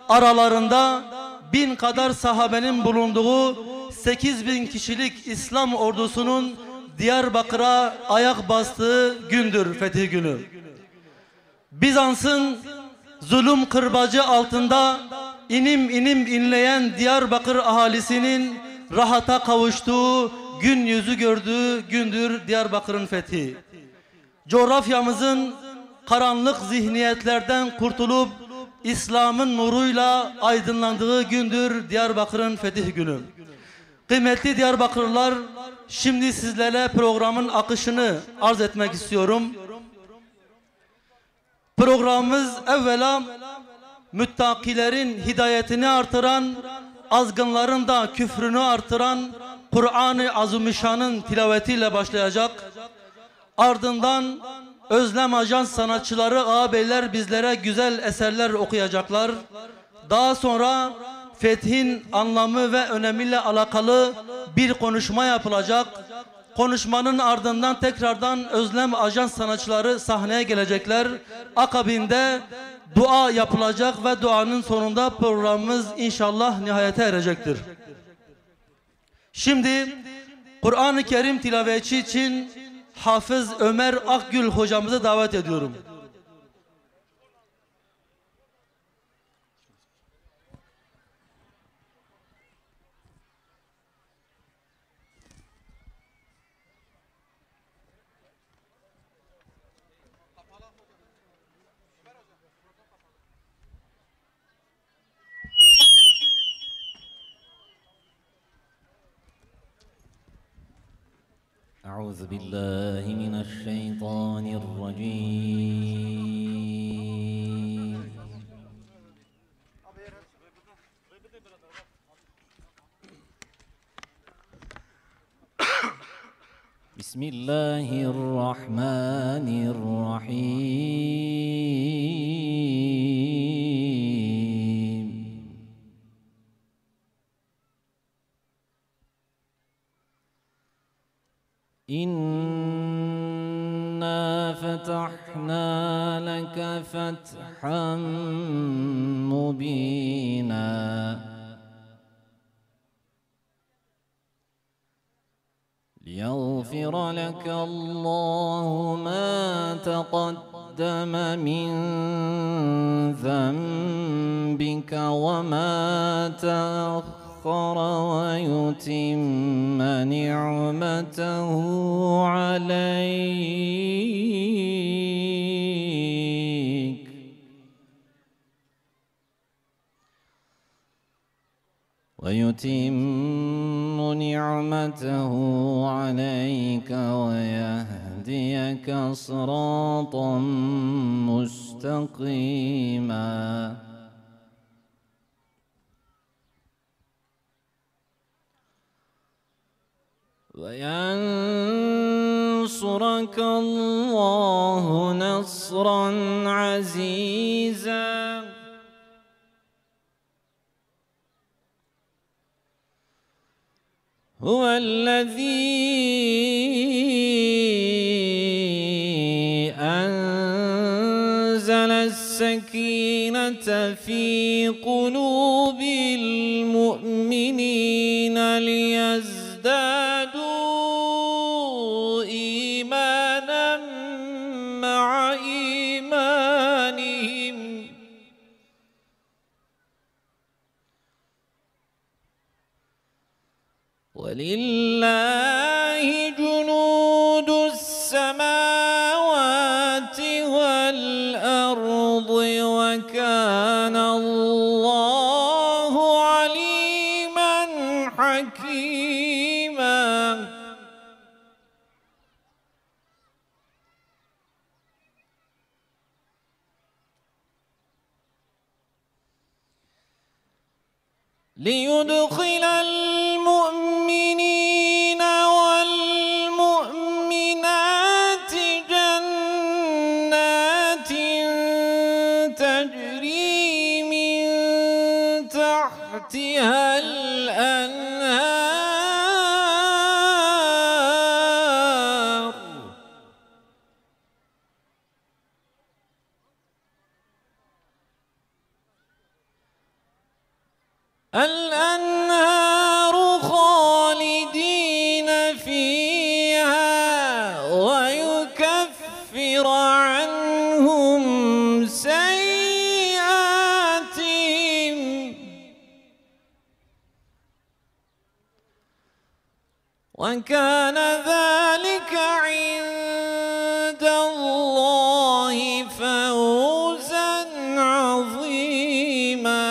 aralarında 1000 kadar sahabenin bulunduğu 8000 kişilik İslam ordusunun Diyarbakır'a ayak bastığı gündür Fetih Günü. Bizans'ın zulüm kırbacı altında inim inim inleyen Diyarbakır ahalisinin rahata kavuştuğu, gün yüzü gördüğü gündür Diyarbakır'ın fethi. Coğrafyamızın karanlık zihniyetlerden kurtulup İslam'ın nuruyla aydınlandığı gündür Diyarbakır'ın fetih günü. Kıymetli Diyarbakırlılar, şimdi sizlere programın akışını arz etmek istiyorum. Programımız evvela müttakilerin hidayetini artıran, azgınların da küfrünü artıran Kur'an-ı Azimüşşan'ın tilavetiyle başlayacak. Ardından Özlem Ajans sanatçıları ağabeyler bizlere güzel eserler okuyacaklar. Daha sonra fethin anlamı ve önemiyle alakalı bir konuşma yapılacak. Konuşmanın ardından tekrardan Özlem Ajans sanatçıları sahneye gelecekler. Akabinde dua yapılacak ve duanın sonunda programımız inşallah nihayete erecektir. Şimdi Kur'an-ı Kerim tilavetçi için Hafız Ömer Akgül hocamızı davet ediyorum. أعوذ بالله من الشيطان الرجيم بسم الله الرحمن الرحيم إنا فتحنا لك فتحا مبينا ليغفر لك الله ما تقدم من ذنبك وما تأخر ويتم نعمته عليك ويهديك صراطا مستقيما وينصرك الله نصرا عزيزا هو الذي أنزل السكينة في قلوب المؤمنين ليزدادوا إيمانا مع إيمانهم ولله جنود السماوات والأرض وكان الله عليما حكيما ليدخل المؤمنين والمؤمنات جنات تجري من تحتها الأنهار الأنهار خالدين فيها ويكفر عنهم سيئاتهم وكان ذلك عند الله فوزا عظيما.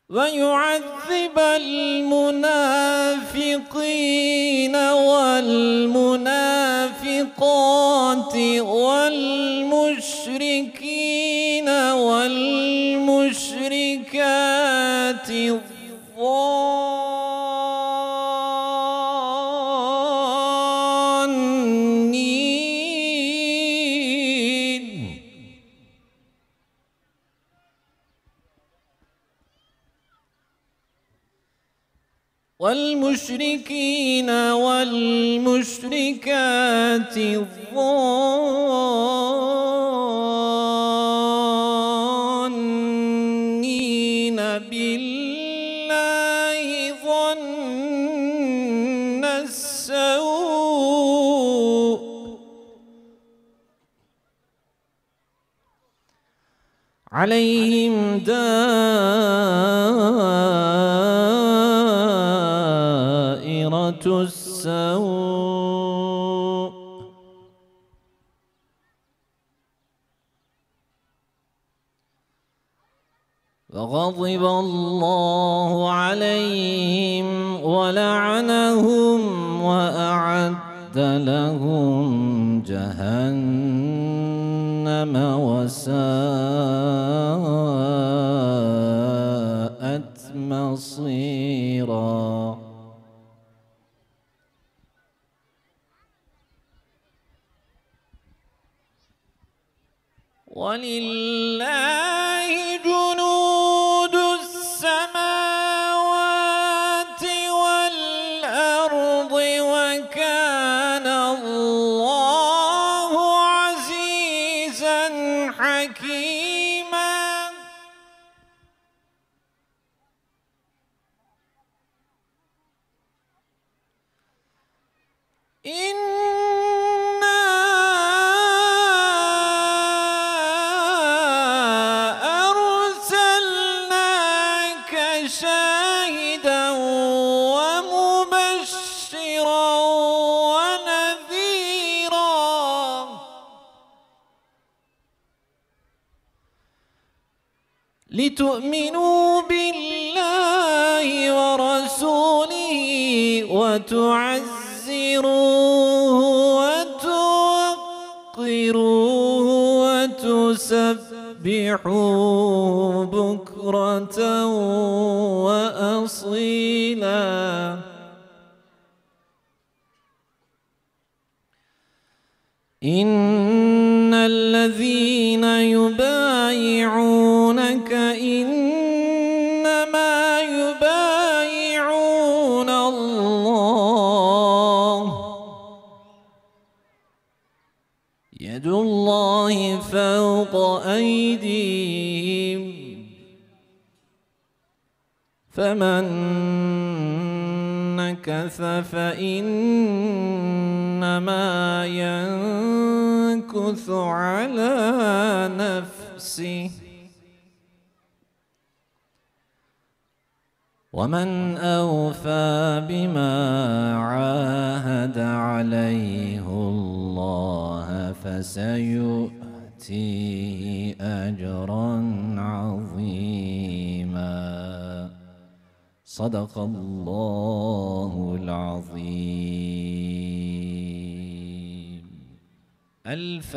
ويعذب المنافقين والمنافقات والمشركين والمشركات والمشركين والمشركات الظانين بالله ظن السوء عليهم دائرة السوء وغضب الله عليهم ولعنهم وأعد لهم جهنم وساءت مصيرا. ولله جنود السماوات والأرض وكان الله عزيزا حكيما. شاهدا ومبشرا ونذيرا لتؤمنوا بالله ورسوله وتعزروه وتوقروه وتسبحوه بكرة وأصيلا. إن الذين يبايعونك إنما يبايعون الله يد الله فوق أيديهم فمن نكث فإنما ينكث على نفسه ومن أوفى بما عاهد عليه الله فسيؤتيه أجرا عظيما. صدق الله العظيم. الفاتحة.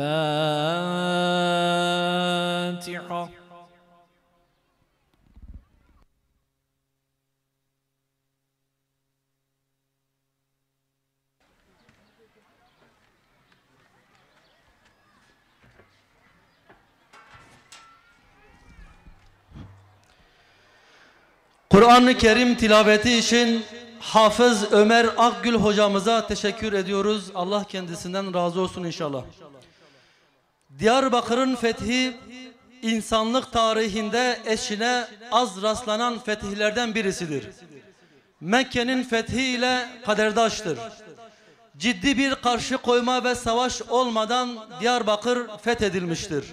Kur'an-ı Kerim tilaveti için Hafız Ömer Akgül hocamıza teşekkür ediyoruz. Allah kendisinden razı olsun inşallah. Diyarbakır'ın fethi insanlık tarihinde eşine az rastlanan fetihlerden birisidir. Mekke'nin fethiyle kaderdaştır. Ciddi bir karşı koyma ve savaş olmadan Diyarbakır fethedilmiştir.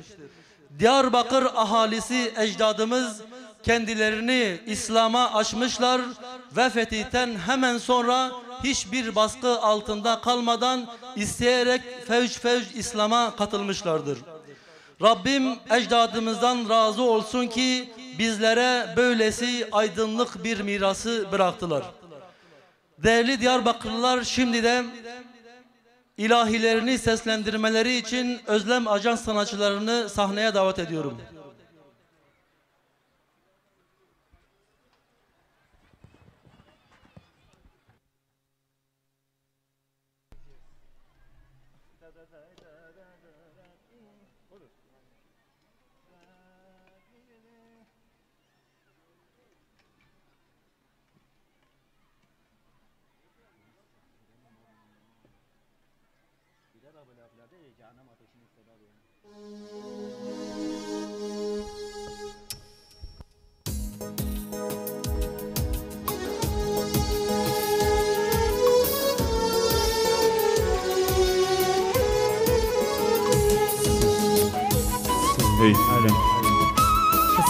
Diyarbakır ahalisi, ecdadımız kendilerini İslam'a açmışlar ve fetihten hemen sonra hiçbir baskı altında kalmadan isteyerek fevç fevç İslam'a katılmışlardır. Rabbim ecdadımızdan razı olsun ki bizlere böylesi aydınlık bir mirası bıraktılar. Değerli Diyarbakırlılar, şimdi de ilahilerini seslendirmeleri için Özlem Ajans sanatçılarını sahneye davet ediyorum.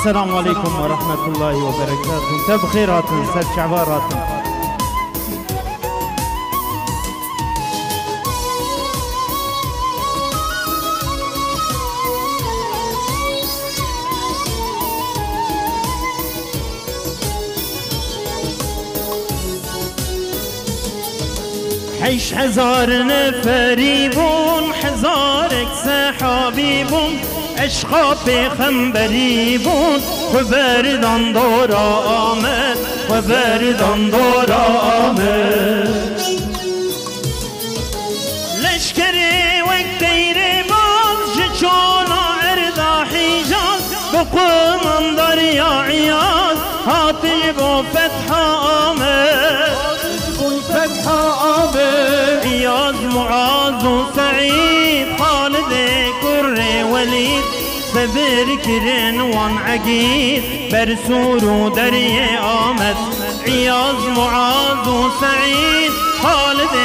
السلام عليكم ورحمة الله وبركاته. تبخيرات سد شعبارات. حيش حزار نفريبون حزارك سحابيبون عشقا پیغمبریبون و بردان دورا آمد و بردان دورا آمد لشکری وک دیر باز جچانا اردا حیجاز بقومان دریا عیاز حاطج با فتح آمد فتح آمد عیاز معاذ و سعید خالد كر وليد صبر كرن وان عقيد برسور ودري آمد عياض معاذ وسعيد خالد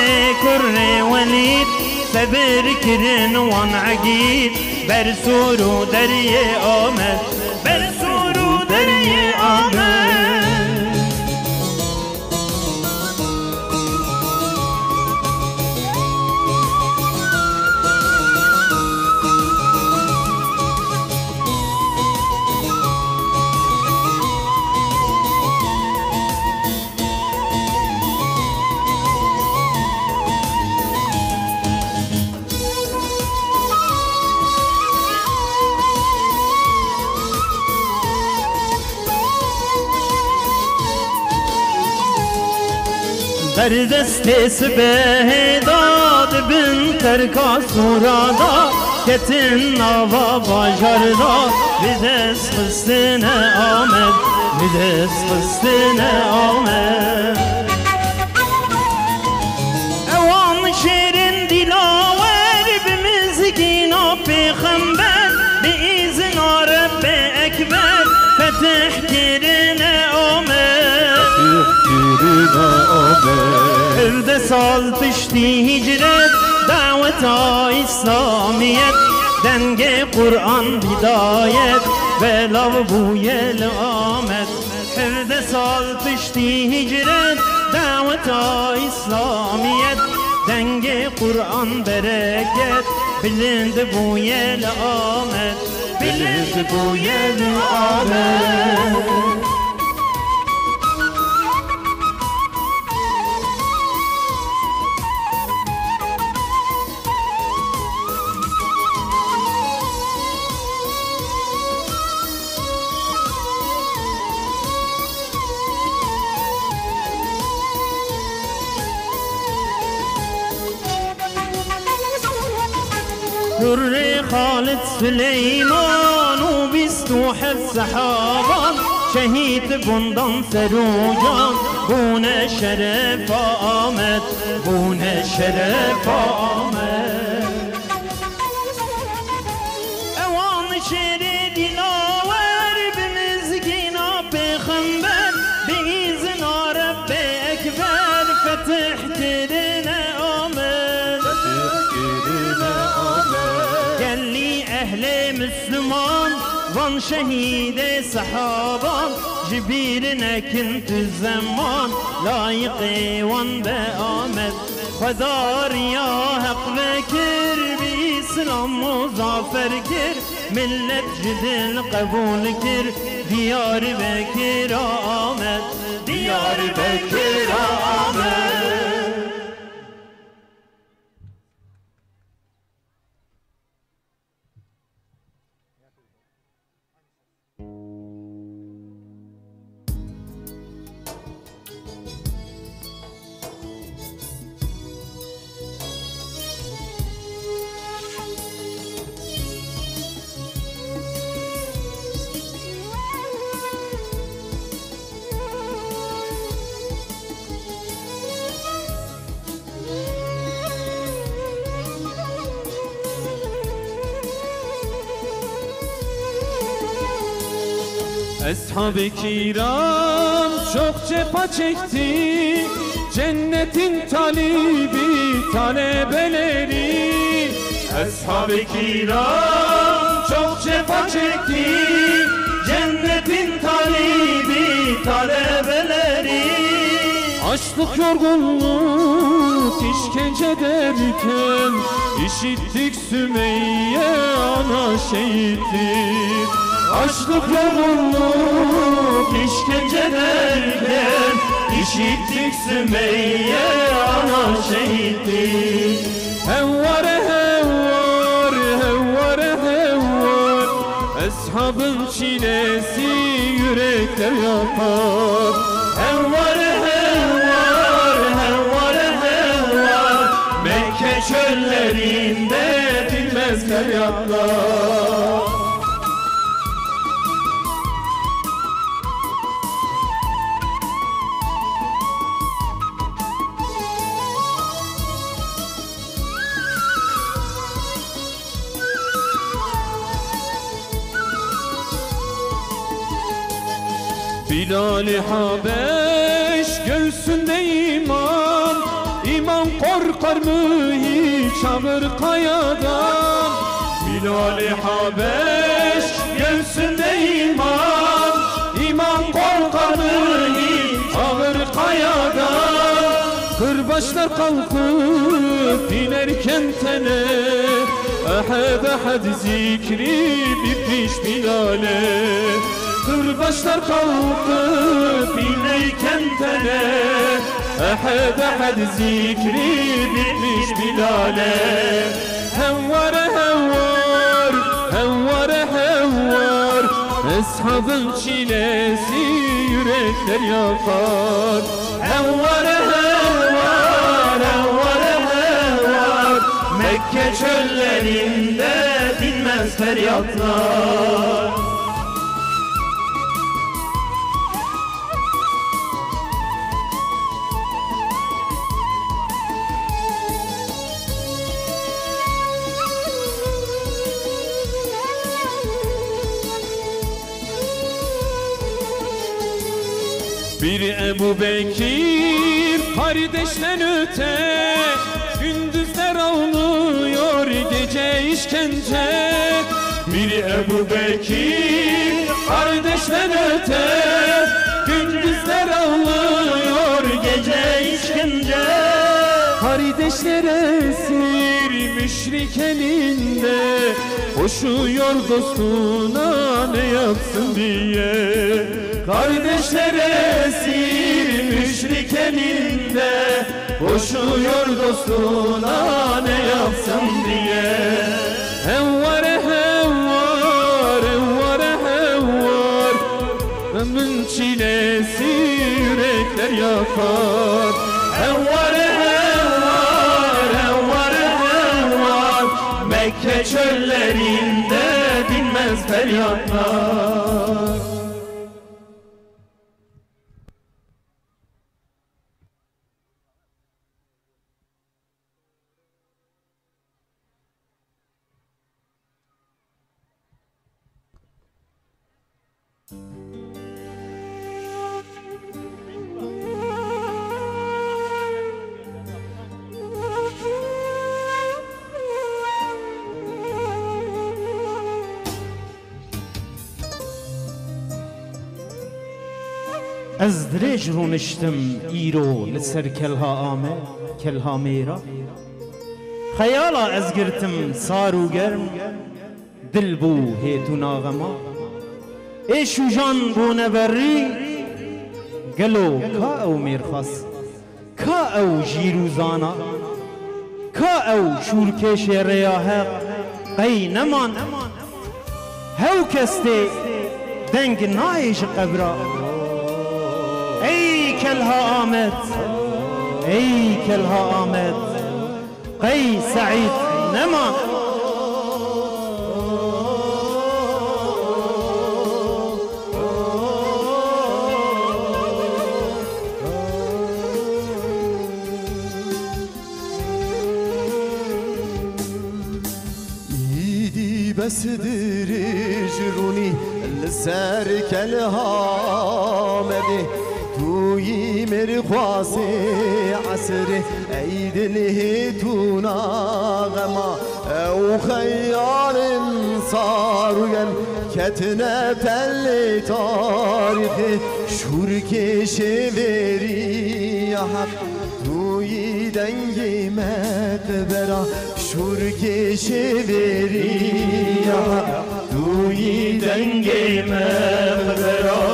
كر وليد صبر كرن وان عقيد برسور ودري آمد برسور ودري آمد بردست سبهداد بن ترکا سورادا کتن نوا باجاردا بدست خستنه آمد بدست خستنه آمد اوان شیرین دیلاور بمزگینا پیغمبر بإذن رب اکبر فتح کرنه آمد Evde sal pişti hicret daveta İslamiyet denge Kur'an hidayet ve lav bu yel amet Evde sal pişti hicret daveta İslamiyet denge Kur'an bereket bilindi bu yel amet bilindi bu yel amet دري خالد سليمان وبيستو حف سحابان شهيد بندان سروجان بونا شرف آمد بونا شرف آمد şükrüne amet. Gelli ehli Müslüman van şehide sahaban Cibirine kintü zaman layık eyvan be amet. Xwedar ya hak vekir bi İslam muzaffer kir millet cidil kabul kir diyar bekir amet. Diyar Bekir amet. Eshab-ı kiram çok cefa çekti, cennetin talibi talebeleri. Eshab-ı kiram çok cefa çekti, cennetin talibi talebeleri. Açlık, yorgunluk, işkence derken işittik Sümeyye ana şehittir. Açlık, yorgunluk, işkence derken işittik Sümeyye ana şehittir. Hevvare hevvar, hevvare hevvar, eshabın çilesi yürekler yakar. Hevvar hevvar, hevvar hevvar, Mekke çöllerinde dinmez feryatlar. Bilal-i Habeş göğsünde iman, İman korkar mı hiç ağır kayadan? Bilal-i Habeş göğsünde iman, İman korkar mı hiç ağır kayadan? Kırbaçlar kalkıp inerken tene, Ahad ahad zikri bitmiş Bilal'e. Kırbaçlar kalkıp inerken tene, Ahad ahad zikri bitmiş Bilal'e. Hevvare hevvar, hevvare hevvar, eshabın çilesi yürekler yakar. Hevvar hevvar, hevvar hevvar, Mekke çöllerinde dinmez feryatlar. Bir Ebu Bekir kardeşten öte, gündüzler ağlıyor gece işkence. Bir Ebu Bekir kardeşten öte, gündüzler ağlıyor gece işkence. Kardeşler esir müşrik elinde, koşuyor dostuna ne yapsın diye. Kardeşler esir müşrik elinde, koşuyor dostuna ne yapsın diye. Hevvare hevvar, hevvare hevvar, ömrün çilesi yürekler yakar. Hevvar hevvar, hevvar hevvar, Mekke çöllerinde dinmez feryatlar. از درێژ ڕوونشتم ئیرۆ لەسەر کەلها مێرە خەیاڵا ئەز گرتم سار و گەرم دل بوو هێت و ناغەما ئێش و ژان بوونە بەڕی گەلۆ کا ئەو مێرخەس کا ئەو ژیر و زانا کا ئەو شوورکێشێ ڕێیاهەق قەی نەمان هەو کەس تێ دەنگ نایێژ قەبرا ای کلها آمد ای کلها آمد قی سعید نما ایدی بس دریج رونی لسر کلها آمده توی مرخواسی عصر ای دلی تو ناغما او خیال صاروین کتنه پل تاریخ شورکش وری حق توی دنگی مقبرا شورکش وری حق توی دنگی مقبرا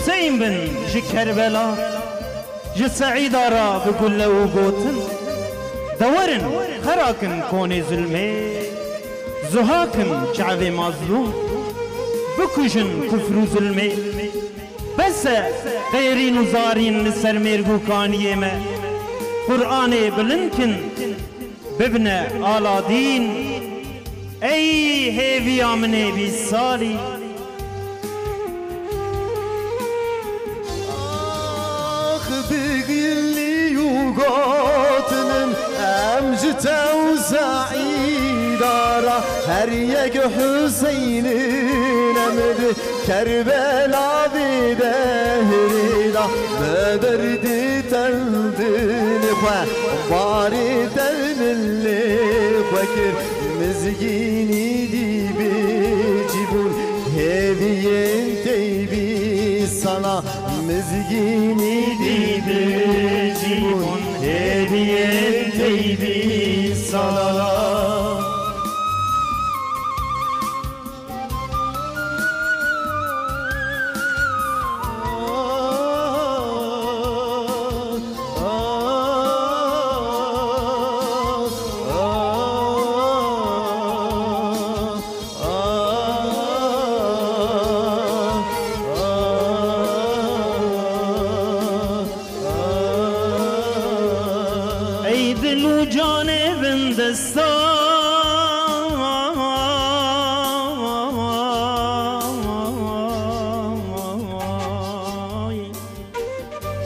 حسين بن جي كربلاء جي سعيد را بقول له قوتن دورن خراكن كوني ظلمي زهاكن شعبي مظلوم بكوجن كفر ظلمي بس غيرين وزارين لسر ميرقو كان يما قرآني بلنكن ببنى آلادين اي هيفي آمني بيسالي بقلي وقاتن امجد وسعيد را هر یک حسين نمد كربلا بدهريدا بدرد تندل خوا باري تلمل خواكر مزگینی دی بجيبون هبين تيبي sana مزگینی دی بجيبون هبين تيبي sana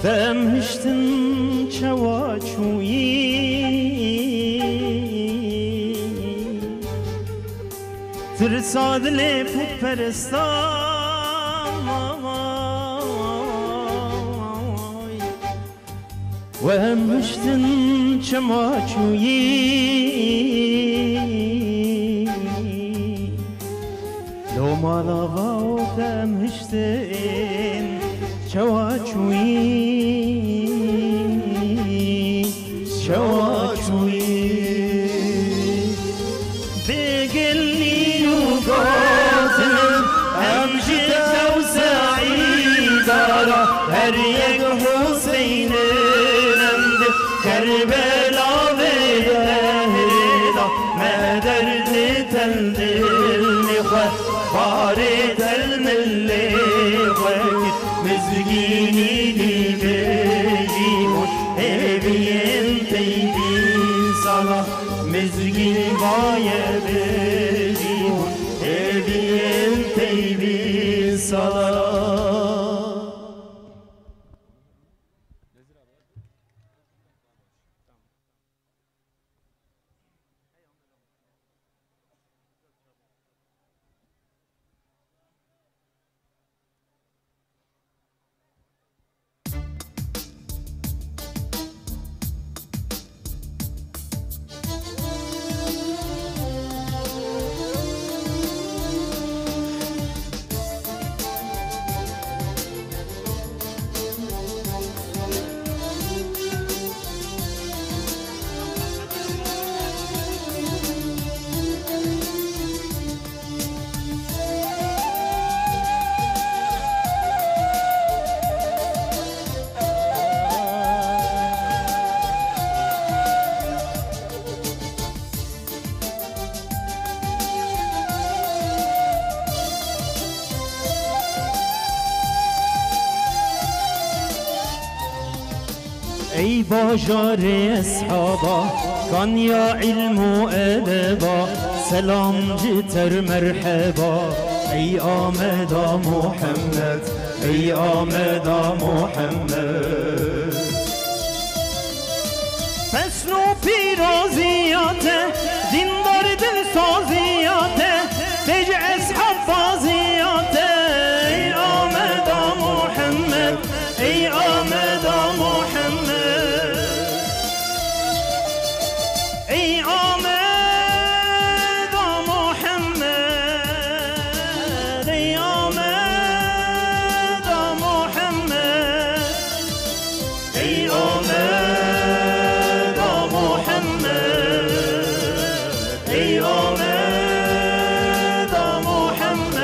فهمشتن چواچویی ترساد لی پود پرستای وهمشتن چواچویی لو مالاوا و فهمشتن چواچویی بقلني وقاتل أمجد وسعيد هر یک حسين نمد كربلا بدهردا ما درد تلدلني خواه بارد الملي خواه مزگینی دی بجیمون هبین تیبی سالا مزگین بایه بجیمون هبین تیبی سالا باجار اصحابا كان يا علم وادبا سلام جتر مرحبا ای آمدا محمد ای آمدا محمد حسن و پیروزیاته دیندار دل سازیاته بج اصحاب بازیاته ای آمدا محمد ای آمدا محمد ای آمدا محمد ای آمدا محمد ای آمدا محمد ای آمدا محمد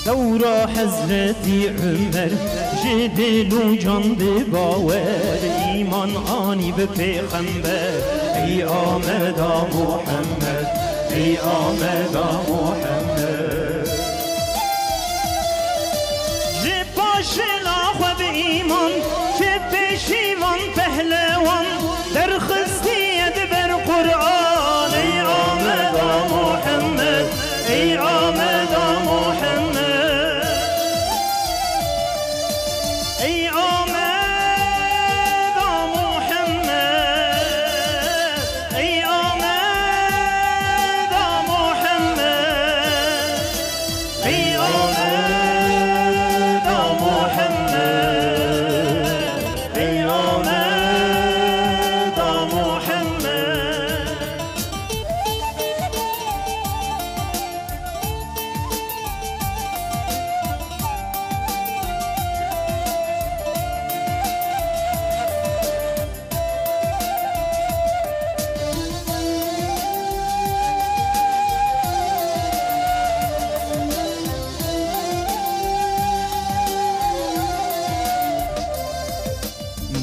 دورا حضرتی عمر جدل و جان باور ایمان آنی به پیغمبر ای آمدا محمد ای آمدا محمد جه پاشلا خواب ایمان چه پیشیوان پهلوان در خستیت بر قرآن ای آمدا محمد ای آمدا محمد ای آمدا محمد ای آمدا محمد ای آمدا محمد ای آمدا محمد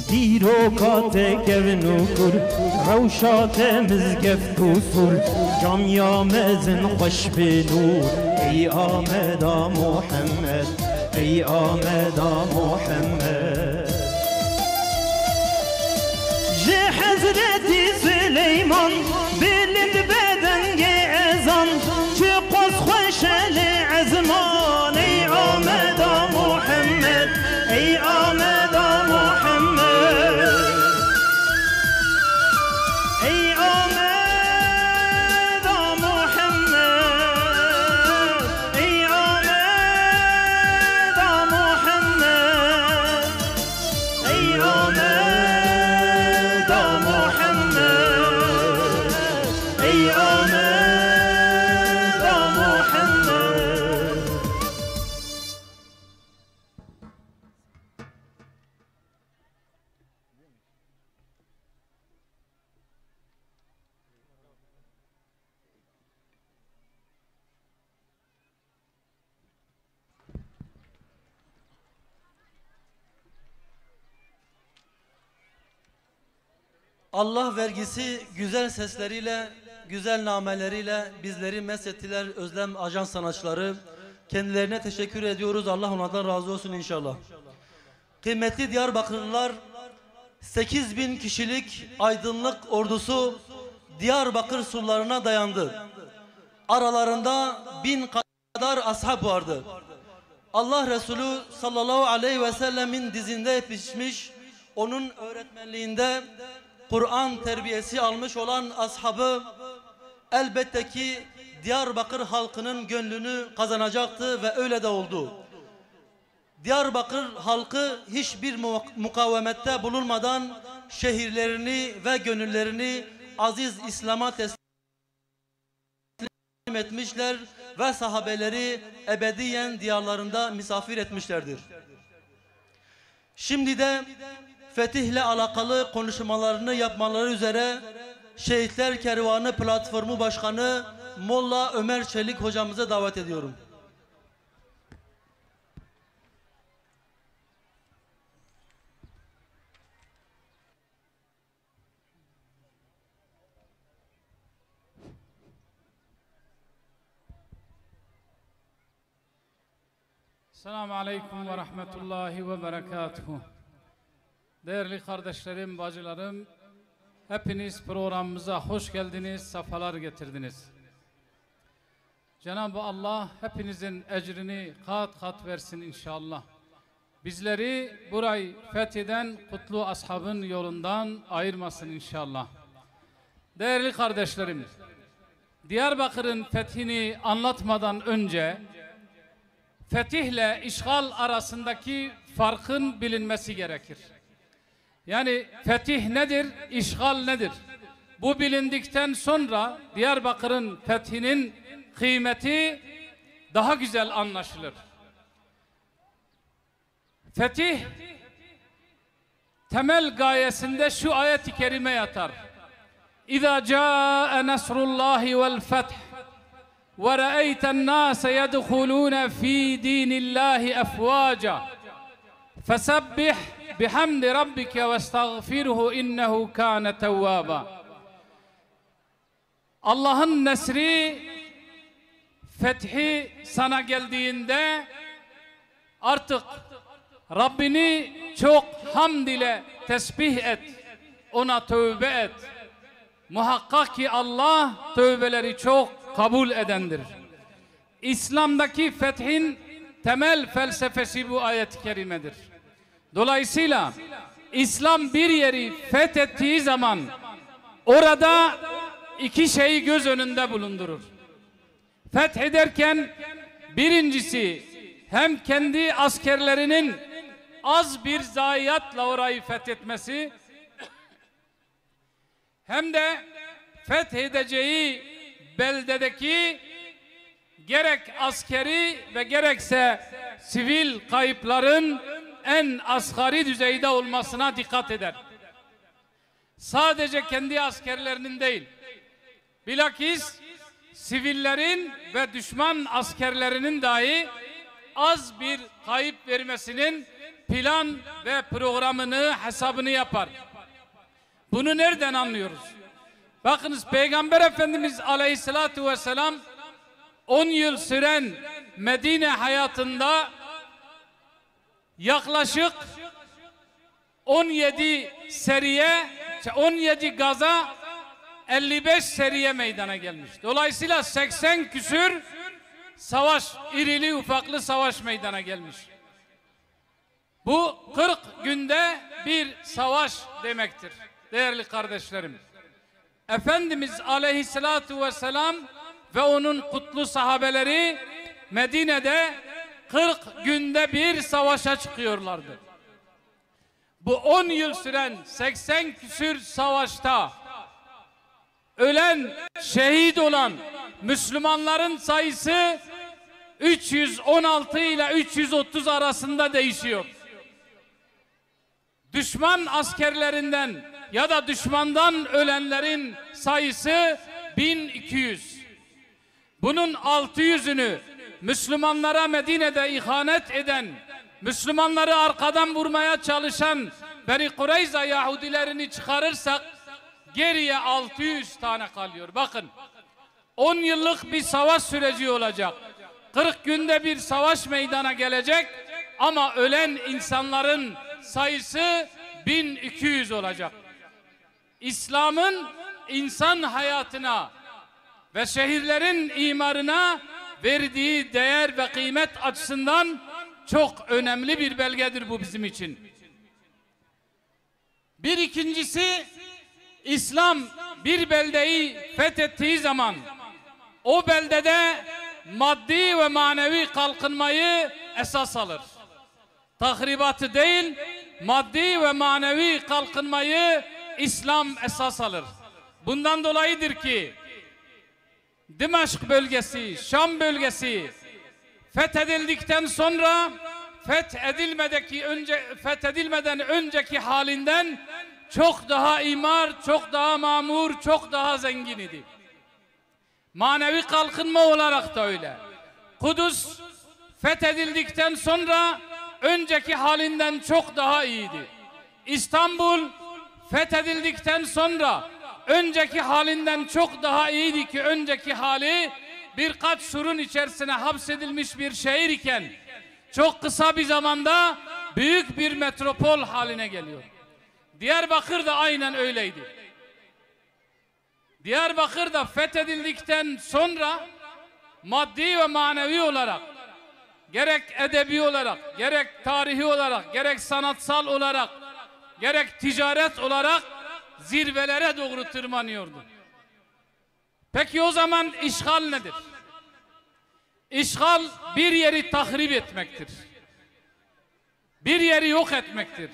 دیروکات گونو کر روشات مزگفت و سر جامیا مزن خوش بنور ای آمدا محمد ای آمدا محمد جه حضرتی سلیمان بلند بدنگ ازان چه قص خوش لعزمان ای آمدا محمد ای آمدا محمد ای آمدا محمد ای آمدا محمد ای آمدا محمد ای آمدا محمد Allah vergisi güzel sesleriyle, güzel nameleriyle bizleri meshettiler Özlem Ajans sanatçıları. Kendilerine teşekkür ediyoruz. Allah onlardan razı olsun inşallah. Kıymetli Diyarbakırlılar, 8.000 kişilik aydınlık ordusu Diyarbakır surlarına dayandı. Aralarında 1000 kadar ashab vardı. Allah Resulü sallallahu aleyhi ve sellemin dizinde yetişmiş, onun öğretmenliğinde Kur'an terbiyesi almış olan ashabı elbette ki Diyarbakır halkının gönlünü kazanacaktı ve öyle de oldu. Diyarbakır halkı hiçbir mukavemette bulunmadan şehirlerini ve gönüllerini aziz İslam'a teslim etmişler ve sahabeleri ebediyen diyarlarında misafir etmişlerdir. Şimdi de fetihle alakalı konuşmalarını yapmaları üzere Şehitler Kervanı Platformu Başkanı Molla Ömer Çelik hocamızı davet ediyorum. Selamun Aleyküm ve Rahmetullahi ve Berekatuhu. Değerli kardeşlerim, bacılarım, hepiniz programımıza hoş geldiniz, sefalar getirdiniz. Cenab-ı Allah hepinizin ecrini kat kat versin inşallah. Bizleri burayı fetheden kutlu ashabın yolundan ayırmasın inşallah. Değerli kardeşlerim, Diyarbakır'ın fethini anlatmadan önce fetihle işgal arasındaki farkın bilinmesi gerekir. Yani fetih nedir, işgal nedir? Bu bilindikten sonra Diyarbakır'ın fethinin kıymeti daha güzel anlaşılır. Fetih temel gayesinde şu ayet-i kerime yatar. İza caa nasrullahi vel feth وَرَأَيْتَ النَّاسَ يَدْخُلُونَ ف۪ي د۪ينِ اللّٰهِ اَفْوَاجًا فَسَبِّحْ بِحَمْدِ رَبِّكَ وَاسْتَغْفِرْهُ اِنَّهُ كَانَ تَوَّابًا. Allah'ın nesri, fethi sana geldiğinde artık Rabbini çok hamd ile tesbih et, ona tövbe et. Muhakkak ki Allah tövbeleri çok kabul edendir. İslam'daki fethin temel felsefesi bu ayet-i kerimedir. Dolayısıyla İslam bir yeri fethettiği zaman orada iki şeyi göz önünde bulundurur. Fethederken birincisi hem kendi askerlerinin az bir zayiatla orayı fethetmesi hem de fethedeceği beldedeki gerek askeri ve gerekse sivil kayıpların en asgari düzeyde olmasına dikkat eder. Sadece kendi askerlerinin değil, bilakis sivillerin ve düşman askerlerinin dahi az bir kayıp vermesinin plan ve programını, hesabını yapar. Bunu nereden anlıyoruz? Bakınız, Peygamber Efendimiz Aleyhisselatü Vesselam 10 yıl süren Medine hayatında yaklaşık 17 gaza 55 seriye meydana gelmiş. Dolayısıyla 80 küsür savaş, irili ufaklı savaş meydana gelmiş. Bu 40 günde bir savaş demektir değerli kardeşlerim. Efendimiz Aleyhisselatü Vesselam ve onun kutlu sahabeleri Medine'de 40 günde bir savaşa çıkıyorlardı. Bu 10 yıl süren 80 küsür savaşta ölen, şehit olan Müslümanların sayısı 316 ile 330 arasında değişiyor. Düşman askerlerinden ya da düşmandan ölenlerin sayısı 1200. Bunun 600'ünü Müslümanlara Medine'de ihanet eden, Müslümanları arkadan vurmaya çalışan Beni Kureyza Yahudilerini çıkarırsak geriye 600 tane kalıyor. Bakın, 10 yıllık bir savaş süreci olacak. 40 günde bir savaş meydana gelecek ama ölen insanların sayısı 1200 olacak. İslam'ın insan hayatına ve şehirlerin imarına verdiği değer ve kıymet açısından çok önemli bir belgedir bu bizim için. Bir ikincisi, İslam bir beldeyi fethettiği zaman o beldede maddi ve manevi kalkınmayı esas alır. Tahribatı değil, maddi ve manevi kalkınmayı İslam esas alır. Bundan dolayıdır ki Dimaşk bölgesi, Şam bölgesi fethedildikten sonra fethedilmeden önceki halinden çok daha imar, çok daha mamur, çok daha zengin idi. Manevi kalkınma olarak da öyle. Kudüs fethedildikten sonra önceki halinden çok daha iyiydi. İstanbul fethedildikten sonra önceki halinden çok daha iyiydi ki önceki hali birkaç surun içerisine hapsedilmiş bir şehir iken çok kısa bir zamanda büyük bir metropol haline geliyor. Diyarbakır da aynen öyleydi. Diyarbakır da fethedildikten sonra maddi ve manevi olarak, gerek edebi olarak, gerek tarihi olarak, gerek sanatsal olarak, gerek ticaret olarak zirvelere doğru tırmanıyordu. Peki o zaman işgal nedir? İşgal bir yeri tahrip etmektir. Bir yeri yok etmektir.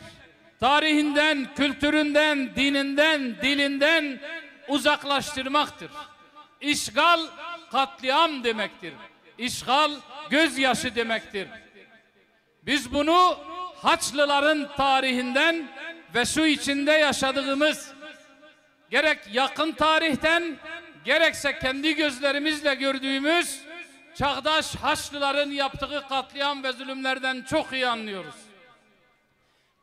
Tarihinden, kültüründen, dininden, dilinden uzaklaştırmaktır. İşgal katliam demektir. İşgal gözyaşı demektir. Biz bunu Haçlıların tarihinden ve şu içinde yaşadığımız gerek yakın tarihten gerekse kendi gözlerimizle gördüğümüz çağdaş Haçlıların yaptığı katliam ve zulümlerden çok iyi anlıyoruz.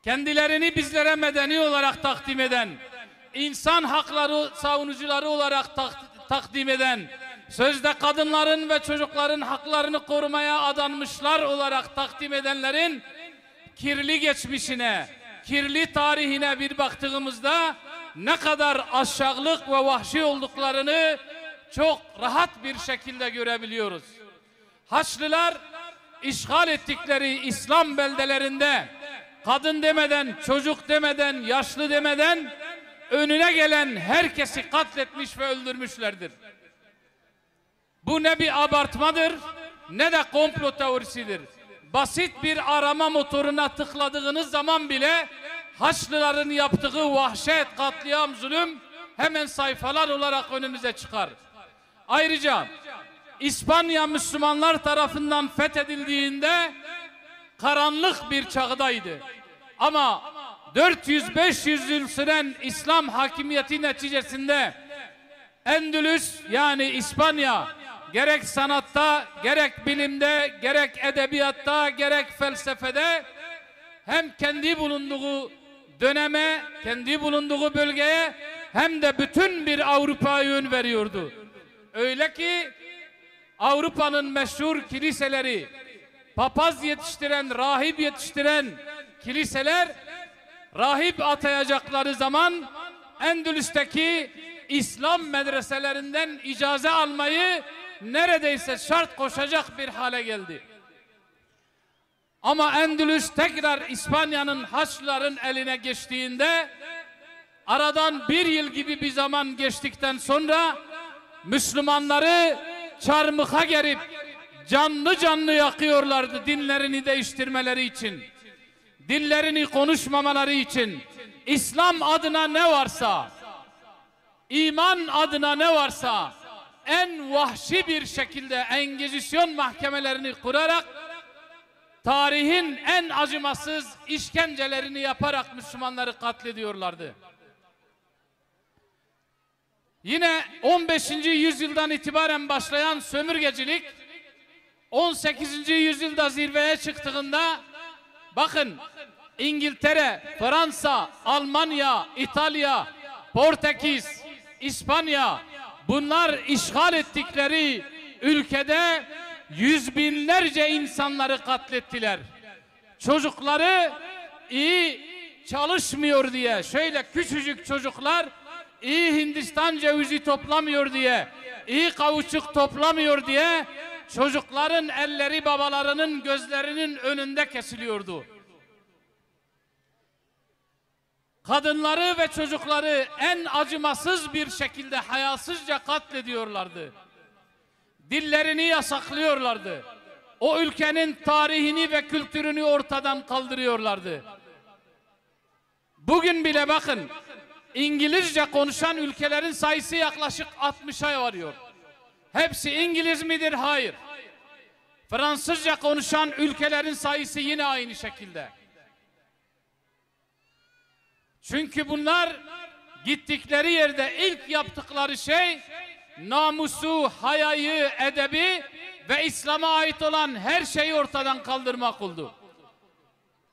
Kendilerini bizlere medeni olarak takdim eden, insan hakları savunucuları olarak takdim eden, sözde kadınların ve çocukların haklarını korumaya adanmışlar olarak takdim edenlerin kirli geçmişine, kirli tarihine bir baktığımızda ne kadar aşağılık ve vahşi olduklarını çok rahat bir şekilde görebiliyoruz. Haçlılar işgal ettikleri İslam beldelerinde kadın demeden, çocuk demeden, yaşlı demeden önüne gelen herkesi katletmiş ve öldürmüşlerdir. Bu ne bir abartmadır ne de komplo teorisidir. Basit bir arama motoruna tıkladığınız zaman bile Haçlıların yaptığı vahşet, katliam, zulüm hemen sayfalar olarak önümüze çıkar. Ayrıca İspanya Müslümanlar tarafından fethedildiğinde karanlık bir çağdaydı. Ama 400-500 yıl süren İslam hakimiyeti neticesinde Endülüs yani İspanya gerek sanatta, gerek bilimde, gerek edebiyatta, gerek felsefede hem kendi bulunduğu döneme, kendi bulunduğu bölgeye hem de bütün bir Avrupa'ya yön veriyordu. Öyle ki Avrupa'nın meşhur kiliseleri, papaz yetiştiren, rahip yetiştiren kiliseler rahip atayacakları zaman Endülüs'teki İslam medreselerinden icaze almayı neredeyse şart koşacak bir hale geldi. Ama Endülüs tekrar İspanya'nın Haçlıların eline geçtiğinde aradan bir yıl gibi bir zaman geçtikten sonra Müslümanları çarmıha gerip canlı canlı yakıyorlardı dinlerini değiştirmeleri için. Dillerini konuşmamaları için. İslam adına ne varsa, iman adına ne varsa en vahşi bir şekilde Engizisyon mahkemelerini kurarak tarihin en acımasız işkencelerini yaparak Müslümanları katlediyorlardı. Yine 15. yüzyıldan itibaren başlayan sömürgecilik 18. yüzyılda zirveye çıktığında bakın İngiltere, Fransa, Almanya, İtalya, Portekiz, İspanya bunlar işgal ettikleri ülkede yüz binlerce insanları katlettiler. Çocukları iyi çalışmıyor diye şöyle küçücük çocuklar iyi Hindistan cevizi toplamıyor diye, iyi kauçuk toplamıyor diye çocukların elleri babalarının gözlerinin önünde kesiliyordu. Kadınları ve çocukları en acımasız bir şekilde hayasızca katlediyorlardı. Dillerini yasaklıyorlardı. O ülkenin tarihini ve kültürünü ortadan kaldırıyorlardı. Bugün bile bakın İngilizce konuşan ülkelerin sayısı yaklaşık 60'a varıyor. Hepsi İngiliz midir? Hayır. Fransızca konuşan ülkelerin sayısı yine aynı şekilde. Çünkü bunlar gittikleri yerde ilk yaptıkları şey namusu, hayayı, edebi ve İslam'a ait olan her şeyi ortadan kaldırmak oldu.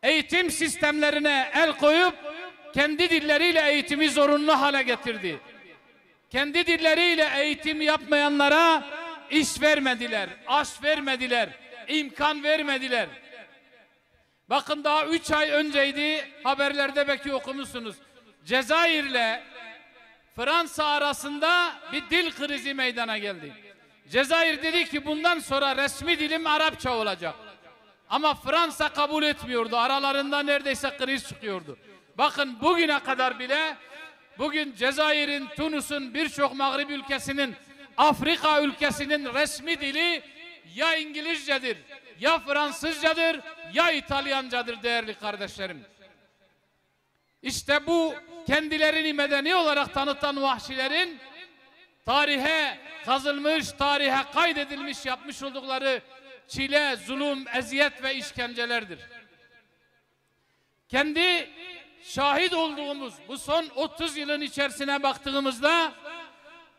Eğitim sistemlerine el koyup kendi dilleriyle eğitimi zorunlu hale getirdi. Kendi dilleriyle eğitim yapmayanlara iş vermediler, aş vermediler, imkan vermediler. Bakın daha 3 ay önceydi, haberlerde belki okumuşsunuz. Cezayir'le Fransa arasında bir dil krizi meydana geldi. Cezayir dedi ki bundan sonra resmi dilim Arapça olacak. Ama Fransa kabul etmiyordu. Aralarında neredeyse kriz çıkıyordu. Bakın bugüne kadar bile bugün Cezayir'in, Tunus'un, birçok Mağrib ülkesinin, Afrika ülkesinin resmi dili ya İngilizcedir, ya Fransızcadır, ya İtalyancadır değerli kardeşlerim. İşte bu kendilerini medeni olarak tanıtan vahşilerin tarihe kazılmış, tarihe kaydedilmiş yapmış oldukları çile, zulüm, eziyet ve işkencelerdir. Kendi şahit olduğumuz bu son 30 yılın içerisine baktığımızda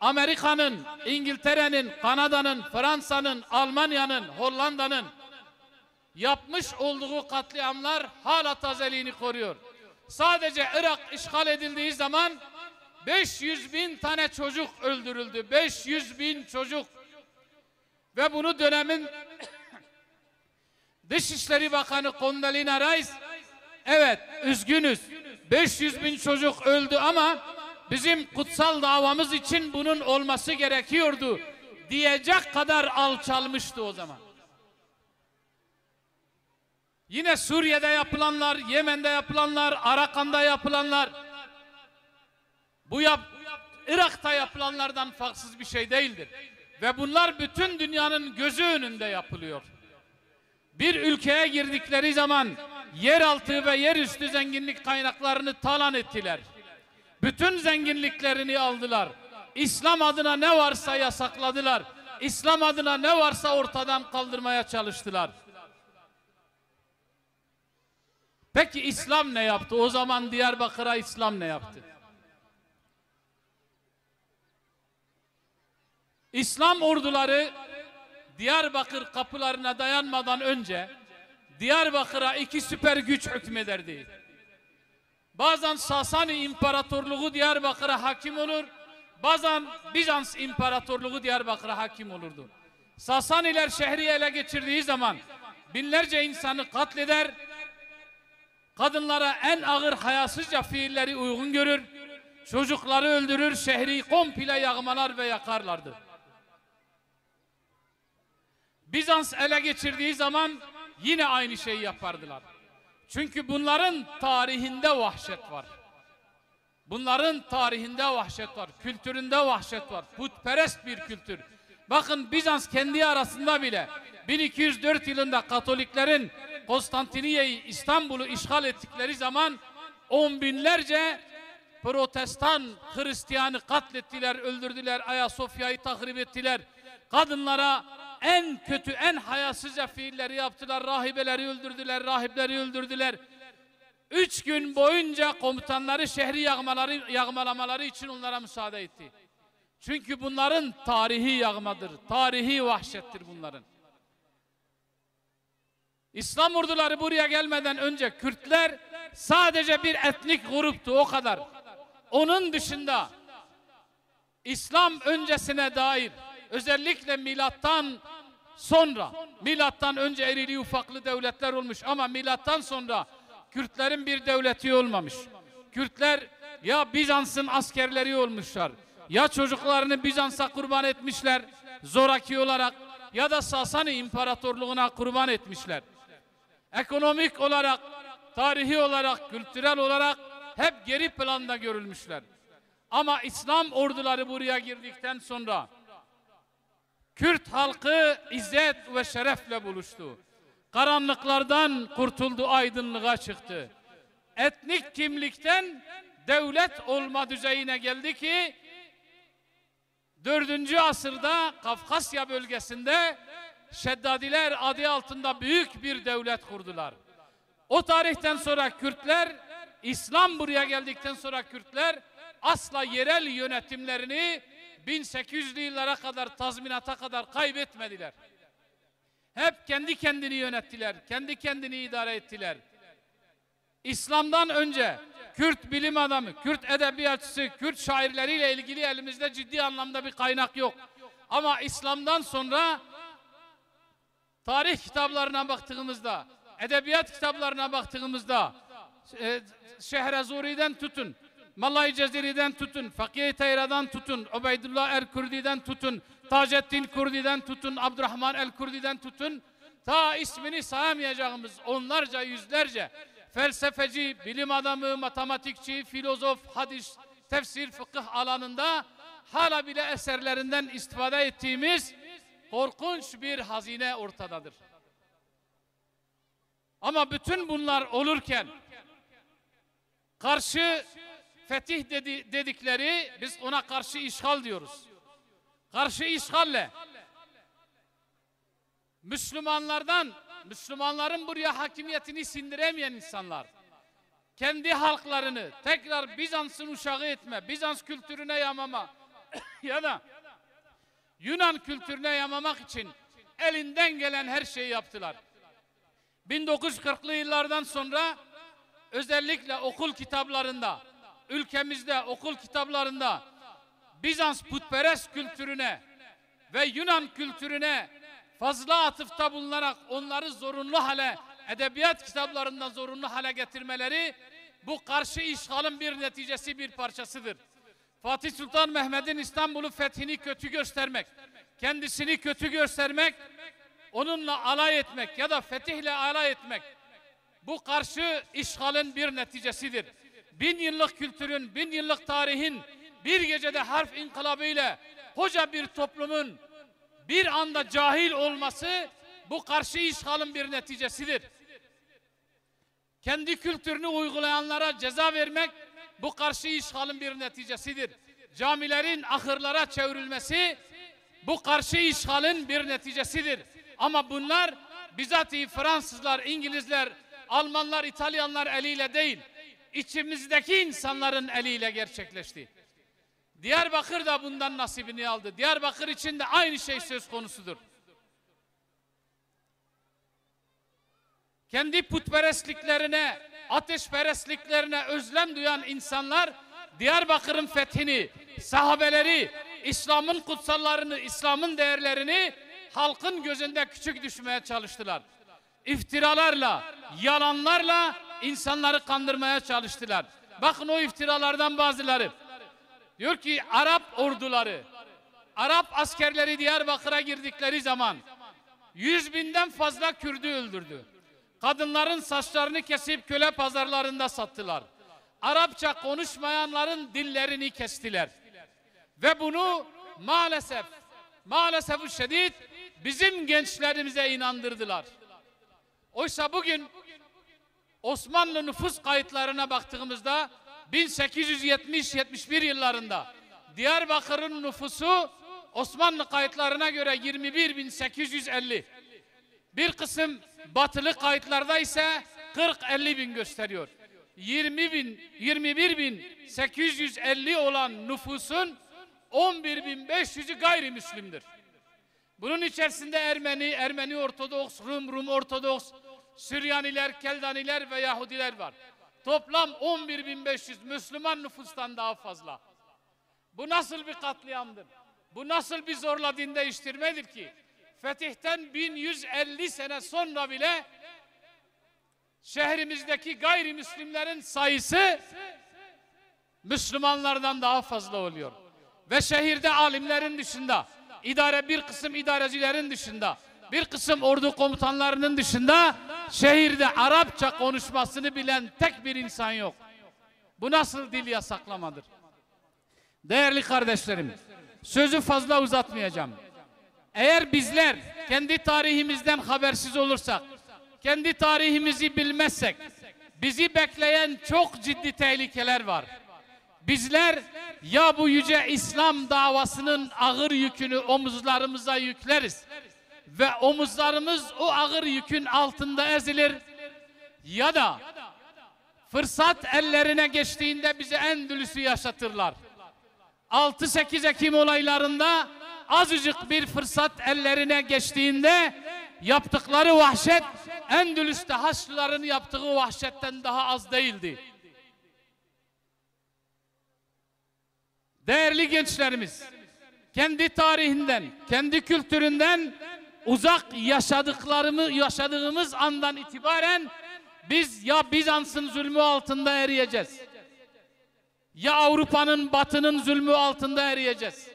Amerika'nın, İngiltere'nin, Kanada'nın, Fransa'nın, Almanya'nın, Hollanda'nın yapmış olduğu katliamlar hala tazeliğini koruyor. Sadece Irak işgal edildiği zaman 500.000 tane çocuk öldürüldü. 500.000 çocuk. Ve bunu dönemin Dışişleri Bakanı Condoleezza Rice, evet üzgünüz 500.000 çocuk öldü ama bizim kutsal davamız için bunun olması gerekiyordu diyecek kadar alçalmıştı o zaman. Yine Suriye'de yapılanlar, Yemen'de yapılanlar, Arakan'da yapılanlar, Irak'ta yapılanlardan farksız bir şey değildir. Ve bunlar bütün dünyanın gözü önünde yapılıyor. Bir ülkeye girdikleri zaman yeraltı ve yerüstü zenginlik kaynaklarını talan ettiler. Bütün zenginliklerini aldılar. İslam adına ne varsa yasakladılar. İslam adına ne varsa ortadan kaldırmaya çalıştılar. Peki İslam ne yaptı? O zaman Diyarbakır'a İslam ne yaptı? İslam orduları Diyarbakır kapılarına dayanmadan önce Diyarbakır'a 2 süper güç hükmederdi. Bazen Sasani İmparatorluğu Diyarbakır'a hakim olur, bazen Bizans İmparatorluğu Diyarbakır'a hakim olurdu. Sasaniler şehri ele geçirdiği zaman binlerce insanı katleder, kadınlara en ağır hayasızca fiilleri uygun görür, çocukları öldürür, şehri komple yağmalar ve yakarlardı. Bizans ele geçirdiği zaman yine aynı şeyi yapardılar. Çünkü bunların tarihinde vahşet var. Bunların tarihinde vahşet var, kültüründe vahşet var. Putperest bir kültür. Bakın Bizans kendi arasında bile 1204 yılında Katoliklerin Konstantiniye'yi, İstanbul'u işgal ettikleri zaman on binlerce Protestan Hristiyanı katlettiler, öldürdüler, Ayasofya'yı tahrip ettiler. Kadınlara en kötü, en hayasızca fiilleri yaptılar. Rahibeleri öldürdüler, rahipleri öldürdüler. 3 gün boyunca komutanları şehri yağmalamaları için onlara müsaade etti. Çünkü bunların tarihi yağmadır, tarihi vahşettir bunların. İslam orduları buraya gelmeden önce Kürtler sadece bir etnik gruptu, o kadar. Onun dışında İslam öncesine dair özellikle milattan sonra, milattan önce erili ufaklı devletler olmuş ama milattan sonra Kürtlerin bir devleti olmamış. Kürtler ya Bizans'ın askerleri olmuşlar, ya çocuklarını Bizans'a kurban etmişler zoraki olarak, ya da Sasani İmparatorluğu'na kurban etmişler. Ekonomik olarak, tarihi olarak, kültürel olarak hep geri planda görülmüşler. Ama İslam orduları buraya girdikten sonra Kürt halkı izzet ve şerefle buluştu. Karanlıklardan kurtuldu, aydınlığa çıktı. Etnik kimlikten devlet olma düzeyine geldi ki 4. asırda Kafkasya bölgesinde Şeddadiler adı altında büyük bir devlet kurdular. O tarihten sonra Kürtler İslam buraya geldikten sonra Kürtler asla yerel yönetimlerini 1800'lü yıllara kadar, tazminata kadar kaybetmediler. Hep kendi kendini yönettiler, kendi kendini idare ettiler. İslam'dan önce Kürt bilim adamı, Kürt edebiyatçısı, Kürt şairleriyle ilgili elimizde ciddi anlamda bir kaynak yok. Ama İslam'dan sonra tarih kitaplarına baktığımızda, edebiyat kitaplarına baktığımızda Şehrezuri'den tutun, Malay Ceziri'den tutun, Fakih-i Teyra'dan tutun, Ubeydullah el-Kurdi'den tutun, Taceddin Kurdi'den tutun, Abdurrahman el-Kurdi'den tutun, ta ismini sayamayacağımız onlarca, yüzlerce felsefeci, bilim adamı, matematikçi, filozof, hadis, tefsir, fıkıh alanında hala bile eserlerinden istifade ettiğimiz korkunç bir hazine ortadadır. Ama bütün bunlar olurken karşı fetih dedikleri, biz ona karşı işgal diyoruz. Karşı işgalle Müslümanların buraya hakimiyetini sindiremeyen insanlar, kendi halklarını tekrar Bizans'ın uşağı etme, Bizans kültürüne yamama ya da Yunan kültürüne yamamak için elinden gelen her şeyi yaptılar. 1940'lı yıllardan sonra özellikle okul kitaplarında, ülkemizde okul kitaplarında Bizans putperest kültürüne ve Yunan kültürüne fazla atıfta bulunarak onları zorunlu hale, edebiyat kitaplarından zorunlu hale getirmeleri bu karşı işgalin bir neticesi, bir parçasıdır. Fatih Sultan Mehmet'in İstanbul'u fethini kötü göstermek, kendisini kötü göstermek, onunla alay etmek ya da fetihle alay etmek bu karşı işgalin bir neticesidir. 1000 yıllık kültürün, 1000 yıllık tarihin bir gecede harf inkılabıyla koca bir toplumun bir anda cahil olması bu karşı işgalin bir neticesidir. Kendi kültürünü uygulayanlara ceza vermek bu karşı işgalin bir neticesidir. Camilerin ahırlara çevrilmesi bu karşı işgalin bir neticesidir. Ama bunlar bizatihi Fransızlar, İngilizler, Almanlar, İtalyanlar eliyle değil, içimizdeki insanların eliyle gerçekleşti. Diyarbakır da bundan nasibini aldı. Diyarbakır için de aynı şey söz konusudur. Kendi putperestliklerine, ateşperestliklerine özlem duyan insanlar Diyarbakır'ın fethini, sahabeleri, İslam'ın kutsallarını, İslam'ın değerlerini halkın gözünde küçük düşmeye çalıştılar. İftiralarla, yalanlarla insanları kandırmaya çalıştılar. Bakın o iftiralardan bazıları. Diyor ki Arap orduları, Arap askerleri Diyarbakır'a girdikleri zaman 100.000'den fazla Kürdü öldürdü. Kadınların saçlarını kesip köle pazarlarında sattılar. Arapça konuşmayanların dillerini kestiler. Ve bunu maalesef şiddet bizim gençlerimize inandırdılar. Oysa bugün Osmanlı nüfus kayıtlarına baktığımızda 1870-71 yıllarında Diyarbakır'ın nüfusu Osmanlı kayıtlarına göre 21.850. Bir kısım batılı kayıtlarda ise 40-50 bin gösteriyor. 21.850 olan nüfusun 11.500'ü gayrimüslimdir. Bunun içerisinde Ermeni Ortodoks, Rum Ortodoks, Süryaniler, Keldaniler ve Yahudiler var. Toplam 11.500 Müslüman nüfustan daha fazla. Bu nasıl bir katliamdır? Bu nasıl bir zorla din değiştirmedir ki? Fetihten 1150 sene sonra bile şehrimizdeki gayrimüslimlerin sayısı Müslümanlardan daha fazla oluyor. Ve şehirde alimlerin dışında, bir kısım idarecilerin dışında, bir kısım ordu komutanlarının dışında şehirde Arapça konuşmasını bilen tek bir insan yok. Bu nasıl dil yasaklamadır? Değerli kardeşlerim, sözü fazla uzatmayacağım. Eğer bizler kendi tarihimizden habersiz olursak, kendi tarihimizi bilmezsek, bizi bekleyen çok ciddi tehlikeler var. Bizler ya bu yüce İslam davasının ağır yükünü omuzlarımıza yükleriz ve omuzlarımız o ağır yükün altında ezilir, ya da Fırsat ellerine geçtiğinde bize Endülüs'ü yaşatırlar. 6-8 Ekim olaylarında azıcık bir fırsat ellerine geçtiğinde yaptıkları vahşet Endülüs'te Haçlıların yaptığı vahşetten daha az değildi. Değerli gençlerimiz, kendi tarihinden, kendi kültüründen uzak yaşadığımız andan itibaren biz ya Bizans'ın zulmü altında eriyeceğiz, ya Avrupa'nın, Batı'nın zulmü altında eriyeceğiz.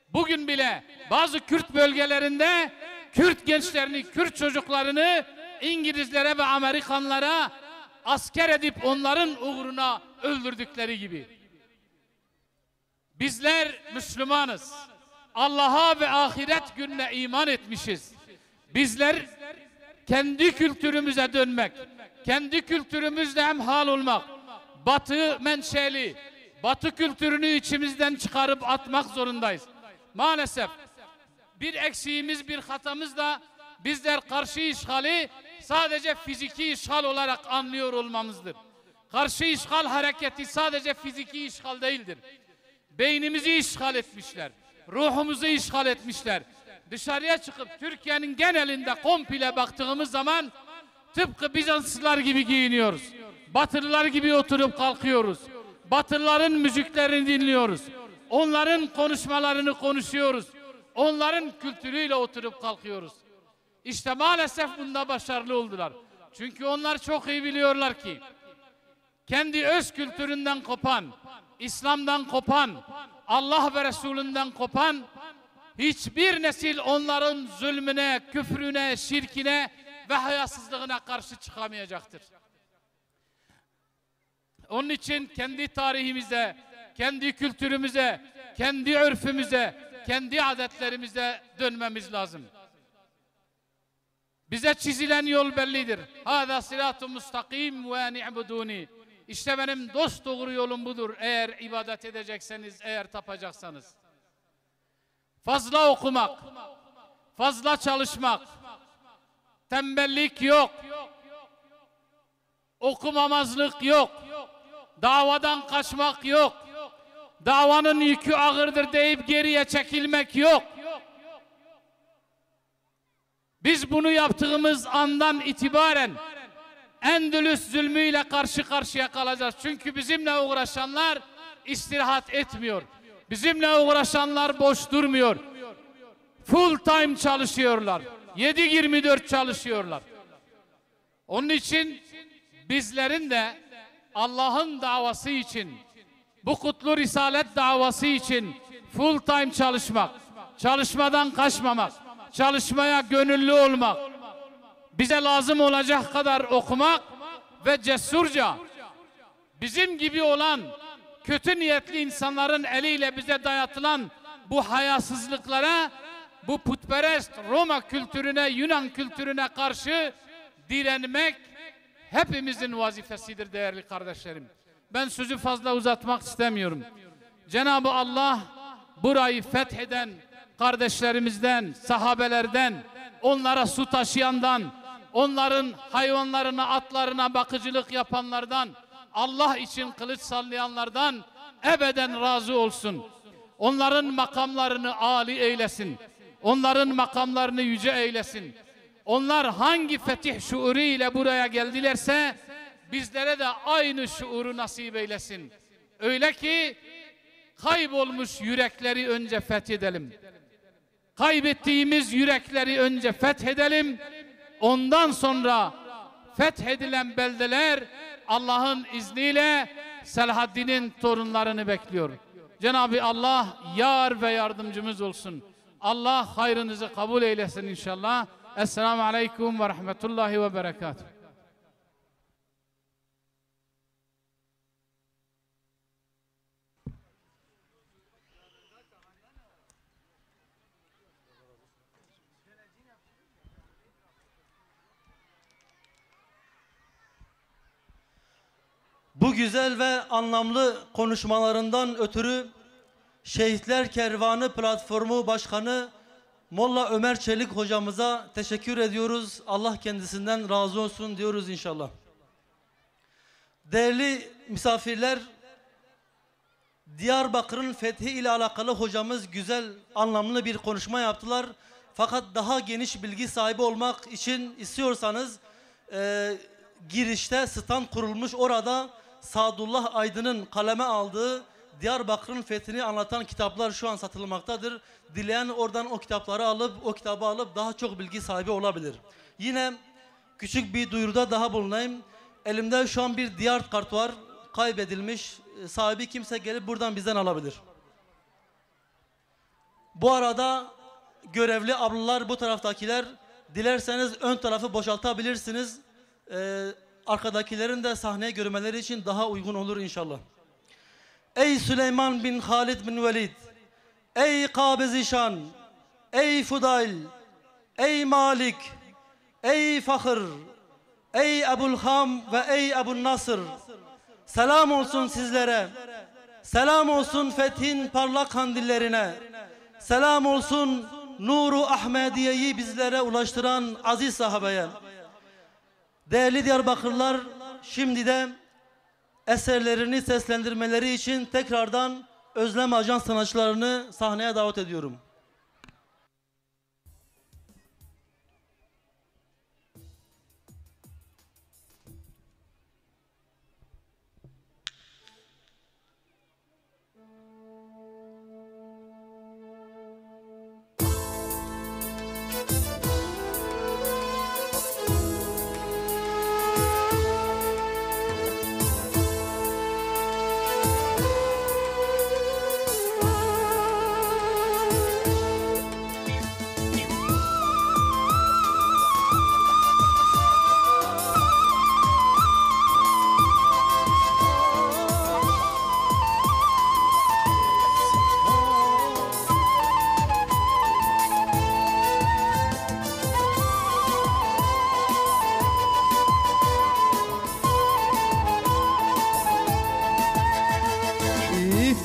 Bugün bile bazı Kürt bölgelerinde Kürt gençlerini, Kürt çocuklarını İngilizlere ve Amerikanlara asker edip onların uğruna öldürdükleri gibi. Bizler Müslümanız. Allah'a ve ahiret gününe iman etmişiz. Bizler kendi kültürümüze dönmek, kendi kültürümüzle hemhal olmak, Batı menşeli, Batı kültürünü içimizden çıkarıp atmak zorundayız. Maalesef bir eksiğimiz, bir hatamız da bizler karşı işgali sadece fiziki işgal olarak anlıyor olmamızdır. Karşı işgal hareketi sadece fiziki işgal değildir. Beynimizi işgal etmişler, ruhumuzu işgal etmişler. Dışarıya çıkıp Türkiye'nin genelinde komple baktığımız zaman tıpkı Bizanslılar gibi giyiniyoruz. Batılılar gibi oturup kalkıyoruz. Batılıların müziklerini dinliyoruz. Onların konuşmalarını konuşuyoruz. Onların kültürüyle oturup kalkıyoruz. İşte maalesef bunda başarılı oldular. Çünkü onlar çok iyi biliyorlar ki kendi öz kültüründen kopan, İslam'dan kopan, Allah ve Resulünden kopan hiçbir nesil onların zulmüne, küfrüne, şirkine ve hayasızlığına karşı çıkamayacaktır. Onun için kendi tarihimize, kendi kültürümüze, kendi örfümüze, kendi adetlerimize dönmemiz lazım. Bize çizilen yol bellidir. Hâzâ sirâtu mustakîm ve ni'budûnî. İşte benim dost doğru yolum budur. Eğer ibadet edecekseniz, eğer tapacaksanız. Fazla okumak, fazla çalışmak, tembellik yok, okumamazlık yok, davadan kaçmak yok, davanın yükü ağırdır deyip geriye çekilmek yok. Biz bunu yaptığımız andan itibaren Endülüs zulmüyle karşı karşıya kalacağız. Çünkü bizimle uğraşanlar istirahat etmiyor. Bizimle uğraşanlar boş durmuyor. Full time çalışıyorlar. 7/24 çalışıyorlar. Onun için bizlerin de Allah'ın davası için, bu kutlu risalet davası için full time çalışmak, çalışmadan kaçmamak, çalışmaya gönüllü olmak, bize lazım olacak kadar okumak ve cesurca bizim gibi olan kötü niyetli insanların eliyle bize dayatılan bu hayasızlıklara, bu putperest Roma kültürüne, Yunan kültürüne karşı direnmek hepimizin vazifesidir değerli kardeşlerim. Ben sözü fazla uzatmak istemiyorum. Cenab-ı Allah burayı fetheden kardeşlerimizden, sahabelerden, onlara su taşıyandan, onların hayvanlarına, atlarına bakıcılık yapanlardan, Allah için kılıç sallayanlardan ebeden razı olsun. Onların makamlarını âli eylesin. Onların makamlarını yüce eylesin. Onlar hangi fetih şuuru ile buraya geldilerse bizlere de aynı şuuru nasip eylesin. Öyle ki kaybolmuş yürekleri önce fethedelim. Kaybettiğimiz yürekleri önce fethedelim. Ondan sonra fethedilen beldeler Allah'ın izniyle Selahaddin'in torunlarını bekliyor. Cenab-ı Allah yar ve yardımcımız olsun. Allah hayrınızı kabul eylesin inşallah. Esselamu Aleyküm ve Rahmetullahi ve Berekatuhu. Bu güzel ve anlamlı konuşmalarından ötürü Şehitler Kervanı Platformu Başkanı Molla Ömer Çelik hocamıza teşekkür ediyoruz. Allah kendisinden razı olsun diyoruz inşallah. Değerli misafirler, Diyarbakır'ın fethi ile alakalı hocamız güzel, anlamlı bir konuşma yaptılar. Fakat daha geniş bilgi sahibi olmak için istiyorsanız girişte stand kurulmuş, orada Sadullah Aydın'ın kaleme aldığı Diyarbakır'ın fethini anlatan kitaplar şu an satılmaktadır. Dileyen oradan o kitabı alıp daha çok bilgi sahibi olabilir. Yine küçük bir duyuruda daha bulunayım. Elimde şu an bir diyar kart var. Kaybedilmiş. Sahibi kimse gelip buradan bizden alabilir. Bu arada görevli ablalar, bu taraftakiler, dilerseniz ön tarafı boşaltabilirsiniz. Arkadakilerin de sahneye görmeleri için daha uygun olur inşallah. Ey Süleyman bin Halid bin Velid, ey Kabezişan, ey Fudail, ey Malik, ey Fakhr, ey Ebu'l-Ham ve ey Ebu'n-Nasr, selam olsun sizlere, selam olsun fethin parlak kandillerine, selam olsun nuru Ahmediye'yi bizlere ulaştıran aziz sahabeye. Değerli Diyarbakırlılar, şimdi de eserlerini seslendirmeleri için tekrardan Özlem Ajans sanatçılarını sahneye davet ediyorum.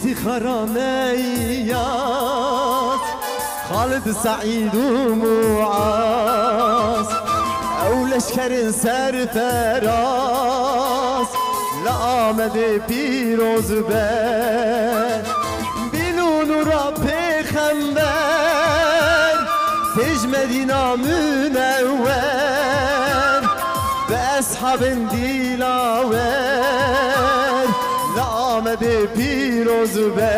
İftihara meyyat Halid Sa'id Muaz Ev leşkerin serferaz La amede piroz be Bilunura peygamber Tec Medina münevver Ve eshabın dilaver آمده پیروز به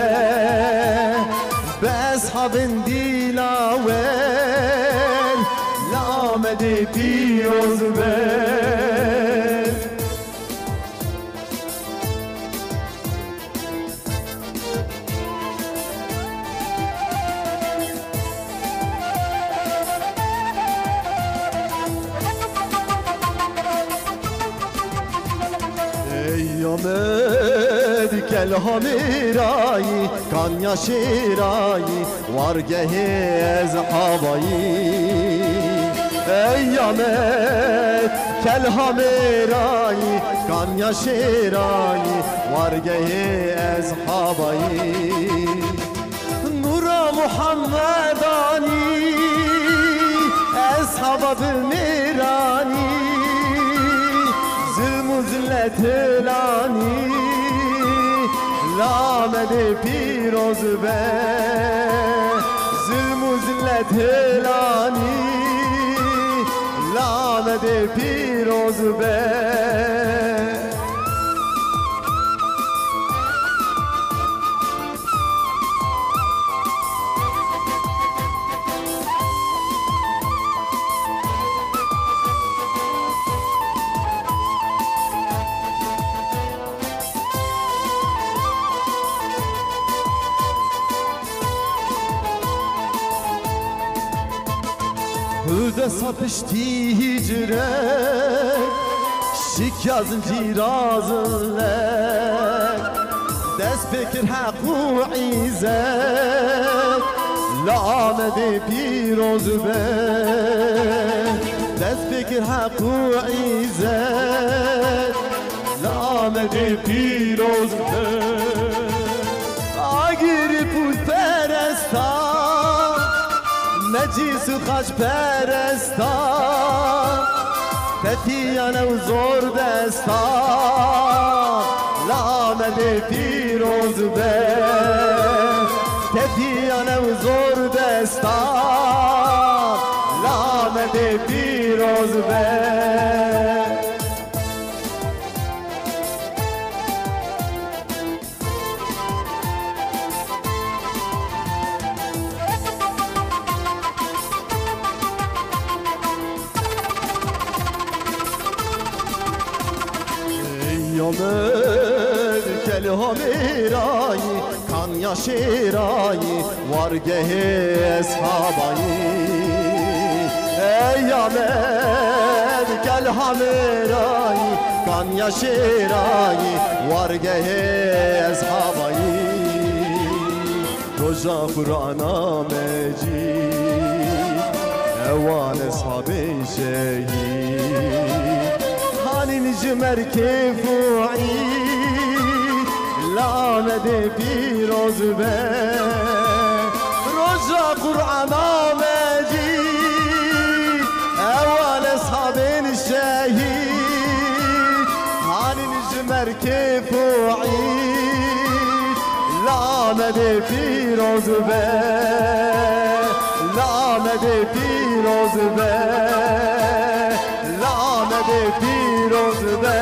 اصحاب دیلاور آمده پیروز به Kelha mirayı, kanya şirayı, vargehi ezhabayı. Ey Ahmet, kelha mirayı, kanya şirayı, vargehi ezhabayı. Nura Muhammedani, eshaba bilmirani, zulmü zillet ilani. Lamede piroz be Zulmü zillet hilani Lamede piroz be Hüde sapışti hicret Şik yazın cirazınlar Dest bekir haku izzet La amede piroz be Dest bekir haku izzet La amede piroz be Agiri pul peresta Meclis kaç peresta Fethiye zor destan Lamet-i Firoz be Fethiye zor destan Lamet-i Firoz be Yamer kel hamirayı kan yaşirayı var gehe eshabayı Ey yamer kel hamirayı kan yaşirayı var gehe eshabayı Roja Kur'an'a mecid evan eshabı şehid Haninci merkefu'i Lanet-i Firoz be Roja Kur'an'a mecid Eval eshabın şehid Haninci merkefu'i Lanet-i Firoz be Lanet-i Firoz be Lanet-i Firoz be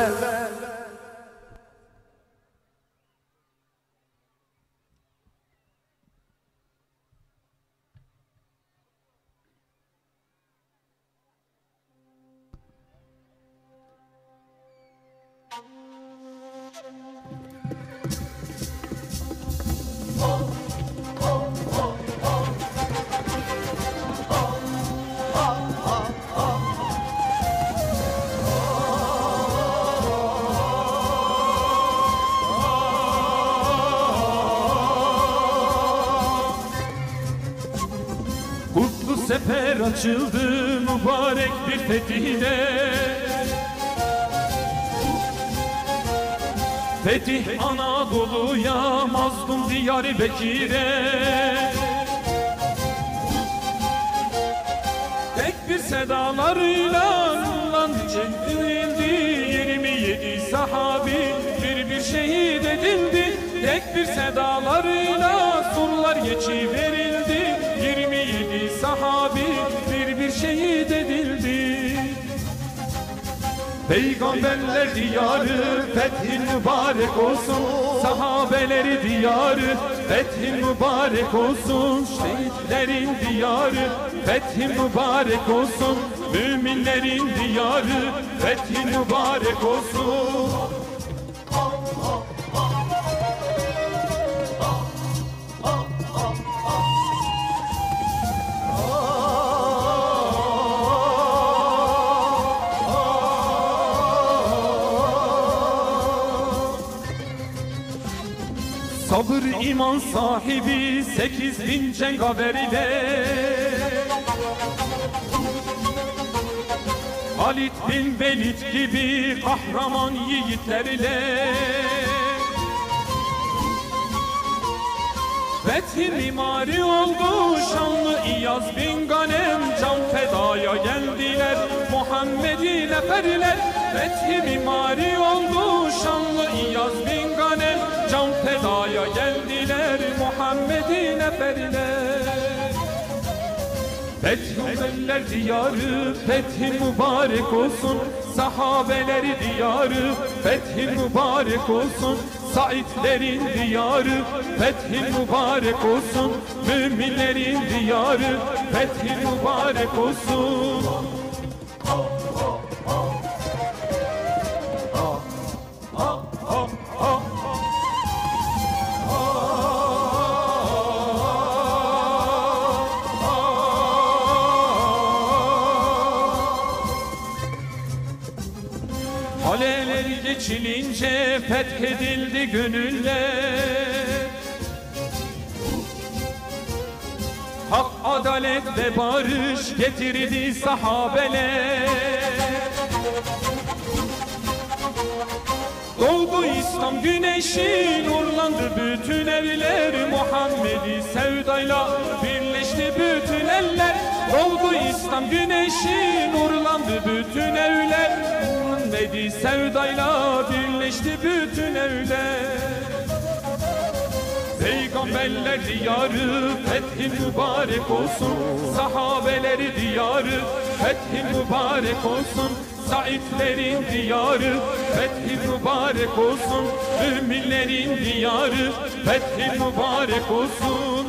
Kutlu sefer açıldı mübarek bir fetihde Fetih Anadolu'ya mazlum Diyar-ı Bekir'e Tek bir sedalarıyla nurlandı çektirildi 27 sahabi bir şehit edildi Tek bir sedalarıyla surlar geçiverildi 27 sahabi bir şehit edildi Peygamberler diyarı fethin mübarek olsun Sahabeleri diyarı fethin mübarek olsun Şehitlerin diyarı fethin mübarek olsun Müminlerin diyarı fethin mübarek olsun Sabır iman sahibi 8000 cengaver ile Halid bin Velid gibi kahraman yiğitler ile Fethin mimari oldu şanlı İyaz bin Ganem Can fedaya geldiler Muhammed'i neferler Fethin mimari oldu şanlı İyaz bin Ganem Can fedaya geldiler Muhammed'i neferler Peygamberler diyarı fethin mübarek olsun Sahabeleri diyarı fethin mübarek olsun Saidlerin diyarı fethin mübarek olsun Müminlerin diyarı fethin mübarek olsun Kaleleri geçilince fethedildi gönüller Hak, adalet ve barış getirdi sahabeler Doğdu İslam güneşi nurlandı bütün evler Muhammed'i sevdayla birleşti bütün eller Doğdu İslam güneşi nurlandı bütün evler ebedi sevdayla birleşti bütün evler. Peygamberler diyarı fethi mübarek olsun, sahabeleri diyarı fethi mübarek olsun, saitlerin diyarı fethi mübarek olsun, müminlerin diyarı fethi mübarek olsun.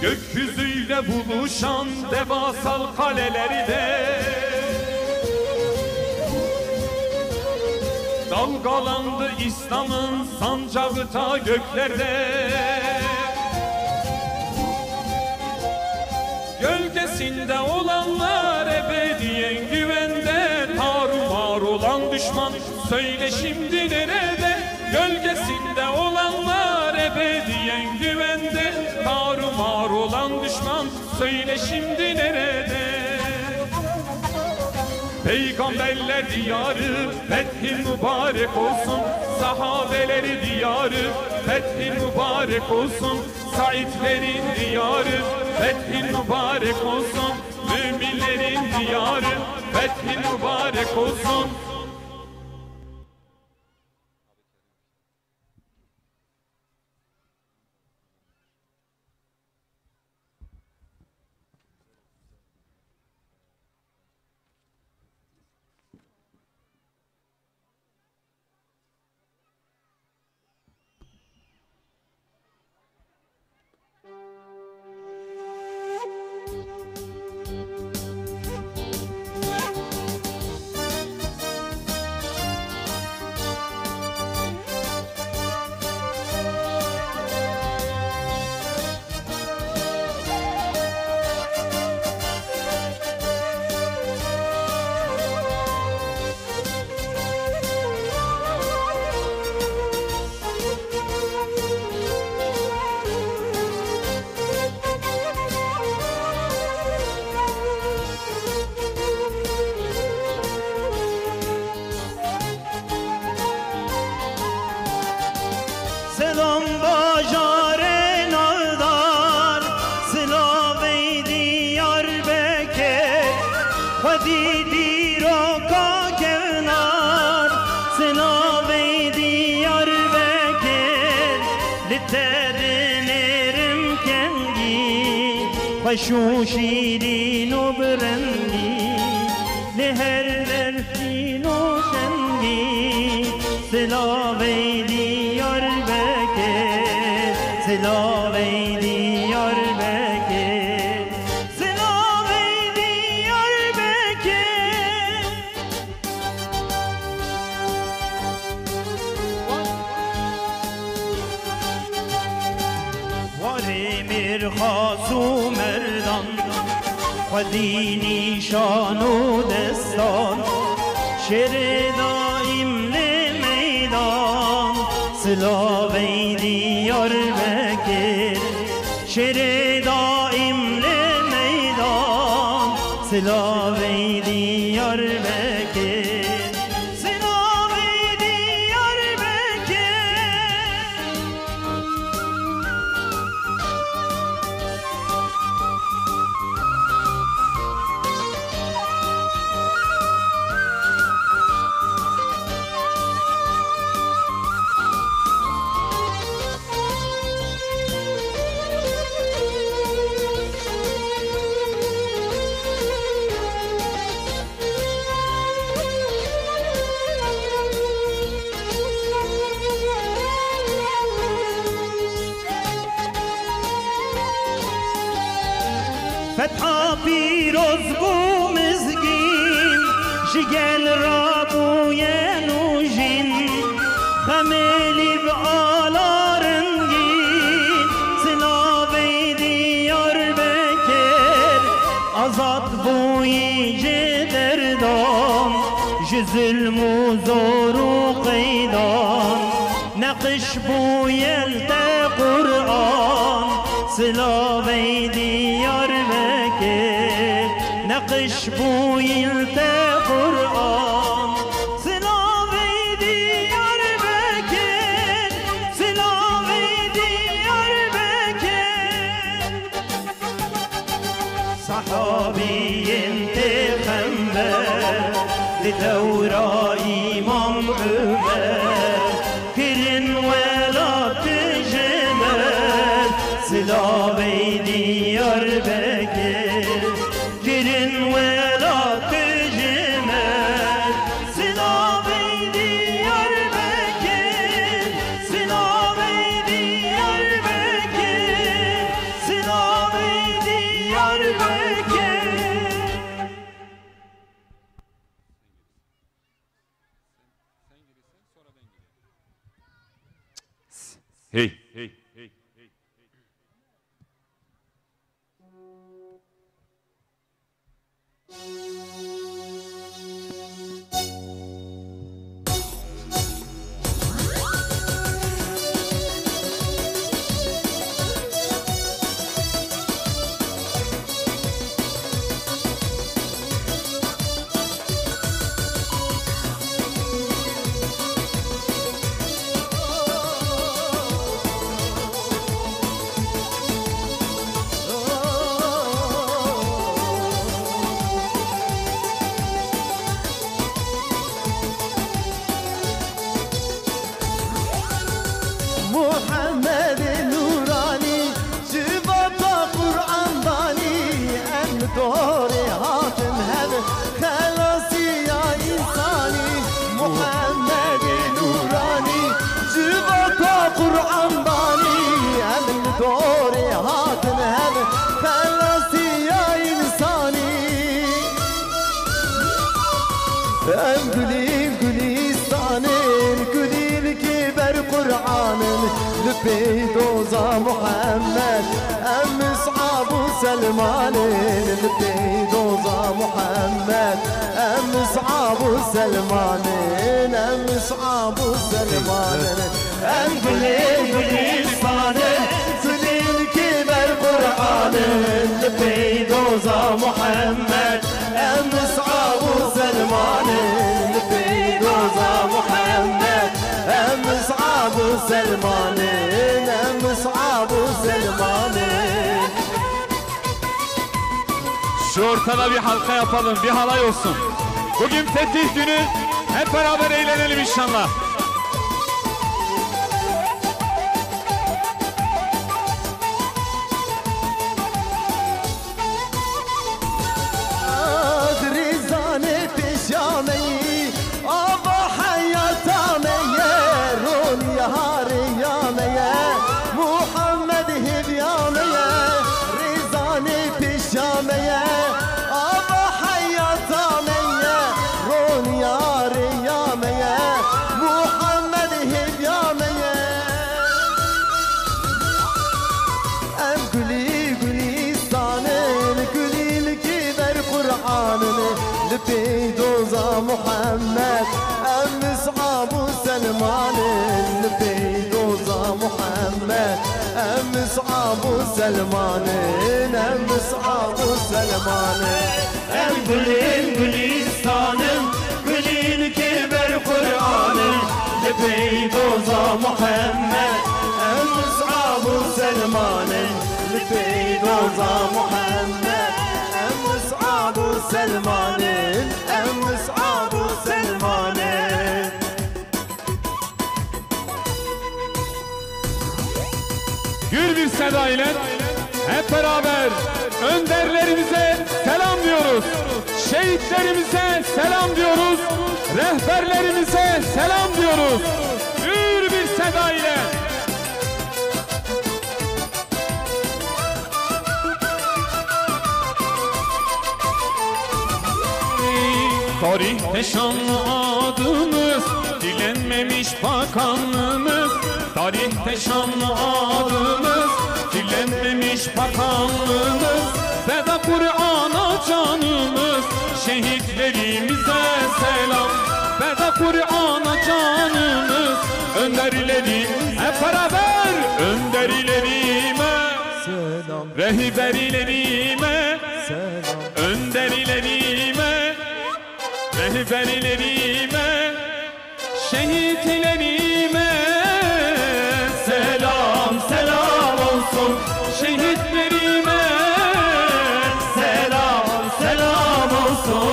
Gökyüzüyle buluşan devasal kalelerde dalgalandı İslam'ın sancağı ta göklerde. Gölgesinde olanlar ebediyen güvende, tarumar olan düşman söyle şimdi nerede? Gölgesinde olanlar ebediyen güvende, tarumar olan düşman söyle şimdi nerede? Peygamberler diyarı fethi mübarek olsun, sahabeleri diyarı fethi mübarek olsun, saitlerin diyarı fethi mübarek olsun, müminlerin diyarı fethi mübarek olsun. Selam bajare nağdar, sıla-ve Diyarbekir, Hadi diroka kenar, sıla-ve Diyarbekir, Litterinerim kendi, Paşu şirin o brendi, Liher derfin o şendi, sıla-ve Selam-ey Diyarbekir, selam-ey Diyarbekir. Var emir hasu merdan, Hadi nişanu destan, Şer-i daimli meydan, Sıla-ve Diyarbekir, Şer-i daimli meydan, Sıla-ve Diyarbekir, Sıla-ve Diyarbekir. Fetha piroz bu mizgin, Jigel rabuyen ujin, Khemeli b'ala rengin, Sıla-ve Diyarbekir, Azat bu yice derdan, Jizulmu zoru qeydan, Nakış bu yelte Kur'an, Sıla-ve Diyarbekir, نقش بویلته قرآن سلاوی دیار بکن سلاوی دیار بکن صحابی انتخمر لدورا امام عمر کرن ولات جمر سلاوی دیار بکن کرن ولات جمر سلاوی دیار بکن سلاوی دیار بکن سلاوی دیار بکن Hey, hey, hey, hey. محمد نورانی جوابا قرآن دانی ام دوری هاتم هب خلاصی یا انسانی محمد نورانی جوابا قرآن دانی ام دوری هاتم هب خلاصی یا انسانی ام گلیم گلیستانین گلیل کی بر قرآن لبيدوزا محمد أم أصحاب سلمان لبيدوزا محمد أم أصحاب سلمان أم أصحاب سلمان أم قليل صانع سليم كبر قرآن لبيدوزا محمد أم أصحاب سلمان لبيدوزا محمد أم أصحاب سلمان أم أصحاب سلمان Şu ortada bir halka yapalım, bir halay olsun. Bugün fetih günü, hep beraber eğlenelim inşallah. رزانه پیشانهی آبا حیاتانه رون یهار یانه محمد هدیانه رزانه پیشانه آبا حیاتانه رون یار یانه محمد هدیانه ام گلی گلیستانه گلیل کی در قرآن لبيدوزا محمد أم أصحاب سلمان لبيدوزا محمد أم أصحاب سلمان أم أصحاب سلمان أم قليل قليستان قليل كبر قرآن لبيدوزا محمد أم أصحاب سلمان لبيدوزا محمد أم أصحاب سلمان أم أصحاب سلمان Gür bir seda ile hep beraber önderlerimize selam diyoruz. Şehitlerimize selam diyoruz. Rehberlerimize selam diyoruz. Gür bir seda ile. Tarihte şanlı adımız, dilenmemiş bakanlığımız. Tarihte şanlı adımız, dilenmemiş bakanlığımız. Feda Kur'an'a canımız, şehitlerimize selam. Feda Kur'an'a canımız, önderlerim hep beraber. Önderlerime selam, rehberlerime selam, önderlerime rehberlerime, şehitlerime selam selam olsun. Şehitlerime selam selam olsun.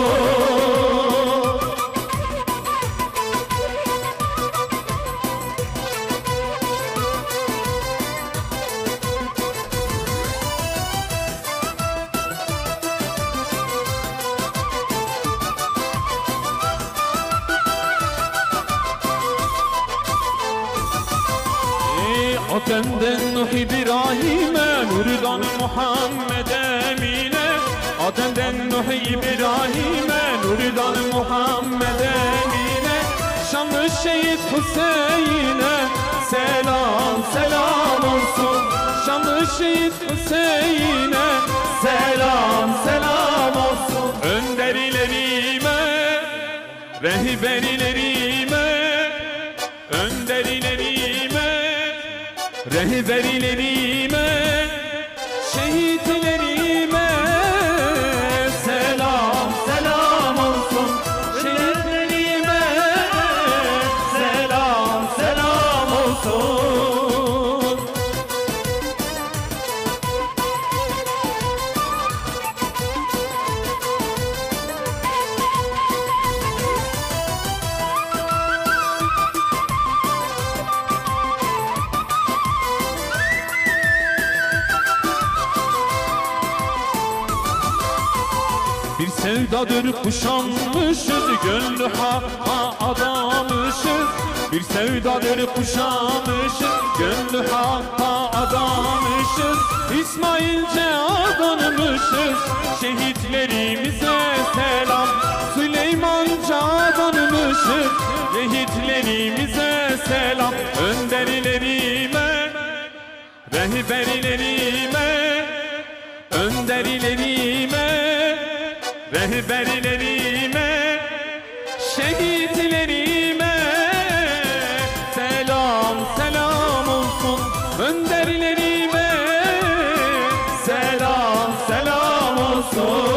Adem'den Nuh İbrahim'e, Nur'dan Muhammed Emine. Adem'den Nuh İbrahim'e, Nur'dan Muhammed Emine. Şanlı şehit Hüseyin'e selam selam olsun. Şanlı şehit Hüseyin'e selam selam olsun. Önderlerime, rehberlerime, önderlerime, rehberlerime, şehitlerime selam selam olsun. Şehitlerime selam selam olsun. Bir sevdadır kuşanmışız, gönlü hakka adamışız. Bir sevdadır kuşanmışız, gönlü hakka adamışız. İsmailce adanmışız, şehitlerimize selam. Süleymanca adanmışız, şehitlerimize selam. Önderlerime, rehberlerime, önderlerime, rehberlerime, şehitlerime selam selam olsun. Önderlerime selam selam olsun.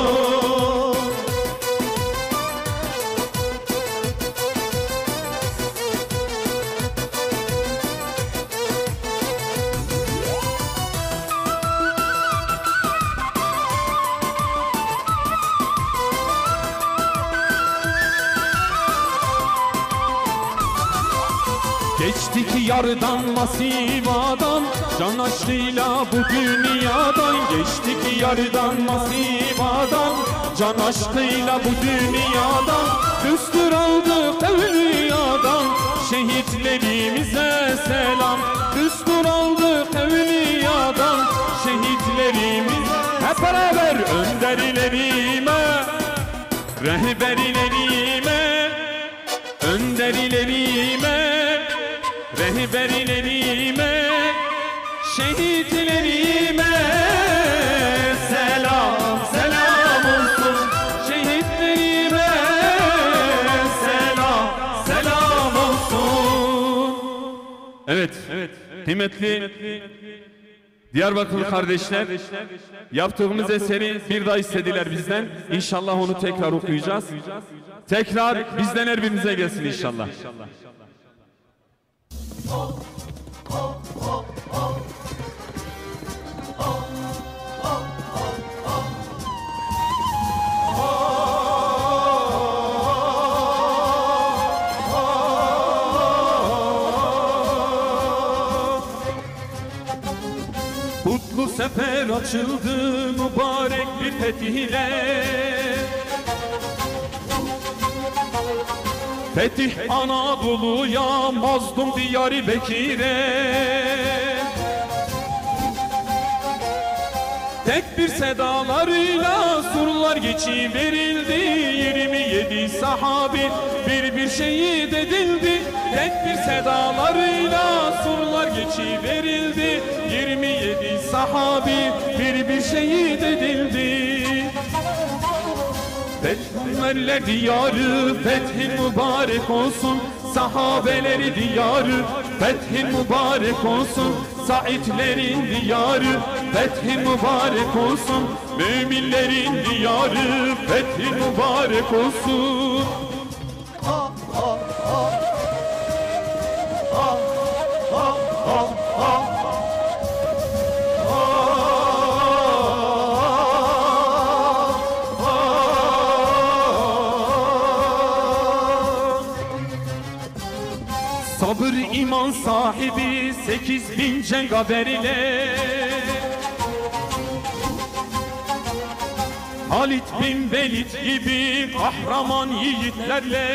Geçtik yardan masivadan, can aşkıyla bu dünyadan. Geçtik yardan masivadan, can aşkıyla bu dünyadan. Düstur aldık evliyadan, şehitlerimize selam. Düstur aldık evliyadan, şehitlerimize. Hep beraber önderlerime, rehberlerime, önderlerime, rehberlerime, şehitlerime selam selam olsun. Şehitlerime selam selam olsun. Evet, kıymetli Diyarbakırlı kardeşler, yaptığımız eseri bir daha istediler bizden. İnşallah onu tekrar okuyacağız. Tekrar bizden her birinize gelsin inşallah. Kutlu sefer açıldı mübarek bir fetihle. Fetih Anadolu'ya, mazlum diyarı Bekir'e. Tek bir sedalarıyla surlar geçiverildi. 27 sahabi bir şehit edildi. Tek bir sedalarıyla surlar geçiverildi. 27 sahabi bir şehit edildi. Peygamberler diyarı fethin mübarek olsun. Sahabeleri diyarı fethin mübarek olsun. Saitlerin diyarı fethin mübarek olsun. Müminlerin diyarı fethin mübarek olsun. iman sahibi 8000 cengaver ile Halit bin Velid gibi kahraman yiğitlerle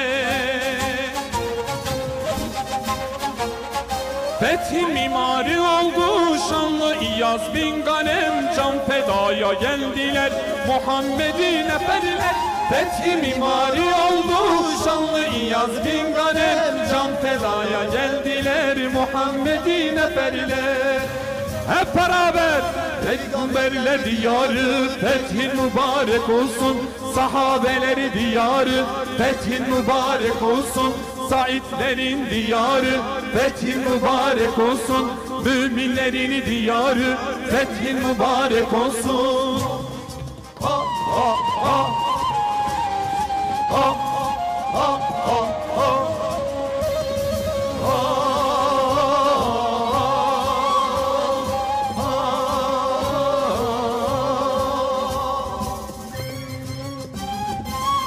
Fethi mimarı oldu şanlı İyaz bin Ghanem can fedaya geldiler Muhammed'i neferler Fethi mimarı oldu şanlı İyaz bin Ghanem can fedaya geldiler Muhammed'i neferler Hep beraber Peygamberler diyarı fethin mübarek olsun Sahabeleri diyarı fethin mübarek olsun Saidlerin diyarı fethin mübarek olsun Müminlerin diyarı fethin mübarek olsun Ha ha ha Ha ha ha ha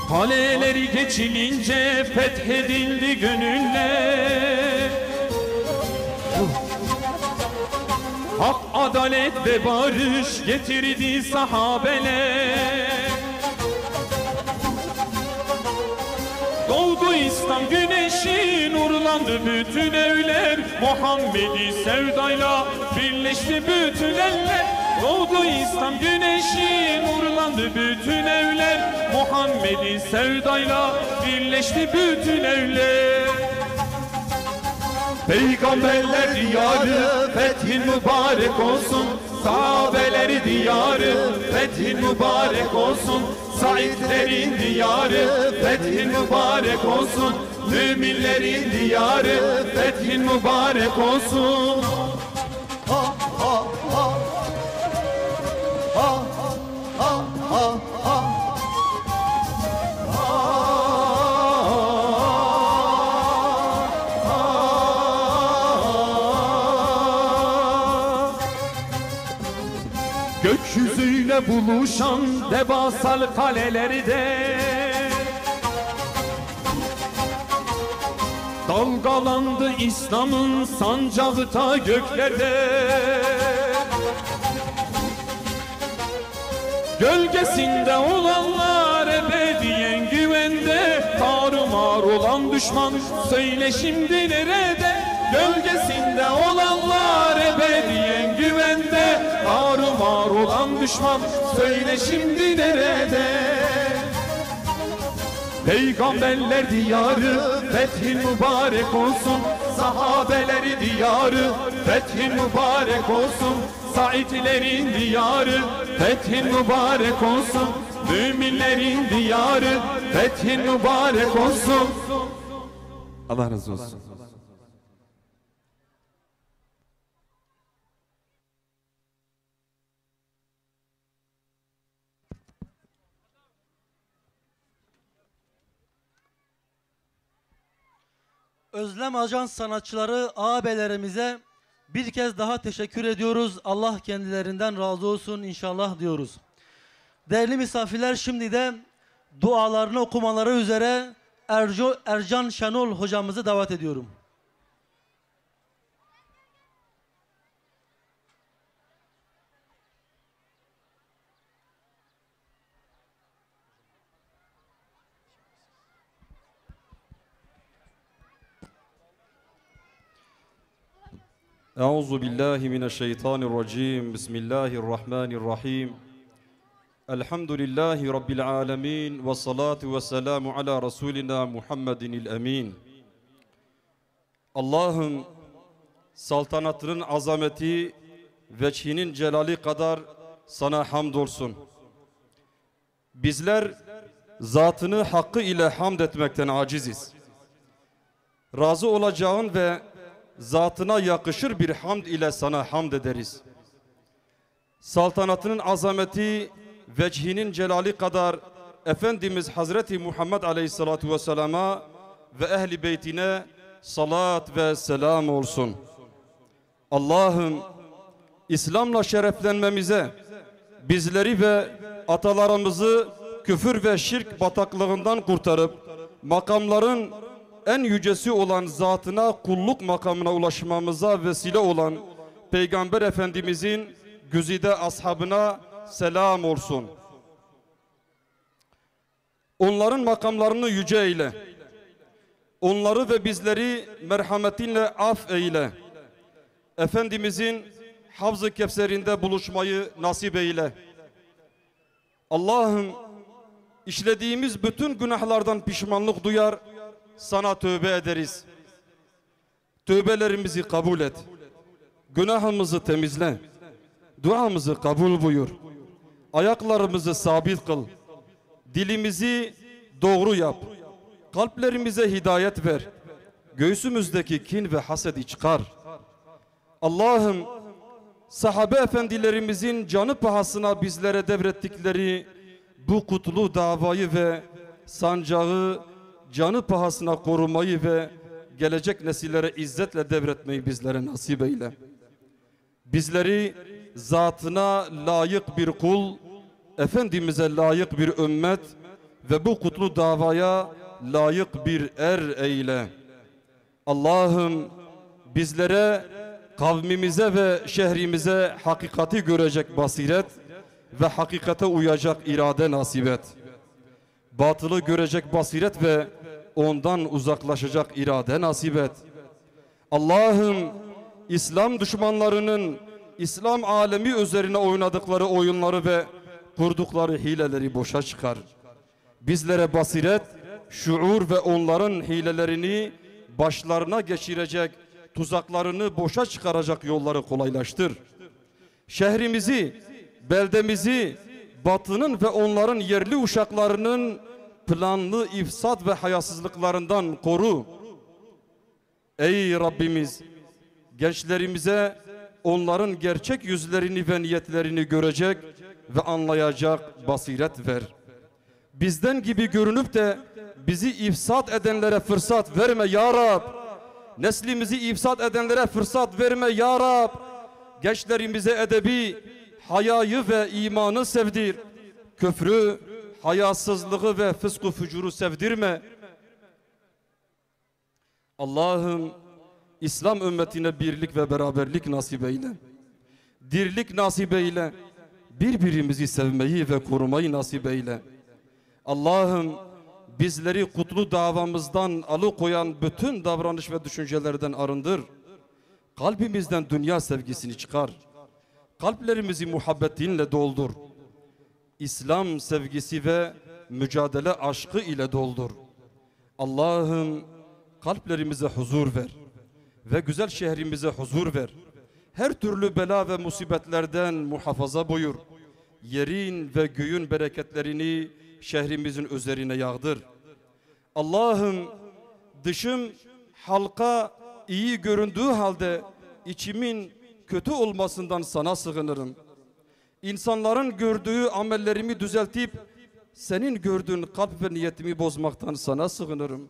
Kaleleri geçilince fethedildi gönüller Hak, adalet ve barış getirdi sahabeler Doğdu İslam güneşi nurlandı bütün evler Muhammed'i sevdayla birleşti bütün eller Doğdu İslam güneşi nurlandı bütün evler Muhammed'i sevdayla birleşti bütün evler Peygamberler diyarı fethin mübarek olsun Sahabeleri diyarı fethin mübarek olsun Saidlerin diyarı fethin mübarek olsun Müminlerin diyarı fethin mübarek olsun Ha ha ha Ha ha ha ha Gökyüzüyle buluşan devasal kaleleri de dalgalandı İslam'ın sancağı ta göklerde Gölgesinde olanlar ebediyen güvende Tarumar olan düşman söyle şimdi nerede Gölgesinde olanlar ebediyen güvende Tarumar olan düşman söyle şimdi nerede Peygamberler diyarı fethin mübarek olsun Sahabeleri diyarı fethin mübarek olsun Saidlerin diyarı fethin mübarek olsun Müminlerin diyarı fethin mübarek olsun Allah razı olsun. Özlem Ajans sanatçıları ağabeylerimize bir kez daha teşekkür ediyoruz. Allah kendilerinden razı olsun inşallah diyoruz. Değerli misafirler, şimdi de dualarını okumaları üzere Ercan Şenol hocamızı davet ediyorum. Euzu billahi mineşşeytanirracim. Bismillahirrahmanirrahim. Elhamdülillahi rabbil alamin ve salatu vesselamu ala rasulina Muhammedinil emin. Allah'ım saltanatının azameti, veçhinin celali kadar sana hamdolsun. Bizler zatını hakkı ile hamd etmekten aciziz. Razı olacağın ve zatına yakışır bir hamd ile sana hamd ederiz. Saltanatının azameti, vechinin celali kadar Efendimiz Hazreti Muhammed Aleyhissalatu Vesselam'a ve ehli beytine salat ve selam olsun. Allah'ım İslam'la şereflenmemize, bizleri ve atalarımızı küfür ve şirk bataklığından kurtarıp makamların en yücesi olan zatına kulluk makamına ulaşmamıza vesile olan Peygamber Efendimizin güzide ashabına selam olsun. Onların makamlarını yüce eyle. Onları ve bizleri merhametinle af eyle. Efendimizin Havz-ı Kevser'inde buluşmayı nasip eyle. Allah'ım, işlediğimiz bütün günahlardan pişmanlık duyar, sana tövbe ederiz. Tövbelerimizi kabul et. Günahımızı temizle. Duamızı kabul buyur. Ayaklarımızı sabit kıl. Dilimizi doğru yap. Kalplerimize hidayet ver. Göğsümüzdeki kin ve hasedi çıkar. Allah'ım, sahabe efendilerimizin canı pahasına bizlere devrettikleri bu kutlu davayı ve sancağı canı pahasına korumayı ve gelecek nesillere izzetle devretmeyi bizlere nasip eyle. Bizleri zatına layık bir kul, Efendimiz'e layık bir ümmet ve bu kutlu davaya layık bir er eyle. Allah'ım, bizlere, kavmimize ve şehrimize hakikati görecek basiret ve hakikate uyacak irade nasip et. Batılı görecek basiret ve ondan uzaklaşacak irade nasip et. Allah'ım, İslam düşmanlarının İslam alemi üzerine oynadıkları oyunları ve kurdukları hileleri boşa çıkar. Bizlere basiret, şuur ve onların hilelerini başlarına geçirecek, tuzaklarını boşa çıkaracak yolları kolaylaştır. Şehrimizi, beldemizi, batının ve onların yerli uşaklarının planlı ifsat ve hayasızlıklarından koru. Ey Rabbimiz, gençlerimize onların gerçek yüzlerini ve niyetlerini görecek ve anlayacak basiret ver. Bizden gibi görünüp de bizi ifsat edenlere fırsat verme ya Rab. Neslimizi ifsat edenlere fırsat verme ya Rab. Gençlerimize edebi, hayayı ve imanı sevdir. Küfrü, hayasızlığı ve fıskı fücuru sevdirme. Allah'ım, İslam ümmetine birlik ve beraberlik nasip eyle. Dirlik nasip eyle. Birbirimizi sevmeyi ve korumayı nasip eyle. Allah'ım, bizleri kutlu davamızdan alıkoyan bütün davranış ve düşüncelerden arındır. Kalbimizden dünya sevgisini çıkar. Kalplerimizi muhabbetinle doldur. İslam sevgisi ve mücadele aşkı ile doldur. Allah'ım, kalplerimize huzur ver ve güzel şehrimize huzur ver. Her türlü bela ve musibetlerden muhafaza buyur. Yerin ve göğün bereketlerini şehrimizin üzerine yağdır. Allah'ım, dışım halka iyi göründüğü halde içimin kötü olmasından sana sığınırım. İnsanların gördüğü amellerimi düzeltip senin gördüğün kalp ve niyetimi bozmaktan sana sığınırım.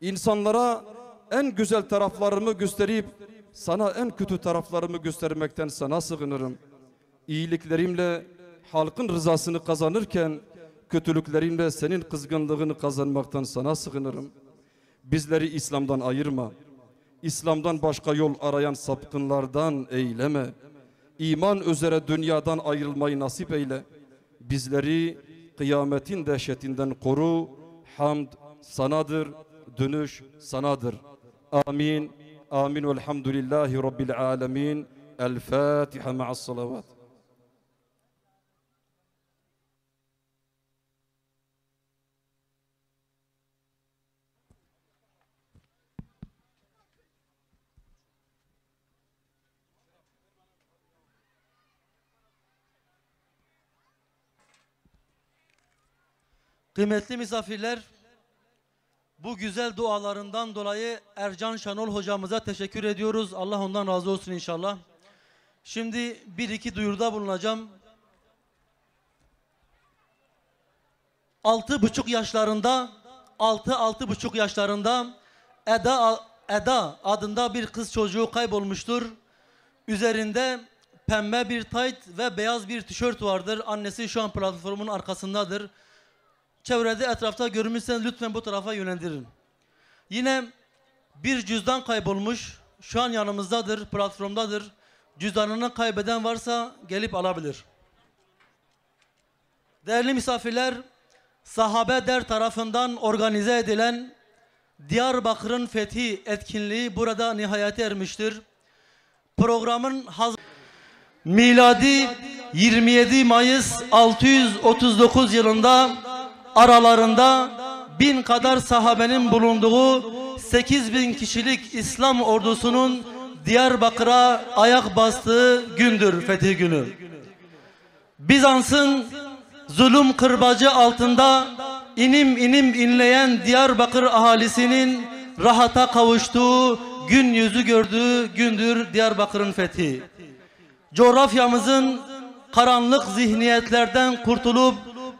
İnsanlara en güzel taraflarımı gösterip sana en kötü taraflarımı göstermekten sana sığınırım. İyiliklerimle halkın rızasını kazanırken kötülüklerimle senin kızgınlığını kazanmaktan sana sığınırım. Bizleri İslam'dan ayırma. İslam'dan başka yol arayan sapkınlardan eyleme. İman üzere dünyadan ayrılmayı nasip eyle. Bizleri kıyametin dehşetinden koru. Hamd sanadır, dönüş sanadır. Amin. Amin. Velhamdülillahi Rabbil alemin. El Fatiha ma'as salavat. Kıymetli misafirler, bu güzel dualarından dolayı Ercan Şanol hocamıza teşekkür ediyoruz. Allah ondan razı olsun inşallah. Şimdi bir iki duyuruda bulunacağım. 6,5 yaşlarında 6,5 yaşlarında Eda adında bir kız çocuğu kaybolmuştur. Üzerinde pembe bir tayt ve beyaz bir tişört vardır. Annesi şu an platformun arkasındadır. Çevrede etrafta görmüşseniz lütfen bu tarafa yönlendirin. Yine bir cüzdan kaybolmuş. Şu an yanımızdadır, platformdadır. Cüzdanını kaybeden varsa gelip alabilir. Değerli misafirler, Sahabe Der tarafından organize edilen Diyarbakır'ın fethi etkinliği burada nihayete ermiştir. Programın miladi 27 Mayıs 639 yılında aralarında 1000 kadar sahabenin bulunduğu 8000 kişilik İslam ordusunun Diyarbakır'a ayak bastığı gündür fetih günü. Bizans'ın zulüm kırbacı altında inim inim inleyen Diyarbakır ahalisinin rahata kavuştuğu, gün yüzü gördüğü gündür Diyarbakır'ın fethi. Coğrafyamızın karanlık zihniyetlerden kurtulup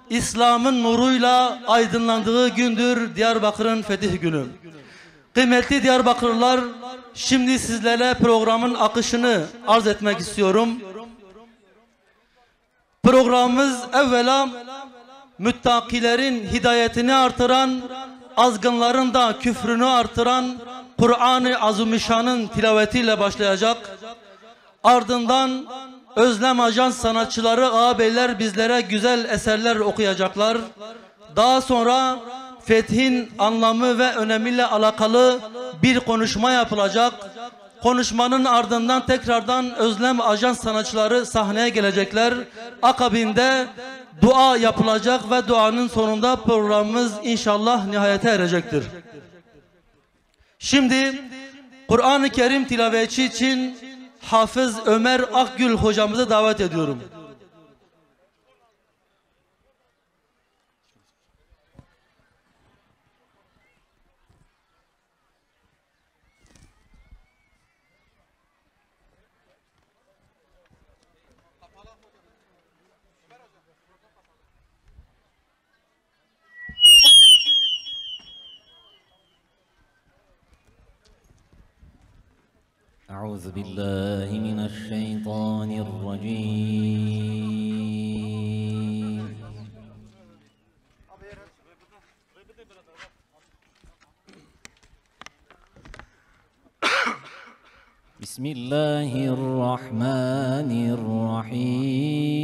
İslam'ın nuruyla aydınlandığı gündür Diyarbakır'ın fetih günü. Kıymetli Diyarbakırlılar, şimdi sizlere programın akışını arz etmek istiyorum. Programımız evvela müttakilerin hidayetini artıran, azgınların da küfrünü artıran Kur'an-ı Azimüşşan'ın tilavetiyle başlayacak. Ardından Özlem Ajans sanatçıları ağabeyler bizlere güzel eserler okuyacaklar. Daha sonra fethin anlamı ve önemiyle alakalı bir konuşma yapılacak. Konuşmanın ardından tekrardan Özlem Ajans sanatçıları sahneye gelecekler. Akabinde dua yapılacak ve duanın sonunda programımız inşallah nihayete erecektir. Şimdi Kur'an-ı Kerim tilavetçi için Hafız Ömer Akgül hocamızı davet ediyorum. أعوذ بالله من الشيطان الرجيم بسم الله الرحمن الرحيم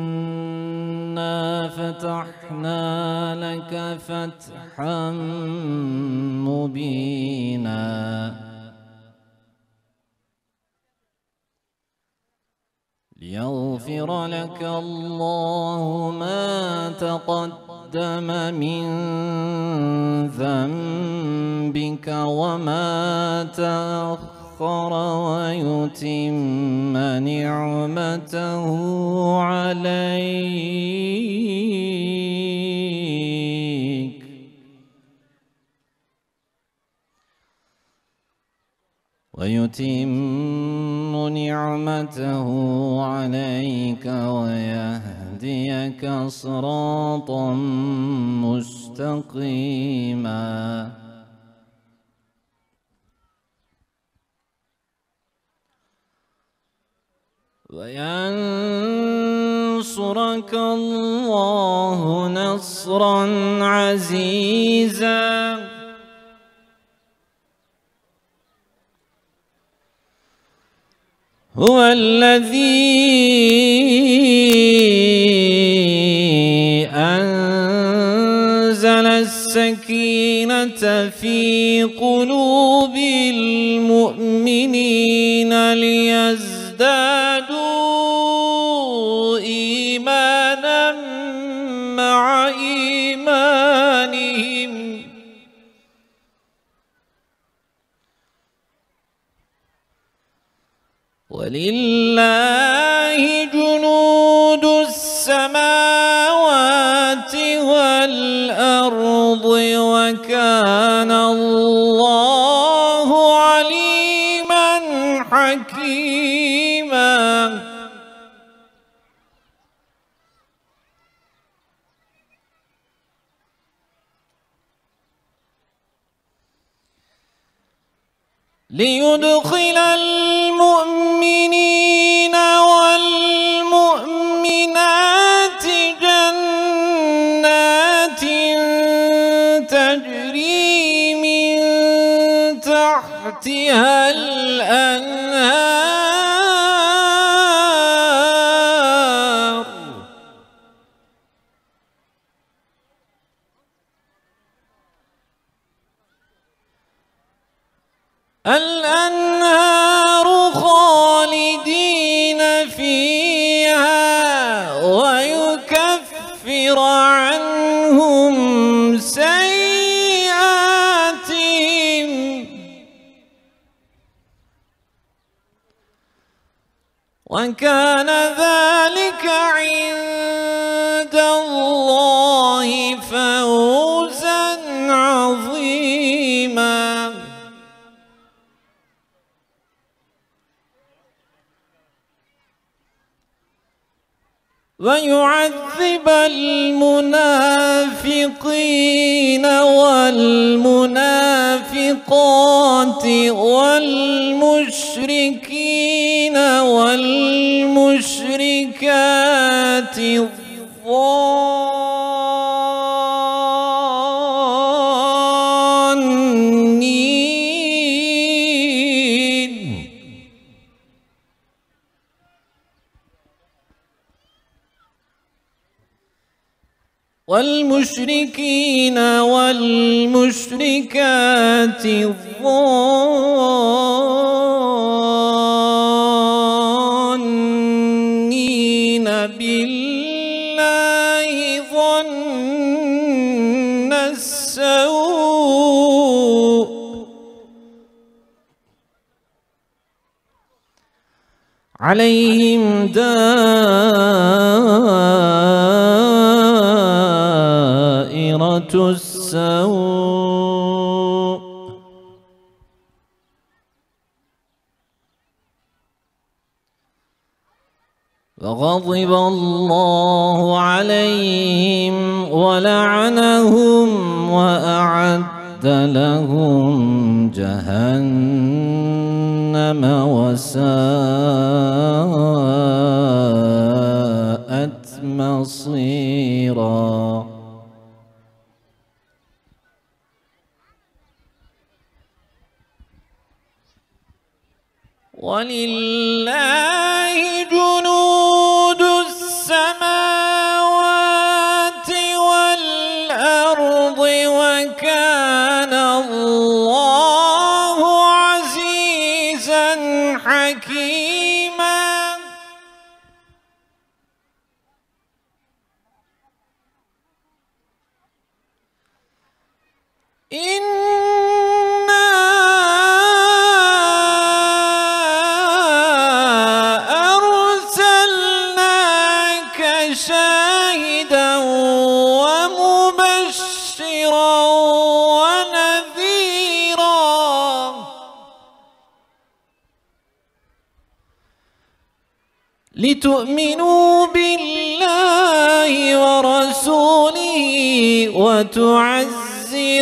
إنا فتحنا لك فتحا مبينا ليغفر لك الله ما تقدم من ذنبك وما تأخر ويتم نعمته عليك ويهديك صراطا مستقيما وينصرك الله نصرا عزيزا هو الذي أنزل السكينة في قلوب المؤمنين ليزدادوا إيمانا مع إيمانهم ولله جنود السماوات والأرض وكان الله عليما حكيما ليدخل المؤمنين والمؤمنات جنات تجري من تحتها الأنهار خالدين فيها ويكفر عنهم سيئاتهم وكان ذلك عند الله فوزا عظيما ويعذب المنافقين والمنافقات والمشركين والمشركات والمشركين والمشركات الظانين بالله ظن السوء عليهم دائرة السوء وغضب الله عليهم ولعنهم وأعد لهم جهنم وساءت مصيرا ولله جنود السماوات والأرض وكان الله عزيزا حكيما شاهدا ومبشرا ونذيرا لتؤمنوا بالله ورسوله وتعزروه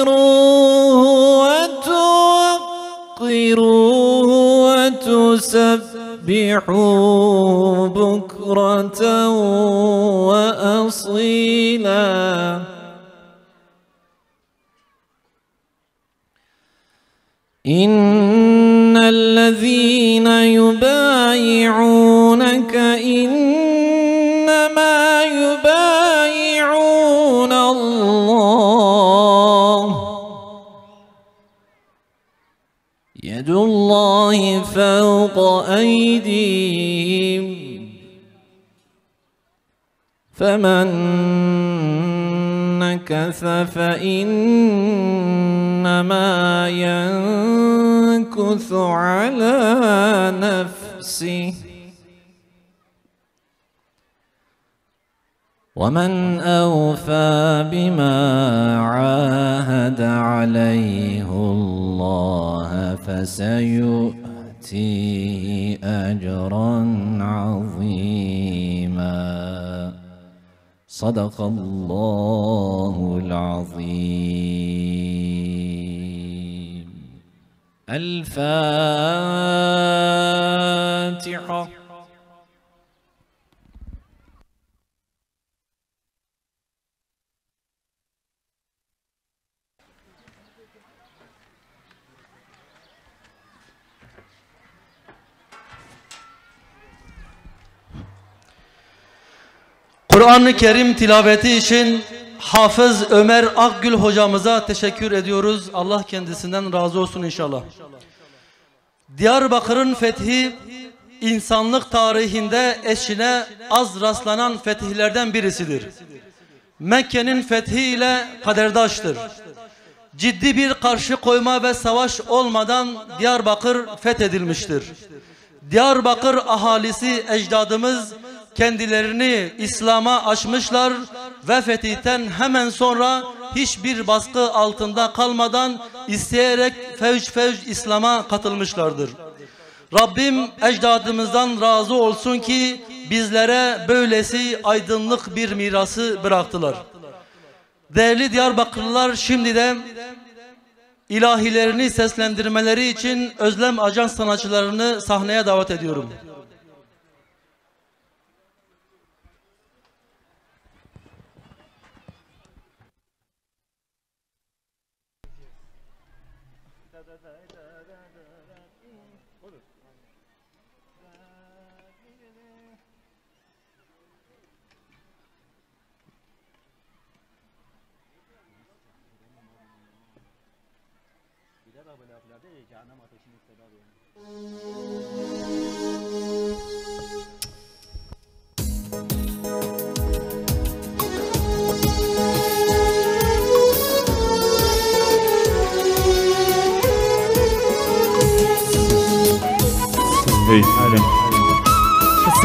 وتوقروه وتسبحوه بكرة وأصيلا إن الذين يبايعونك إنما يبايعون الله يد الله فوق أيديهم فمن نكث فإنما ينكث على نفسه ومن أوفى بما عاهد عليه الله فسيؤتيه أجرا عظيما صدق الله العظيم. الفاتحة. الفاتحة. Kur'an-ı Kerim tilaveti için Hafız Ömer Akgül hocamıza teşekkür ediyoruz. Allah kendisinden razı olsun inşallah. Diyarbakır'ın fethi insanlık tarihinde eşine az rastlanan fetihlerden birisidir. Mekke'nin fethiyle kaderdaştır. Ciddi bir karşı koyma ve savaş olmadan Diyarbakır fethedilmiştir. Diyarbakır ahalisi ecdadımız kendilerini İslam'a açmışlar ve fetihten hemen sonra hiçbir baskı altında kalmadan isteyerek fevç İslam'a katılmışlardır. Rabbim ecdadımızdan razı olsun ki bizlere böylesi aydınlık bir mirası bıraktılar. Değerli Diyarbakırlılar, şimdi de ilahilerini seslendirmeleri için Özlem Ajans sanatçılarını sahneye davet ediyorum.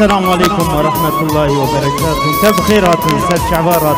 السلام عليكم ورحمة الله وبركاته. تبخيرات سد شعبارات.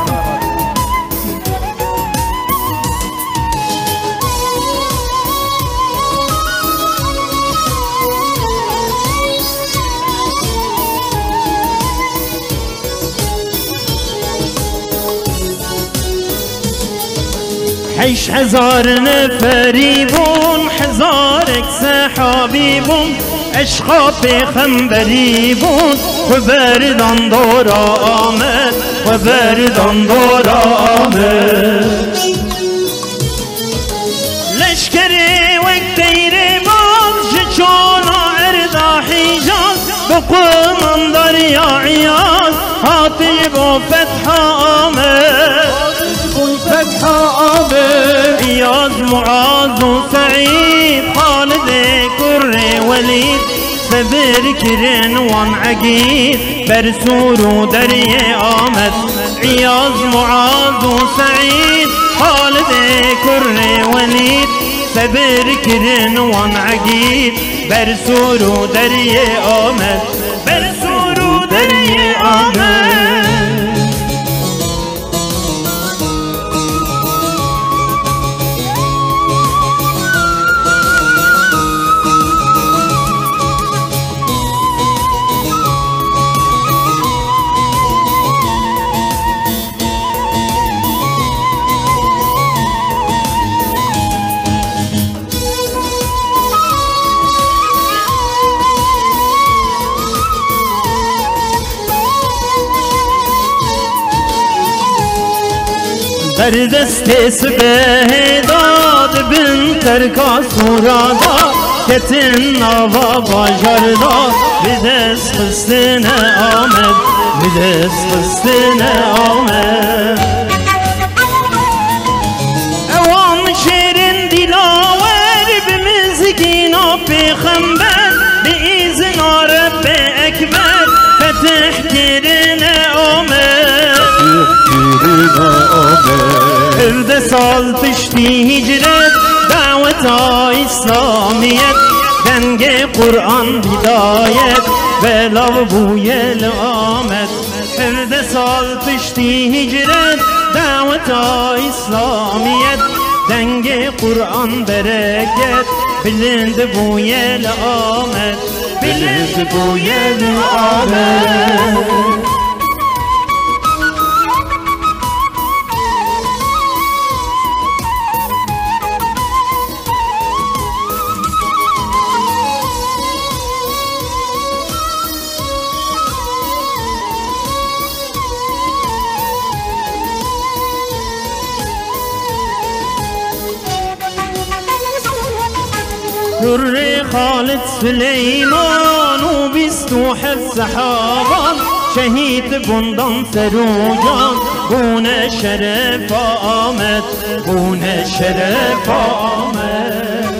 حيش هزار نفري بون حزارك سحابي بون عشقا پیغمبری بود و بردان دور آمد و بردان دور آمد لشکری وک دیر باز جچونا اردا حجاز بقومن دریا عیاز حاطی بو فتح آمد فتح آمد عیاز معاذ و سعید خالد كر وليد صبر كرن وان عقيد برسور ودري آمد عياض معاذ وسعيد خالد كر وليد صبر كرن وان عقيد برسور ودري آمد برسور ودري آمد بردست سبهداد بن ترکا سورادا کتن نوا باجاردا بدست خستن آمد بدست خستن آمد اوان شیرین دیلاور بمزگینا پیغمبر بإذن رب اکبر فتح کرن آمد Evde sal pişti hicret daveta İslamiyet denge Kur'an hidayet ve lav bu yel amet Evde sal pişti hicret daveta İslamiyet denge Kur'an bereket bilindi bu yel amet bilindi bu yel amet Hürri Halid Süleyman o bistuhet sahaban şehit bundan serucan bu ne şeref Ahmet bu ne şeref Ahmet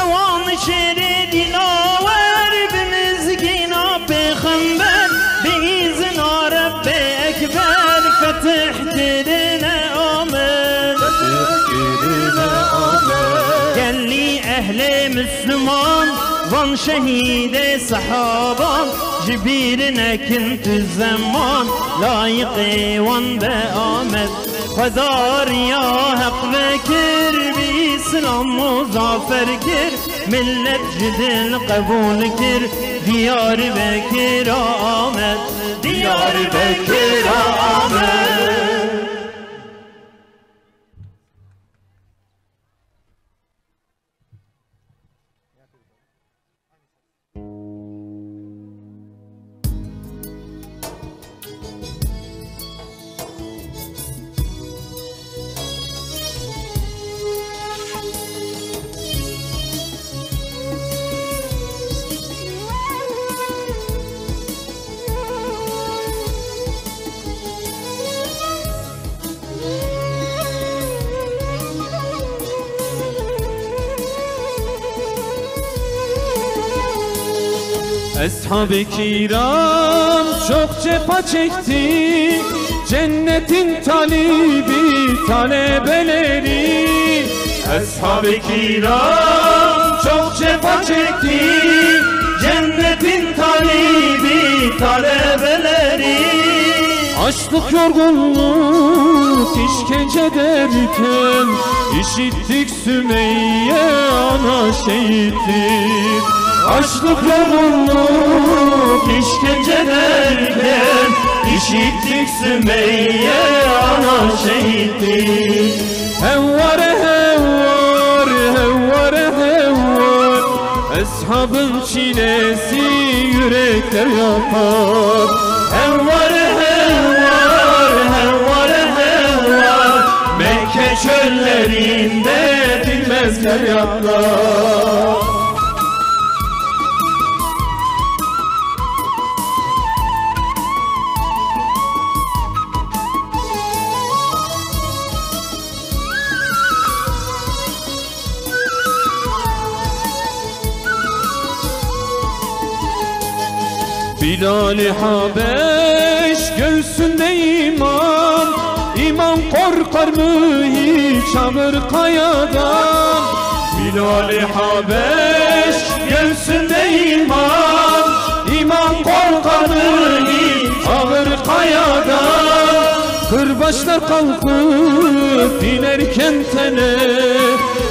evan şeri dilaver bimizgina peygamber biizin Rabbi ekber fetih dirine Ahmet gelli ehli Müslüman van şehide sahaban jibirine kintü zaman layık eyvan be Ahmet Fedar ya hak vekir bi İslam muzaffer kir millet cidil kabul kir Diyar Bekir Ahmet Diyar Bekir Ahmet Ashab-ı kiram çok cefa çekti Cennetin talibi talebeleri Ashab-ı kiram çok cefa çekti Cennetin talibi talebeleri Açlık yorgunluk işkence derken İşittik Sümeyye ana şehittir Açlık yorgunluk işkence derken İşittik Sümeyye ana şehittir Hevvare hevvar hevvare hevvar Eshabın çilesi yürekler yapar Hevvare hevvar hevvare hevvar Mekke çöllerinde dinmezler yatlar Bilal-i Habeş göğsünde iman İman korkar mı hiç ağır kayadan Bilal-i Habeş göğsünde iman İman korkar mı hiç ağır kayadan Kırbaçlar kalkıp inerken tene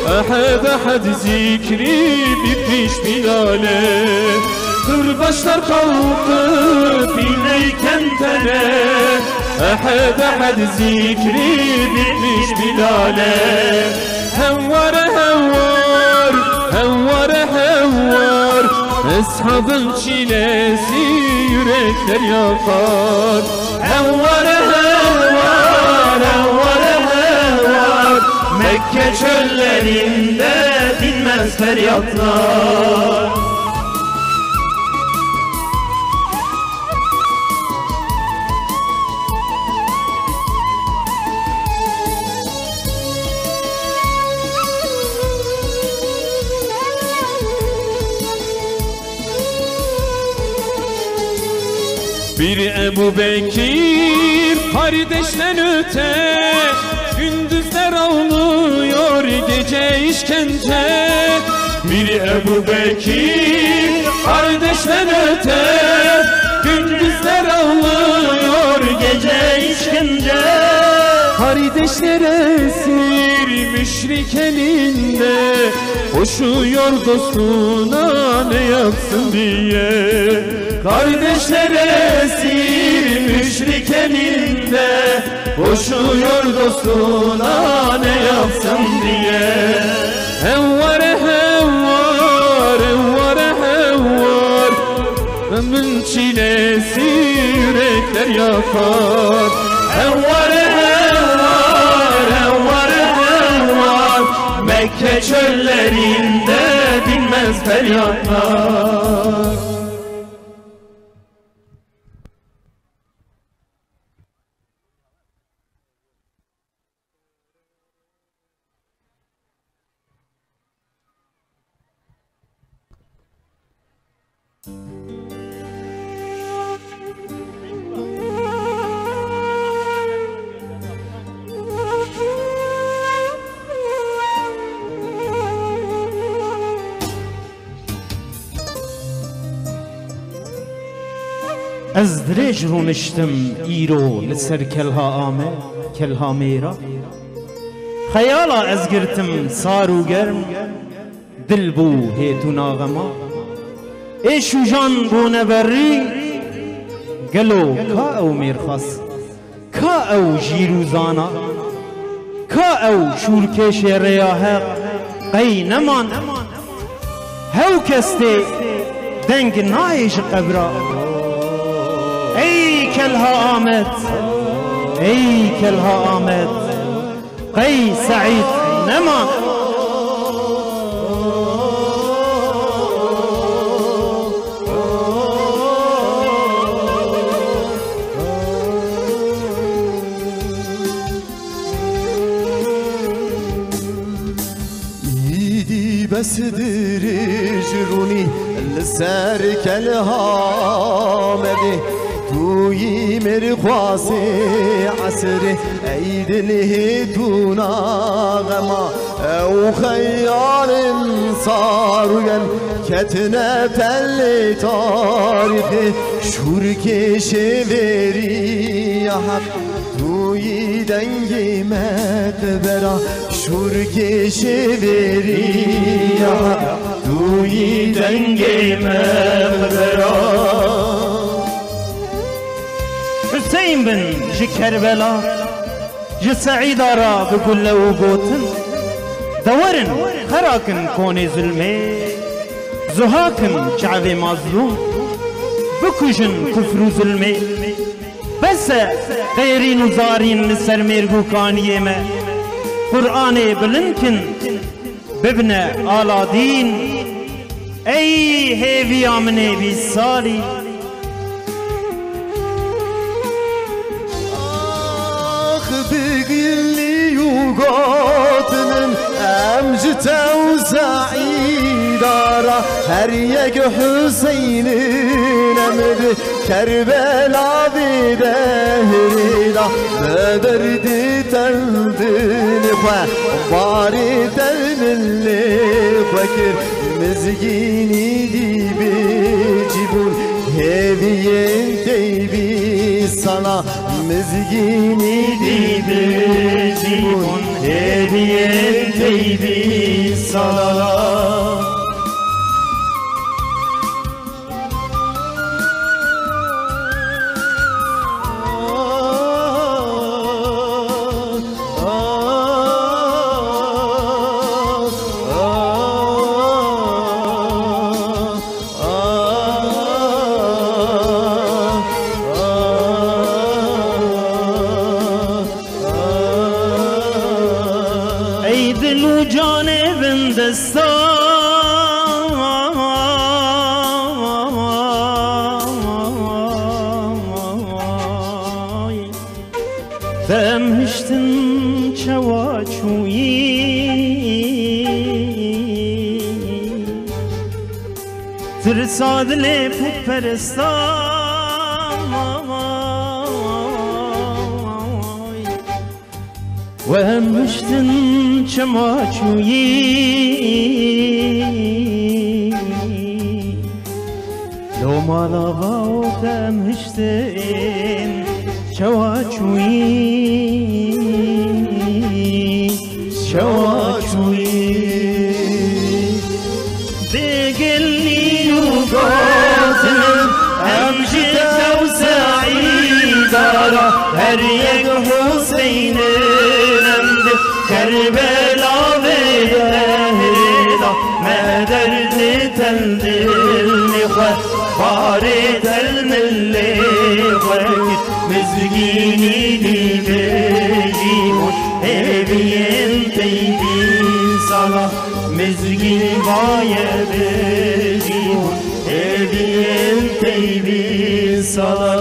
Ahad ahad zikri bitmiş Bilal'e Kırbaçlar kalkıp inerken tene Ahad ahad zikri bitmiş Bilal'e Hevvare hevvar hevvare hevvar Eshabın çilesi yürekler yakar Hevvare hevvar hevvare hevvar Mekke çöllerinde dinmez feryatlar Bir Ebu Bekir kardeşten öte Gündüzler ağlıyor gece işkence Bir Ebu Bekir kardeşten öte Gündüzler ağlıyor gece işkence Kardeşler esir müşrik elinde Koşuyor dostuna ne yapsın diye Kardeşler esir müşrik elinde Koşuyor dostuna ne yapsın diye Hevvare hevvar hevvare hevvar Ömrün çilesi yürekler yakar Hevvare hevvar hevvare hevvar Mekke çöllerinde dinmez feryatlar. از درێژ ڕوونشتم ئیرۆ لەسەر کەلها مێرە خەیاڵا ئەزگرتم سار و گەرم دل بوو هێت و ناغەما ئێش و ژان بوونە بەڕی گەلۆ کا ئەو مێرخەس کا ئەو ژیر و زانا کا ئەو شورکێشێ ڕێیاهەق قەی نەمان هەو کەستێ دەنگ نایێژ قەبرا ای کلها آمد ای کلها آمد قی سعید نمان ایدی بس دریج رونی لسر کلها آمده توی مرخواسی عصر ای دله تو ناغما او خیال صاروین کتنه تل تاریخ شورکش وری حق توی دنگ مقبرا شورکش وری حق توی دنگ مقبرا حسين بن جي كربلاء جي سعيد را بكل وقوتن دورن خراكن كوني ظلمي زهاكن شعبي مظلوم بكوجن كفر ظلمي بس غيرين وزارين لسر ميرقو كان يما قرآني بلنكن ببنى آلادين اي هيفي آمني بيسالي قاتلن امجد وسعيدارا هر یک حسین نمد کربلا بدهریدا بدرد تندن خواه باری تلمل خوکر مزگینی دی بجیبون هیوین تیبی sana mezgini dibi cibun hediye teybi sana دمشتن چواچویی ترساد لی پرستای و همشتن چواچویی لو مالا و دمشتن چواچویی دگلنی و گاتم امجد و سعیدارا هر یک حسین نمد کربلا و دهریدا مدرد تندل نخواه باری تلمل خواه مزگینی دی بجیمون هیوین تیبی sala mezgin vaye bezin evin teybi sala.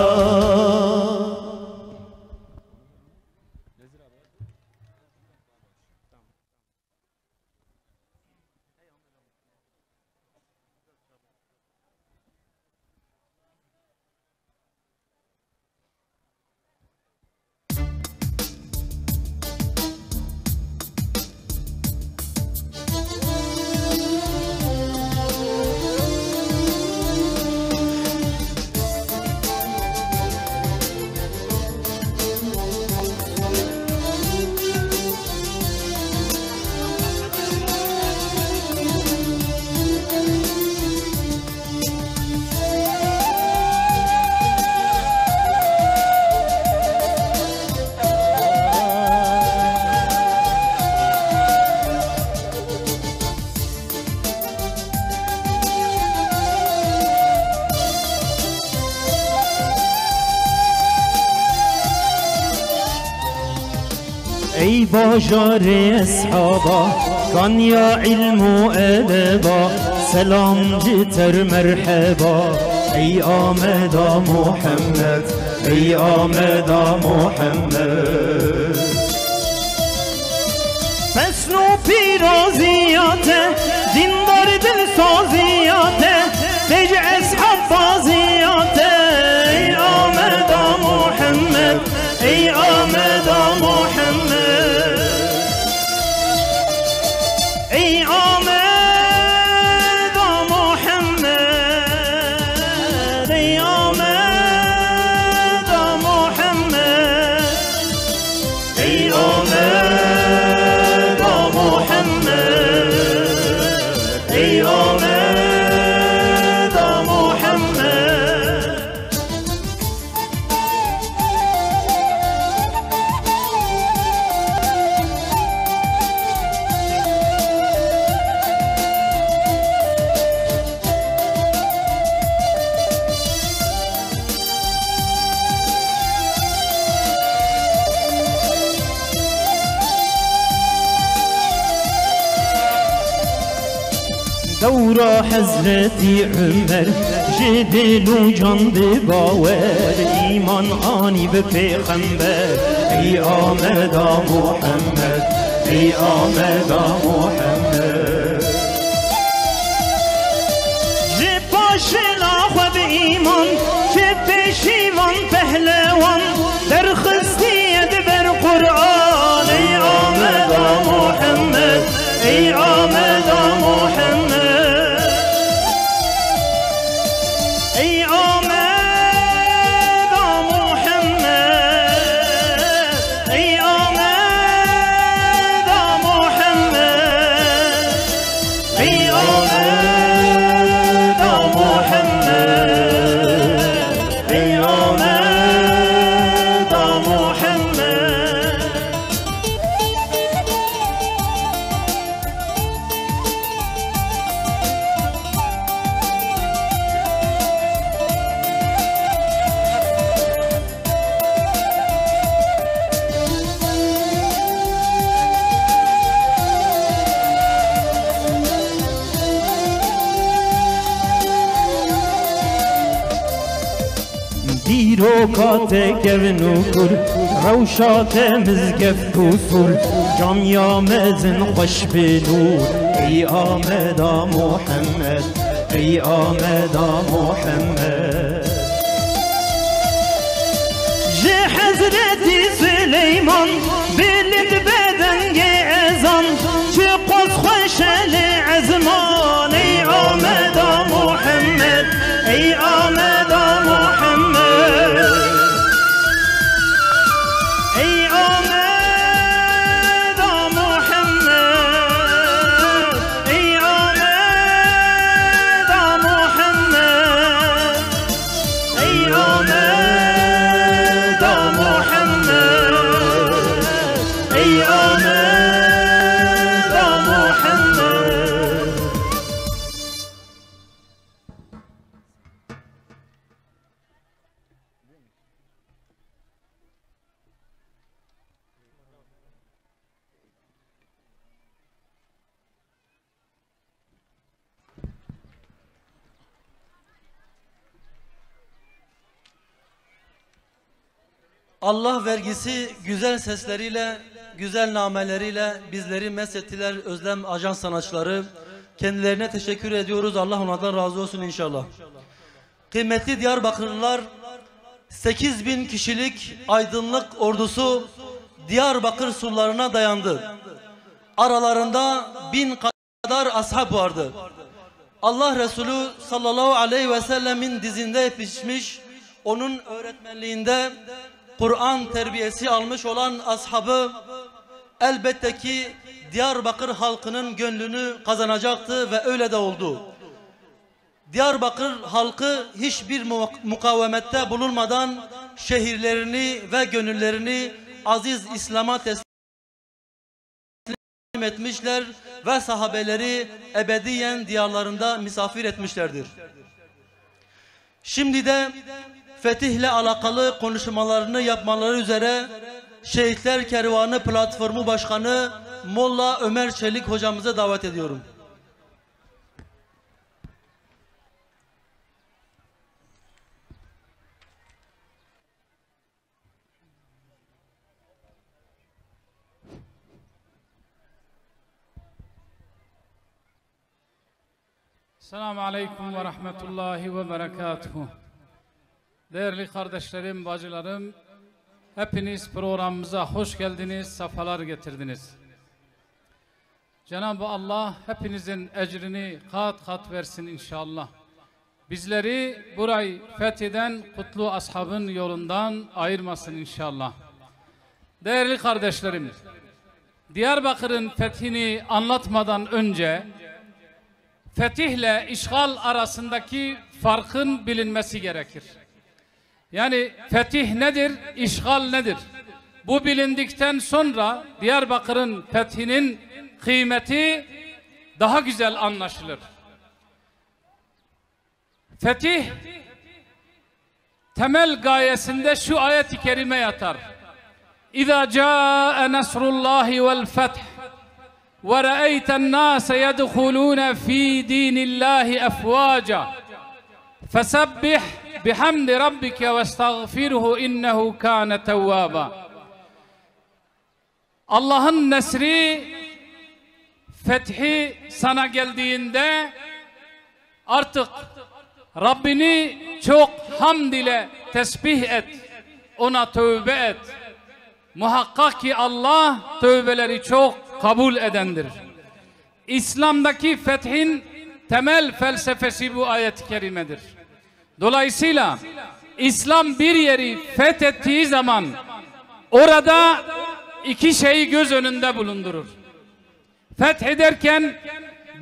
ای باجار اصحابا کان یا علم و ادبا سلام جتر مرحبا ای آمدا محمد ای آمدا محمد. فسن و پیرازیات دیندار دل سازیات تج اصحاب بازیات ای آمدا محمد ای آمدا محمد ای آمدا محمد ای آمدا محمد ای آمدا محمد ای آمدا محمد. دورا حضرتی عمر جدل و جان باور ایمان آنی به پیغمبر ای آمدا محمد ای آمدا محمد. جه پاشلا خواب ایمان که پیشیوان پهلوان در خستید بر قرآن ای آمدا محمد ای آمدا محمد ای آمدا محمد ای آمدا محمد ای آمدا محمد ای آمدا محمد. دیروکات گونو کر روشات مزگف کسور جامیا مزن خوش بنور ای آمدا محمد ای آمدا محمد. جه حضرتی سلیمان بلد بدنگ ازان چه قص خوشل عزمان ای آمدا محمد ای آمدا محمد ای آمدا محمد ای آمدا محمد ای آمدا محمد ای آمدا Allah vergisi güzel sesleriyle, güzel nameleriyle bizleri meshettiler Özlem Ajans sanatçıları. Kendilerine teşekkür ediyoruz. Allah onlardan razı olsun inşallah. Kıymetli Diyarbakırlılar, 8.000 kişilik aydınlık ordusu Diyarbakır surlarına dayandı. Aralarında 1000 kadar ashab vardı. Allah Resulü sallallahu aleyhi ve sellemin dizinde yetişmiş, onun öğretmenliğinde Kur'an terbiyesi almış olan ashabı elbette ki Diyarbakır halkının gönlünü kazanacaktı ve öyle de oldu. Diyarbakır halkı hiçbir mukavemette bulunmadan şehirlerini ve gönüllerini aziz İslam'a teslim etmişler ve sahabeleri ebediyen diyarlarında misafir etmişlerdir. Şimdi de fetihle alakalı konuşmalarını yapmaları üzere Şehitler Kervanı Platformu Başkanı Molla Ömer Çelik hocamıza davet ediyorum. Selamun Aleyküm ve Rahmetullahi ve Berekatuhu. Değerli kardeşlerim, bacılarım, hepiniz programımıza hoş geldiniz, sefalar getirdiniz. Cenab-ı Allah hepinizin ecrini kat kat versin inşallah. Bizleri burayı fetheden kutlu ashabın yolundan ayırmasın inşallah. Değerli kardeşlerim, Diyarbakır'ın fethini anlatmadan önce fetihle işgal arasındaki farkın bilinmesi gerekir. Yani fetih nedir, işgal nedir? Bu bilindikten sonra Diyarbakır'ın fethinin kıymeti daha güzel anlaşılır. Fetih temel gayesinde şu ayet-i kerime yatar. İza caa nasrullahi vel feth ve ra'eyten nas yedhulun fi dinillahi efvaca fesebbih bihamdi rabbike ve estağfirhu innehu kâne tevvâba. Allah'ın nesri, fethi sana geldiğinde artık Rabbini çok hamd ile tesbih et, ona tövbe et. Muhakkak ki Allah tövbeleri çok kabul edendir. İslam'daki fethin temel felsefesi bu ayet-i kerimedir. Dolayısıyla İslam bir yeri fethettiği zaman orada iki şeyi göz önünde bulundurur. Fethederken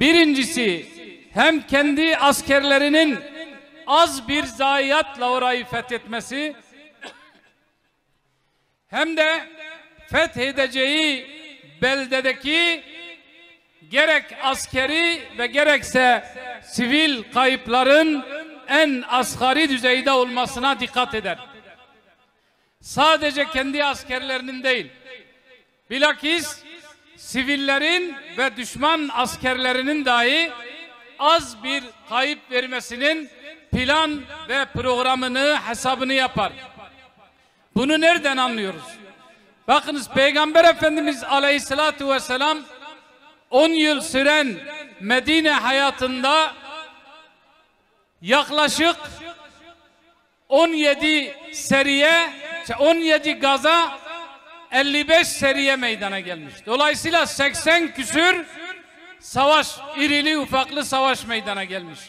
birincisi hem kendi askerlerinin az bir zayiatla orayı fethetmesi hem de fethedeceği beldedeki gerek askeri ve gerekse sivil kayıpların en asgari düzeyde olmasına dikkat eder. Sadece kendi askerlerinin değil, bilakis sivillerin ve düşman askerlerinin dahi az bir kayıp vermesinin plan ve programını, hesabını yapar. Bunu nereden anlıyoruz? Bakınız, Peygamber Efendimiz Aleyhisselatü Vesselam 10 yıl süren Medine hayatında yaklaşık 17 gaza 55 seriye meydana gelmiş. Dolayısıyla 80 küsür savaş, irili ufaklı savaş meydana gelmiş.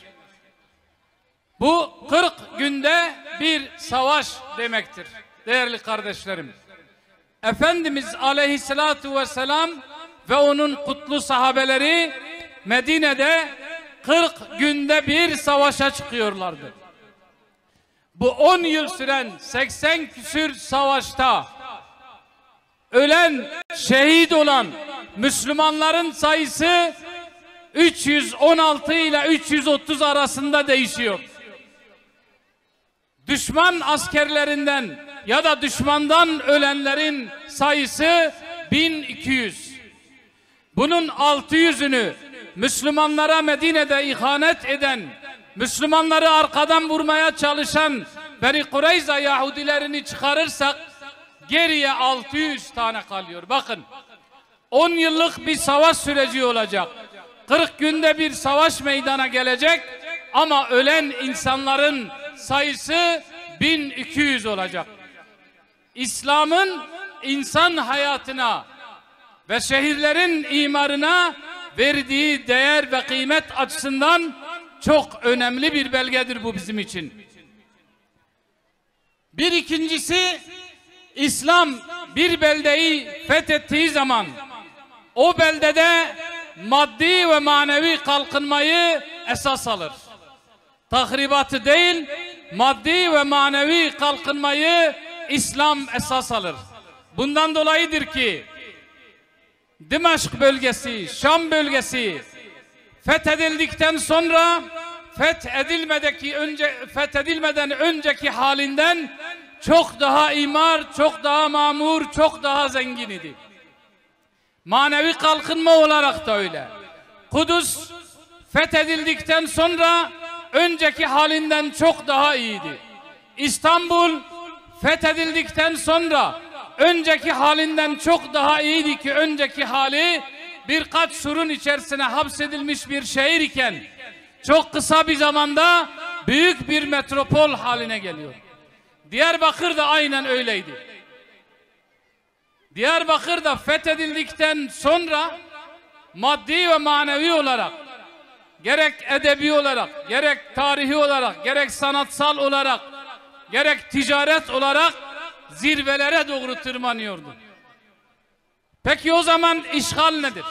Bu 40 günde bir savaş demektir değerli kardeşlerim. Efendimiz Aleyhisselatü Vesselam ve onun kutlu sahabeleri Medine'de 40 günde bir savaşa çıkıyorlardı. Bu 10 yıl süren 80 küsür savaşta ölen, şehit olan Müslümanların sayısı 316 ile 330 arasında değişiyor. Düşman askerlerinden ya da düşmandan ölenlerin sayısı 1200. Bunun 600'ünü Müslümanlara Medine'de ihanet eden, Müslümanları arkadan vurmaya çalışan Beni Kureyza Yahudilerini çıkarırsak geriye 600 tane kalıyor. Bakın 10 yıllık bir savaş süreci olacak. 40 günde bir savaş meydana gelecek ama ölen insanların sayısı 1200 olacak. İslam'ın insan hayatına ve şehirlerin imarına verdiği değer ve kıymet açısından çok önemli bir belgedir bu bizim için. Bir ikincisi, İslam bir beldeyi fethettiği zaman o beldede maddi ve manevi kalkınmayı esas alır. Tahribatı değil, maddi ve manevi kalkınmayı İslam esas alır. Bundan dolayıdır ki Dimaşk bölgesi, Şam bölgesi fethedildikten sonra fethedilmeden önceki halinden çok daha imar, çok daha mamur, çok daha zengin idi. Manevi kalkınma olarak da öyle. Kudüs fethedildikten sonra önceki halinden çok daha iyiydi. İstanbul fethedildikten sonra önceki halinden çok daha iyiydi ki önceki hali birkaç surun içerisine hapsedilmiş bir şehir iken çok kısa bir zamanda büyük bir metropol haline geliyor. Diyarbakır da aynen öyleydi. Diyarbakır da fethedildikten sonra maddi ve manevi olarak, gerek edebi olarak, gerek tarihi olarak, gerek sanatsal olarak, gerek ticaret olarak zirvelere doğru tırmanıyordu. Peki o zaman işgal nedir?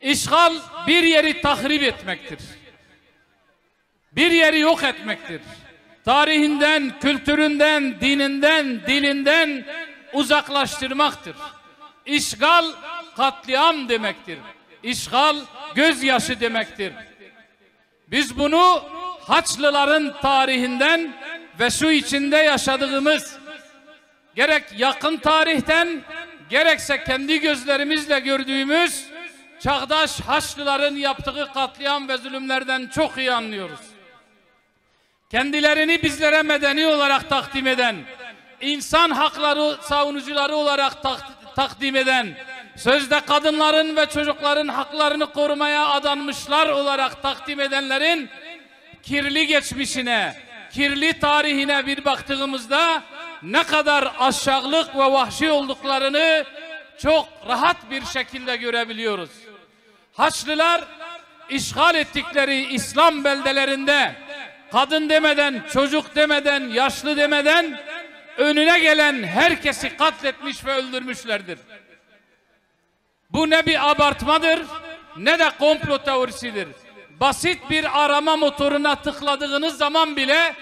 İşgal bir yeri tahrip etmektir. Bir yeri yok etmektir. Tarihinden, kültüründen, dininden, dilinden uzaklaştırmaktır. İşgal katliam demektir. İşgal gözyaşı demektir. Biz bunu Haçlıların tarihinden ve şu içinde yaşadığımız gerek yakın tarihten gerekse kendi gözlerimizle gördüğümüz çağdaş Haçlıların yaptığı katliam ve zulümlerden çok iyi anlıyoruz. Kendilerini bizlere medeni olarak takdim eden, insan hakları savunucuları olarak takdim eden, sözde kadınların ve çocukların haklarını korumaya adanmışlar olarak takdim edenlerin kirli geçmişine, kirli tarihine bir baktığımızda ne kadar aşağılık ve vahşi olduklarını çok rahat bir şekilde görebiliyoruz. Haçlılar işgal ettikleri İslam beldelerinde kadın demeden, çocuk demeden, yaşlı demeden önüne gelen herkesi katletmiş ve öldürmüşlerdir. Bu ne bir abartmadır ne de komplo teorisidir. Basit bir arama motoruna tıkladığınız zaman bile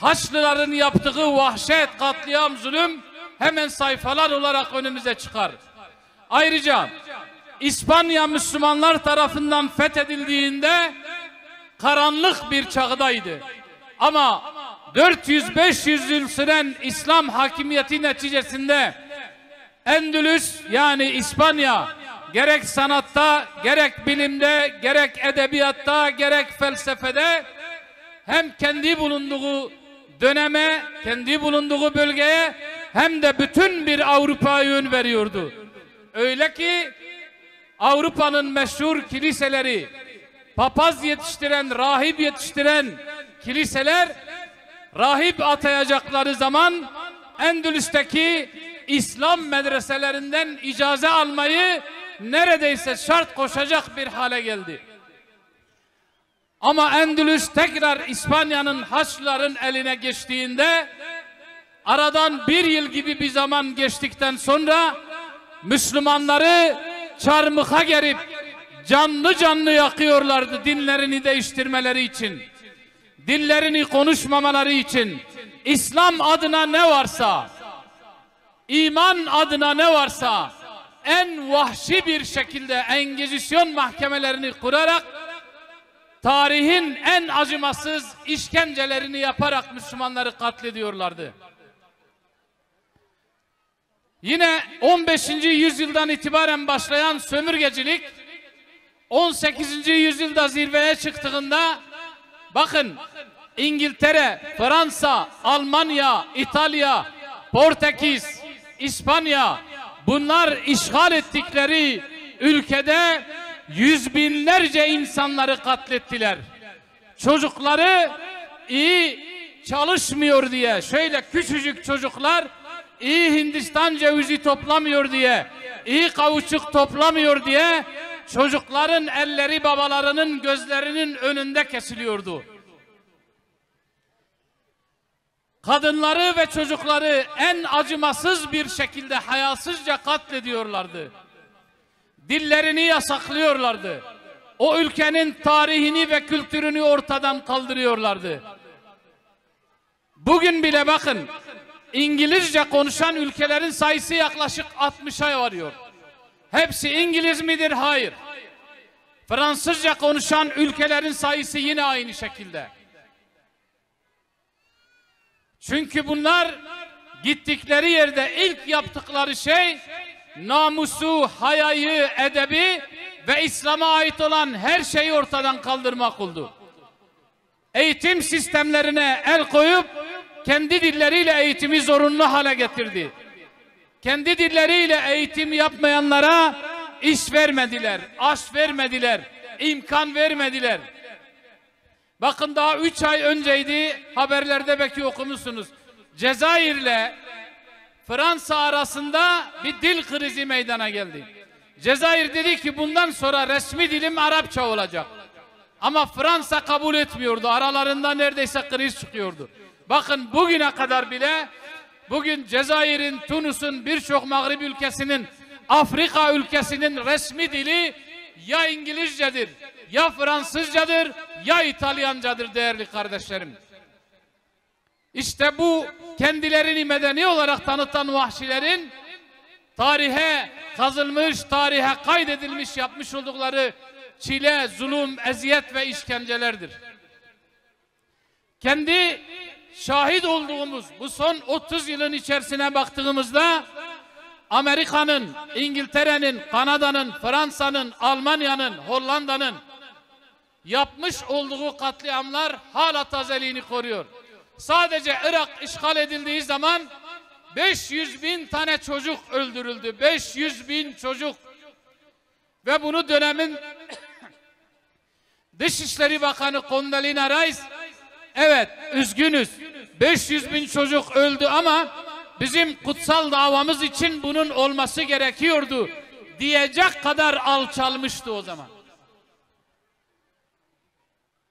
Haçlıların yaptığı vahşet, katliam, zulüm hemen sayfalar olarak önümüze çıkar. Ayrıca İspanya Müslümanlar tarafından fethedildiğinde karanlık bir çağdaydı. Ama 400-500 yıl süren İslam hakimiyeti neticesinde Endülüs yani İspanya gerek sanatta, gerek bilimde, gerek edebiyatta, gerek felsefede hem kendi bulunduğu döneme, kendi bulunduğu bölgeye hem de bütün bir Avrupa'ya yön veriyordu. Öyle ki Avrupa'nın meşhur kiliseleri, papaz yetiştiren, rahip yetiştiren kiliseler rahip atayacakları zaman Endülüs'teki İslam medreselerinden icaze almayı neredeyse şart koşacak bir hale geldi. Ama Endülüs tekrar İspanya'nın Haçlıların eline geçtiğinde aradan bir yıl gibi bir zaman geçtikten sonra Müslümanları çarmıha gerip canlı canlı yakıyorlardı dinlerini değiştirmeleri için. Dillerini konuşmamaları için. İslam adına ne varsa, iman adına ne varsa en vahşi bir şekilde Engizisyon mahkemelerini kurarak tarihin en acımasız işkencelerini yaparak Müslümanları katlediyorlardı. Yine 15. yüzyıldan itibaren başlayan sömürgecilik 18. yüzyılda zirveye çıktığında bakın İngiltere, Fransa, Almanya, İtalya Portekiz, İspanya, bunlar işgal ettikleri ülkede yüz binlerce insanları katlettiler. Çocukları iyi çalışmıyor diye, şöyle küçücük çocuklar iyi Hindistan cevizi toplamıyor diye, iyi kauçuk toplamıyor diye çocukların elleri babalarının gözlerinin önünde kesiliyordu. Kadınları ve çocukları en acımasız bir şekilde hayasızca katlediyorlardı. Dillerini yasaklıyorlardı. O ülkenin tarihini ve kültürünü ortadan kaldırıyorlardı. Bugün bile bakın, İngilizce konuşan ülkelerin sayısı yaklaşık 60'a varıyor. Hepsi İngiliz midir? Hayır. Fransızca konuşan ülkelerin sayısı yine aynı şekilde. Çünkü bunlar gittikleri yerde ilk yaptıkları şey namusu, hayayı, edebi ve İslam'a ait olan her şeyi ortadan kaldırmak oldu. Eğitim sistemlerine el koyup kendi dilleriyle eğitimi zorunlu hale getirdi. Kendi dilleriyle eğitim yapmayanlara iş vermediler, aş vermediler, imkan vermediler. Bakın daha 3 ay önceydi, haberlerde belki okumuşsunuz. Cezayir'le Fransa arasında bir dil krizi meydana geldi. Cezayir dedi ki bundan sonra resmi dilim Arapça olacak. Ama Fransa kabul etmiyordu. Aralarında neredeyse kriz çıkıyordu. Bakın bugüne kadar bile bugün Cezayir'in, Tunus'un, birçok Mağrib ülkesinin, Afrika ülkesinin resmi dili ya İngilizcedir, ya Fransızcadır, ya İtalyancadır değerli kardeşlerim. İşte bu kendilerini medeni olarak tanıtan vahşilerin tarihe kazılmış, tarihe kaydedilmiş yapmış oldukları çile, zulüm, eziyet ve işkencelerdir. Kendi şahit olduğumuz bu son 30 yılın içerisine baktığımızda Amerika'nın, İngiltere'nin, Kanada'nın, Fransa'nın, Almanya'nın, Hollanda'nın yapmış olduğu katliamlar hala tazeliğini koruyor. Sadece Irak işgal edildiği zaman 500.000 tane çocuk öldürüldü. 500.000 çocuk. Ve bunu dönemin Dışişleri Bakanı Condoleezza Rice, evet üzgünüz 500.000 çocuk öldü ama bizim kutsal davamız için bunun olması gerekiyordu diyecek kadar alçalmıştı o zaman.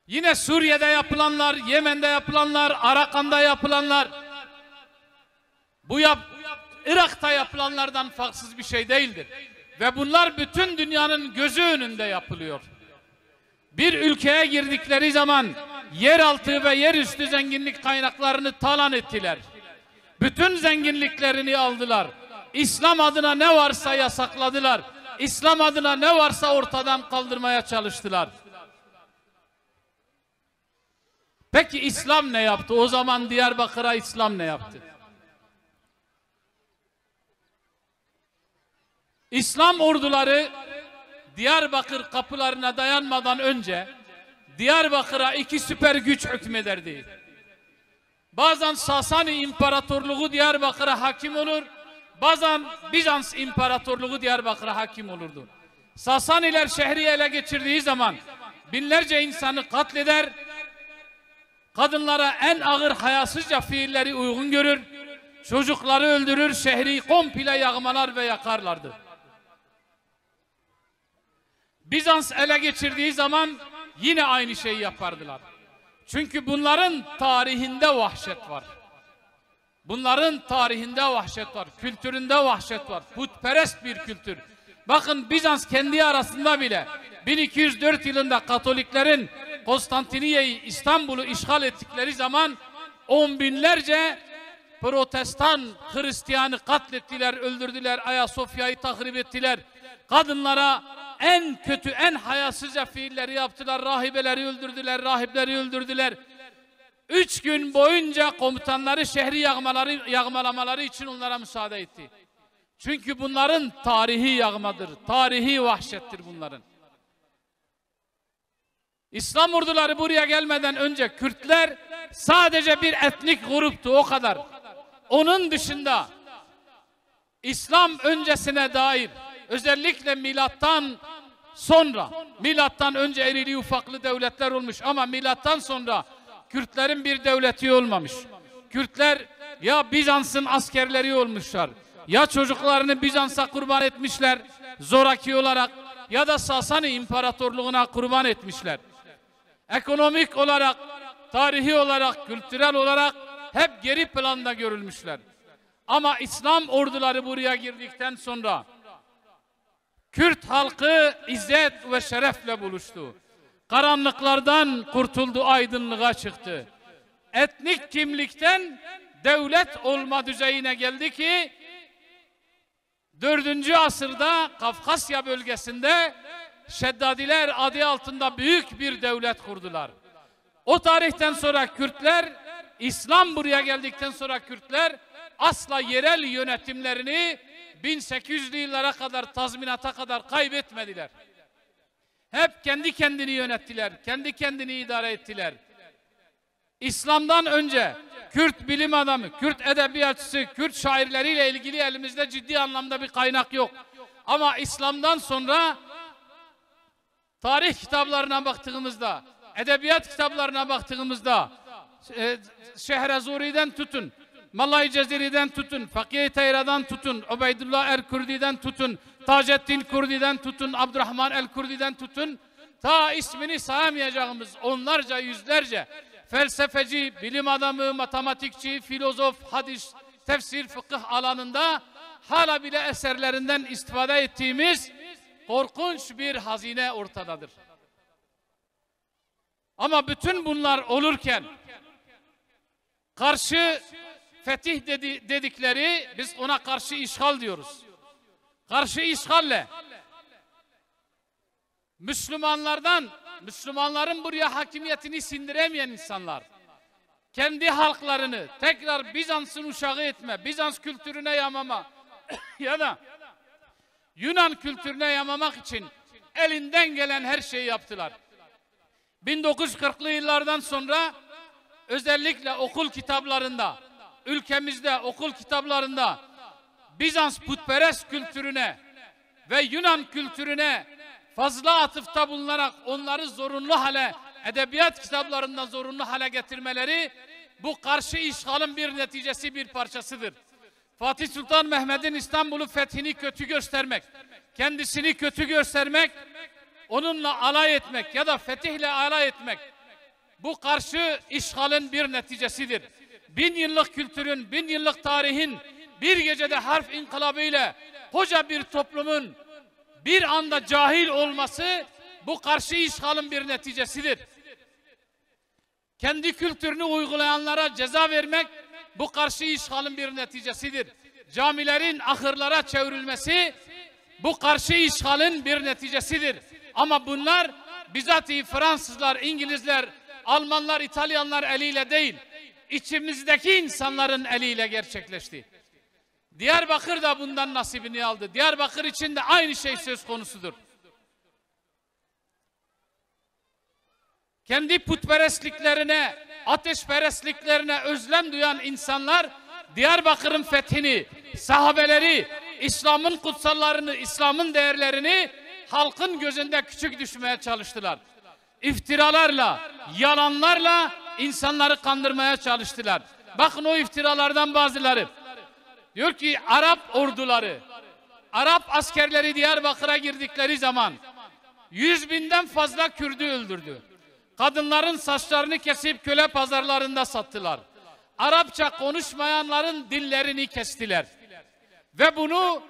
Yine Suriye'de yapılanlar, Yemen'de yapılanlar, Arakan'da yapılanlar, Irak'ta yapılanlardan farksız bir şey değildir. Ve bunlar bütün dünyanın gözü önünde yapılıyor. Bir ülkeye girdikleri zaman yeraltı ve yerüstü zenginlik kaynaklarını talan ettiler. Bütün zenginliklerini aldılar. İslam adına ne varsa yasakladılar. İslam adına ne varsa ortadan kaldırmaya çalıştılar. Peki İslam ne yaptı? O zaman Diyarbakır'a İslam ne yaptı? İslam orduları Diyarbakır kapılarına dayanmadan önce Diyarbakır'a 2 süper güç hükmederdi. Bazen Sasani İmparatorluğu Diyarbakır'a hakim olur, bazen Bizans İmparatorluğu Diyarbakır'a hakim olurdu. Sasaniler şehri ele geçirdiği zaman binlerce insanı katleder, kadınlara en ağır hayasızca fiilleri uygun görür, çocukları öldürür, şehri komple yağmalar ve yakarlardı. Bizans ele geçirdiği zaman yine aynı şeyi yapardılar. Çünkü bunların tarihinde vahşet var. Bunların tarihinde vahşet var, kültüründe vahşet var. Putperest bir kültür. Bakın Bizans kendi arasında bile 1204 yılında Katoliklerin Konstantiniye'yi, İstanbul'u işgal ettikleri zaman on binlerce Protestan Hristiyanı katlettiler, öldürdüler, Ayasofya'yı tahrip ettiler. Kadınlara en kötü, en hayasızca fiilleri yaptılar. Rahibeleri öldürdüler, rahipleri öldürdüler. 3 gün boyunca komutanları şehri yağmalamaları için onlara müsaade etti. Çünkü bunların tarihi yağmadır, tarihi vahşettir bunların. İslam orduları buraya gelmeden önce Kürtler sadece bir etnik gruptu, o kadar. Onun dışında İslam öncesine dair özellikle milattan sonra, milattan önce erili ufaklı devletler olmuş ama milattan sonra Kürtlerin bir devleti olmamış. Kürtler ya Bizans'ın askerleri olmuşlar, ya çocuklarını Bizans'a kurban etmişler zoraki olarak, ya da Sasani İmparatorluğu'na kurban etmişler. Ekonomik olarak, tarihi olarak, kültürel olarak hep geri planda görülmüşler. Ama İslam orduları buraya girdikten sonra Kürt halkı izzet ve şerefle buluştu. Karanlıklardan kurtuldu, aydınlığa çıktı. Etnik kimlikten devlet olma düzeyine geldi ki 4. asırda Kafkasya bölgesinde Şeddadiler adı altında büyük bir devlet kurdular. O tarihten sonra Kürtler, İslam buraya geldikten sonra Kürtler asla yerel yönetimlerini 1800'lü yıllara kadar, tazminata kadar kaybetmediler. Hep kendi kendini yönettiler, kendi kendini idare ettiler. İslam'dan önce Kürt bilim adamı, Kürt edebiyatçısı, Kürt şairleriyle ilgili elimizde ciddi anlamda bir kaynak yok. Ama İslam'dan sonra tarih kitaplarına baktığımızda, edebiyat kitaplarına baktığımızda Şehrezuri'den tutun, Malay Ceziri'den tutun, Fakih Teyra'dan tutun, Ubeydullah el-Kurdi'den tutun, Taceddin Kurdi'den tutun, Abdurrahman el-Kurdi'den tutun, ta ismini sayamayacağımız onlarca, yüzlerce felsefeci, bilim adamı, matematikçi, filozof, hadis, tefsir, fıkıh alanında hala bile eserlerinden istifade ettiğimiz korkunç bir hazine ortadadır. Ama bütün bunlar olurken karşı fetih dedikleri, biz ona karşı işgal diyoruz. Karşı işgalle Müslümanların buraya hakimiyetini sindiremeyen insanlar, kendi halklarını tekrar Bizans'ın uşağı etme, Bizans kültürüne yamama ya da Yunan kültürüne yamamak için elinden gelen her şeyi yaptılar. 1940'lı yıllardan sonra özellikle okul kitaplarında, ülkemizde okul kitaplarında Bizans putperest kültürüne ve Yunan kültürüne fazla atıfta bulunarak onları zorunlu hale, edebiyat kitaplarında zorunlu hale getirmeleri bu karşı işgalin bir neticesi, bir parçasıdır. Fatih Sultan Mehmet'in İstanbul'u fethini kötü göstermek, kendisini kötü göstermek, onunla alay etmek ya da fetihle alay etmek bu karşı işgalin bir neticesidir. 1000 yıllık kültürün, 1000 yıllık tarihin bir gecede harf inkılabıyla koca bir toplumun bir anda cahil olması bu karşı işgalin bir neticesidir. Kendi kültürünü uygulayanlara ceza vermek bu karşı işgalin bir neticesidir. Camilerin ahırlara çevrilmesi bu karşı işgalin bir neticesidir. Ama bunlar bizatihi Fransızlar, İngilizler, Almanlar, İtalyanlar eliyle değil, içimizdeki insanların eliyle gerçekleşti. Diyarbakır da bundan nasibini aldı. Diyarbakır için de aynı şey söz konusudur. Kendi putperestliklerine, ateşperestliklerine özlem duyan insanlar Diyarbakır'ın fethini, sahabeleri, İslam'ın kutsallarını, İslam'ın değerlerini halkın gözünde küçük düşmeye çalıştılar. İftiralarla, yalanlarla insanları kandırmaya çalıştılar. Bakın o iftiralardan bazıları. Diyor ki Arap orduları, Arap askerleri Diyarbakır'a girdikleri zaman 100.000'den fazla Kürdü öldürdü. Kadınların saçlarını kesip köle pazarlarında sattılar. Arapça konuşmayanların dillerini kestiler. Ve bunu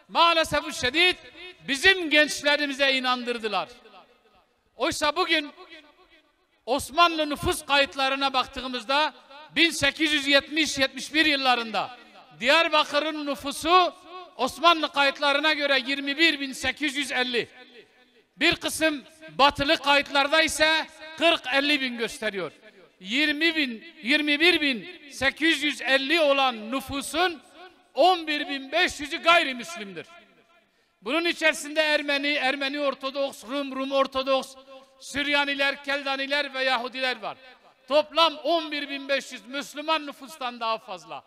maalesef şiddet bizim gençlerimize inandırdılar. Oysa bugün Osmanlı nüfus kayıtlarına baktığımızda 1870-71 yıllarında Diyarbakır'ın nüfusu Osmanlı kayıtlarına göre 21.850. Bir kısım batılı kayıtlarda ise 40-50 bin gösteriyor. 21.850 olan nüfusun 11.500'ü gayrimüslimdir. Bunun içerisinde Ermeni Ortodoks, Rum Ortodoks, Süryaniler, Keldaniler ve Yahudiler var. toplam 11.500 Müslüman nüfustan daha fazla.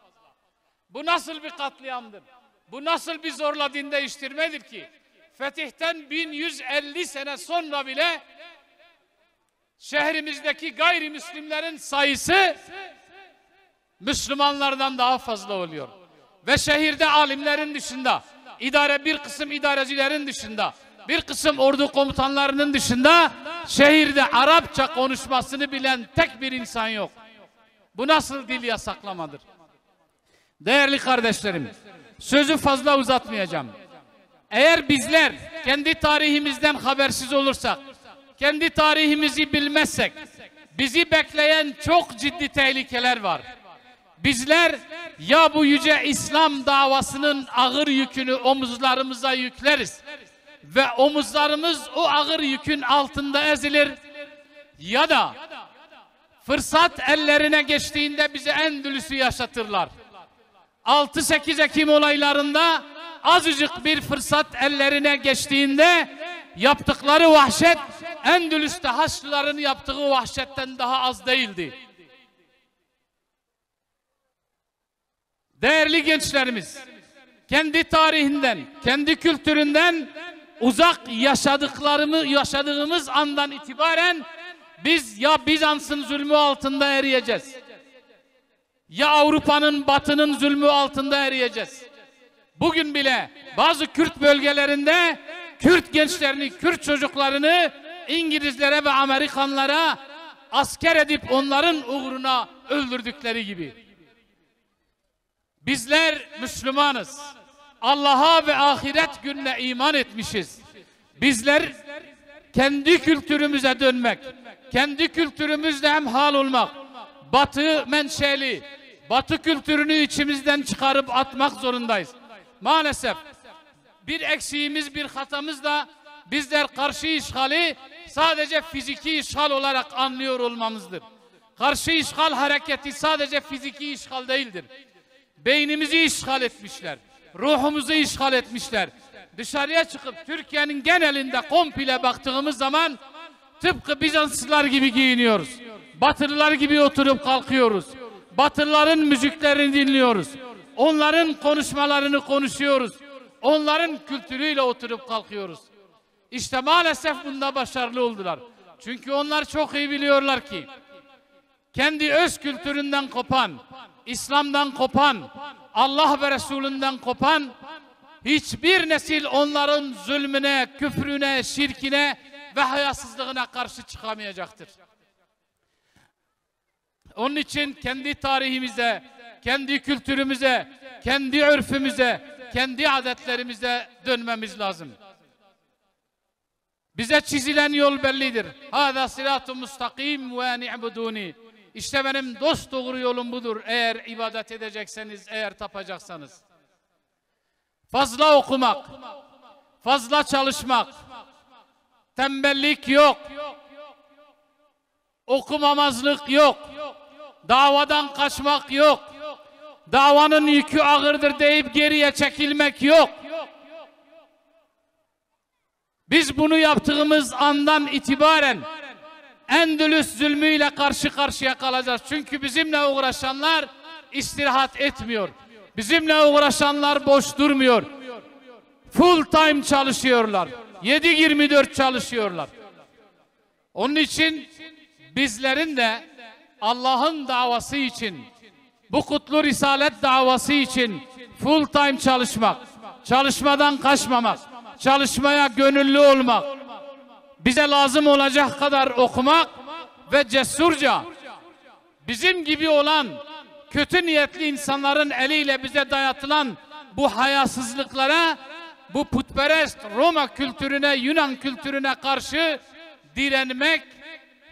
Bu nasıl bir katliamdır? Bu nasıl bir zorla din değiştirmedir ki? Fetihten 1150 sene sonra bile şehrimizdeki gayrimüslimlerin sayısı Müslümanlardan daha fazla oluyor. Ve şehirde alimlerin dışında, bir kısım idarecilerin dışında, bir kısım ordu komutanlarının dışında şehirde Arapça konuşmasını bilen tek bir insan yok. Bu nasıl dil yasaklamadır? Değerli kardeşlerim, sözü fazla uzatmayacağım. Eğer bizler kendi tarihimizden habersiz olursak, kendi tarihimizi bilmezsek, bizi bekleyen çok ciddi tehlikeler var. Bizler ya bu yüce İslam davasının ağır yükünü omuzlarımıza yükleriz ve omuzlarımız o ağır yükün altında ezilir, ya da fırsat ellerine geçtiğinde bize Endülüs'ü yaşatırlar. 6-8 Ekim olaylarında azıcık bir fırsat ellerine geçtiğinde yaptıkları vahşet Endülüs'te Haçlıların yaptığı vahşetten daha az değildi. Değerli gençlerimiz, kendi tarihinden, kendi kültüründen uzak yaşadığımız andan itibaren biz ya Bizans'ın zulmü altında eriyeceğiz, ya Avrupa'nın, Batı'nın zulmü altında eriyeceğiz. Bugün bile bazı Kürt bölgelerinde Kürt gençlerini, Kürt çocuklarını İngilizlere ve Amerikanlara asker edip onların uğruna öldürdükleri gibi. Bizler Müslümanız. Allah'a ve ahiret gününe iman etmişiz. Bizler kendi kültürümüze dönmek, kendi kültürümüzle hemhal olmak, Batı menşeli, Batı kültürünü içimizden çıkarıp atmak zorundayız. Maalesef bir eksiğimiz, bir hatamız da bizler karşı işgali sadece fiziki işgal olarak anlıyor olmamızdır. Karşı işgal hareketi sadece fiziki işgal değildir. Beynimizi işgal etmişler, ruhumuzu işgal etmişler. Dışarıya çıkıp Türkiye'nin genelinde komple baktığımız zaman tıpkı Bizanslılar gibi giyiniyoruz. Batılılar gibi oturup kalkıyoruz. Batılıların müziklerini dinliyoruz. Onların konuşmalarını konuşuyoruz. Onların kültürüyle oturup kalkıyoruz. İşte maalesef bunda başarılı oldular. Çünkü onlar çok iyi biliyorlar ki kendi öz kültüründen kopan, İslam'dan kopan, Allah ve Resulünden kopan hiçbir nesil onların zulmüne, küfrüne, şirkine ve hayasızlığına karşı çıkamayacaktır. Onun için kendi tarihimize, kendi kültürümüze, kendi örfümüze, kendi adetlerimize dönmemiz lazım. Bize çizilen yol bellidir. Hâzâ sirâtu mustakim ve ni'budûni. İşte benim dost doğru yolum budur. Eğer ibadet edecekseniz, eğer tapacaksanız. Fazla okumak, fazla çalışmak, tembellik yok, okumamazlık yok, davadan kaçmak yok, davanın yükü ağırdır deyip geriye çekilmek yok. Biz bunu yaptığımız andan itibaren Endülüs zulmüyle karşı karşıya kalacağız. Çünkü bizimle uğraşanlar istirahat etmiyor. Bizimle uğraşanlar boş durmuyor. Full time çalışıyorlar. 7/24 çalışıyorlar. Onun için bizlerin de Allah'ın davası için, bu kutlu risalet davası için full time çalışmak, çalışmadan kaçmamak, çalışmaya gönüllü olmak, bize lazım olacak kadar okumak ve cesurca bizim gibi olan kötü niyetli insanların eliyle bize dayatılan bu hayasızlıklara, bu putperest Roma kültürüne, Yunan kültürüne karşı direnmek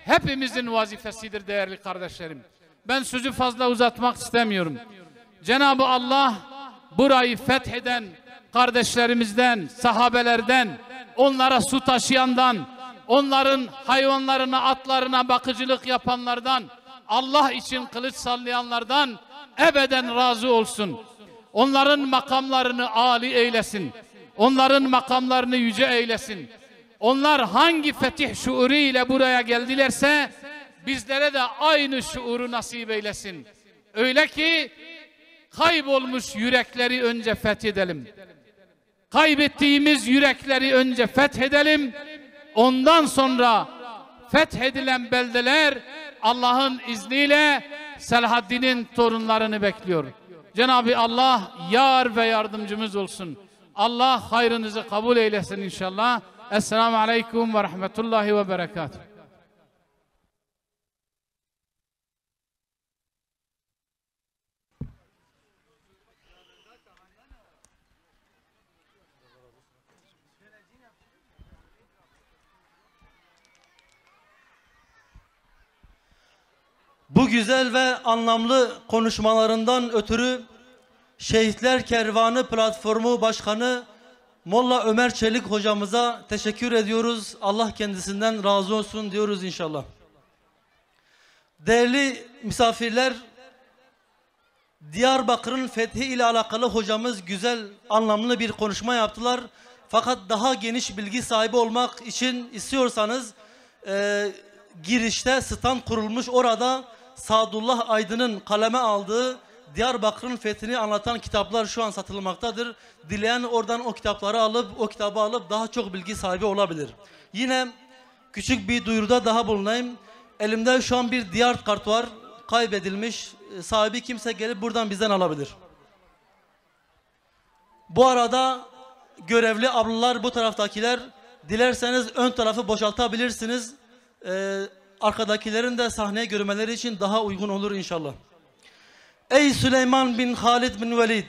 hepimizin vazifesidir değerli kardeşlerim. Ben sözü fazla uzatmak istemiyorum. Cenab-ı Allah burayı fetheden kardeşlerimizden, sahabelerden, onlara su taşıyandan, onların hayvanlarına, atlarına bakıcılık yapanlardan, Allah için kılıç sallayanlardan ebeden razı olsun. Onların makamlarını âli eylesin. Onların makamlarını yüce eylesin. Onlar hangi fetih şuuru ile buraya geldilerse bizlere de aynı şuuru nasip eylesin. Öyle ki kaybolmuş yürekleri önce fethedelim. Kaybettiğimiz yürekleri önce fethedelim. Ondan sonra fethedilen beldeler Allah'ın izniyle Selahaddin'in torunlarını bekliyor. Cenab-ı Allah yar ve yardımcımız olsun. Allah hayrınızı kabul eylesin inşallah. Esselamu Aleyküm ve Rahmetullahi ve Berekatuhu. Bu güzel ve anlamlı konuşmalarından ötürü Şehitler Kervanı Platformu Başkanı Molla Ömer Çelik hocamıza teşekkür ediyoruz. Allah kendisinden razı olsun diyoruz inşallah. Değerli misafirler, Diyarbakır'ın fethi ile alakalı hocamız güzel, anlamlı bir konuşma yaptılar. Fakat daha geniş bilgi sahibi olmak için istiyorsanız girişte stand kurulmuş, orada Sadullah Aydın'ın kaleme aldığı Diyarbakır'ın fethini anlatan kitaplar şu an satılmaktadır. Dileyen oradan o kitapları alıp, o kitabı alıp daha çok bilgi sahibi olabilir. Yine küçük bir duyuruda daha bulunayım. Elimde şu an bir diyar kart var. Kaybedilmiş. Sahibi kimse gelip buradan bizden alabilir. Bu arada görevli ablalar, bu taraftakiler, dilerseniz ön tarafı boşaltabilirsiniz. Arkadakilerin de sahneye görmeleri için daha uygun olur inşallah. Ey Süleyman bin Halid bin Velid,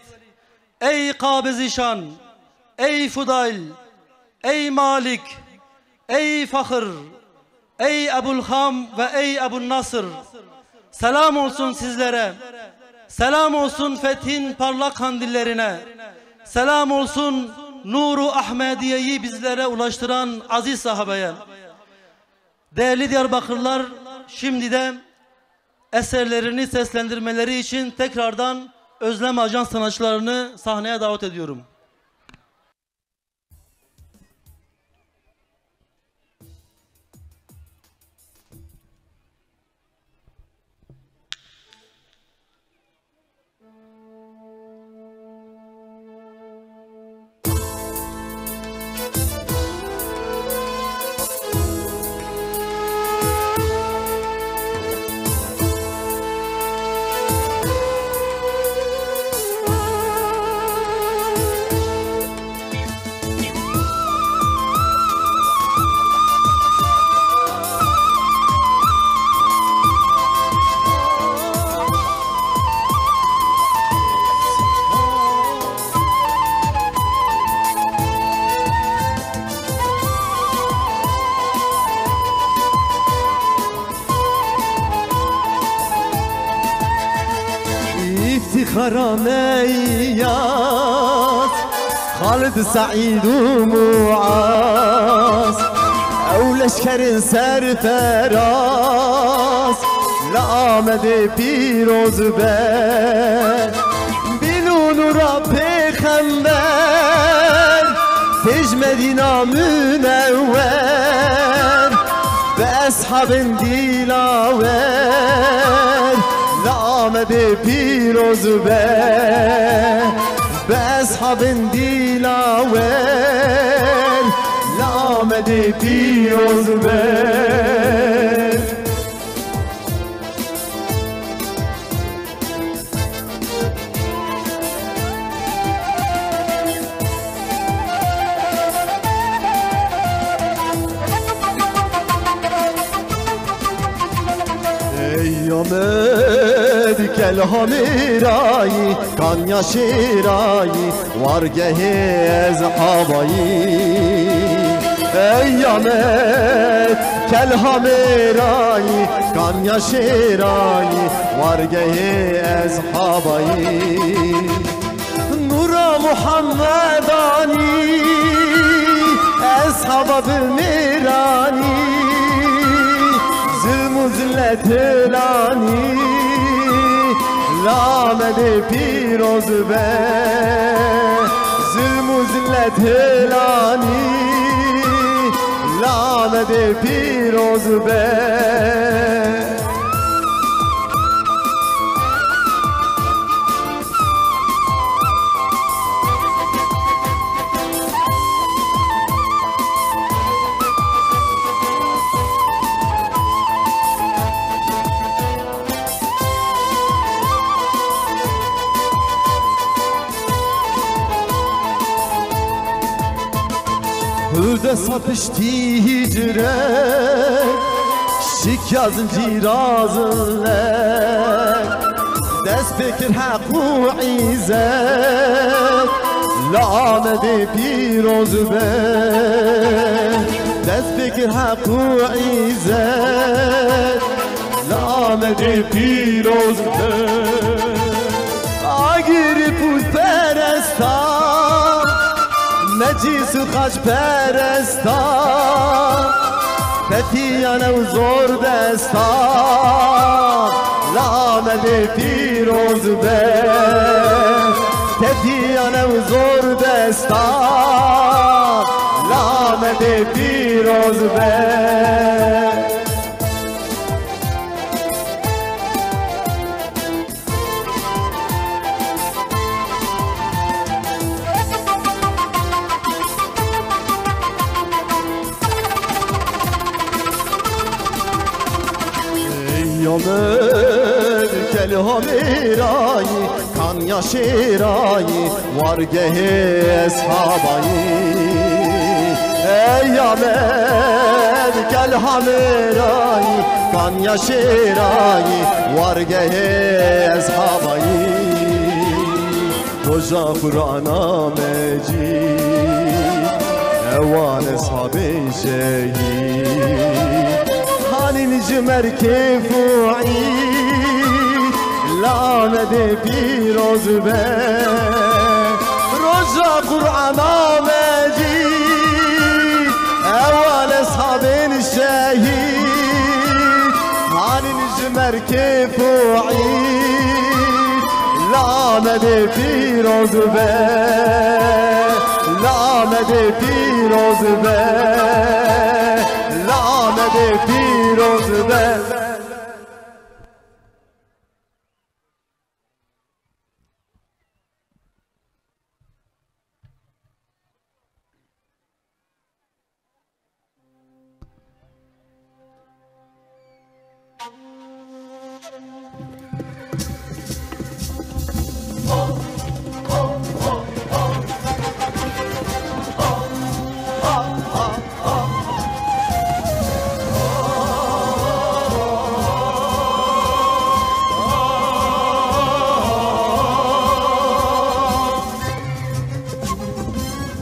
ey Kabız-ı Şan, ey Fudail, ey Malik, ey Fakhr, ey Ebu'l-Ham ve ey Ebu'l-Nasr, selam olsun sizlere, selam olsun fethin parlak kandillerine, selam olsun nuru Ahmediye'yi bizlere ulaştıran aziz sahabeye. Değerli Diyarbakırlılar, şimdi de eserlerini seslendirmeleri için tekrardan Özlem Ajans sanatçılarını sahneye davet ediyorum. İftihara yaz Halid Sa'id Muaz Ev leşkerin serferaz La amede piroz be Bilunura peygamber Tec Medina münevver Ve eshabın dilaver Amede piroz be Beshabın dilaver Amede piroz be Eyyamed kelhamirayi kan yaşirayi vargehi ezhabayi Eyyamed kelhamirayi kan yaşirayi vargehi ezhabayi Nura Muhammedani eshab-ı mirani Zillet elani Lamede piroz be Zillet elani Lamede piroz be تا پشتی هجرت شکاز جیرازلک دست بکر حق و عیزت لآمد پیروز به دست بکر حق و عیزت لآمد پیروز به آگیر پول پرستان نجیس و خاش پرستان فتیانه و زور دستان لآمد پیروز به فتیانه و زور دستان لآمد پیروز به Yamer kelha merayi kan yaşirayi vargehe eshabayi Ey yamer kelha merayi kan yaşirayi vargehe eshabayi Koca Kur'an'a mecid evan eshabi şehid Haninci merkef u'id لآمد پیروز به روزا قرآن مجید اول اصحاب شهید هانین مرکب وعید لآمد پیروز به لآمد پیروز به لآمد پیروز به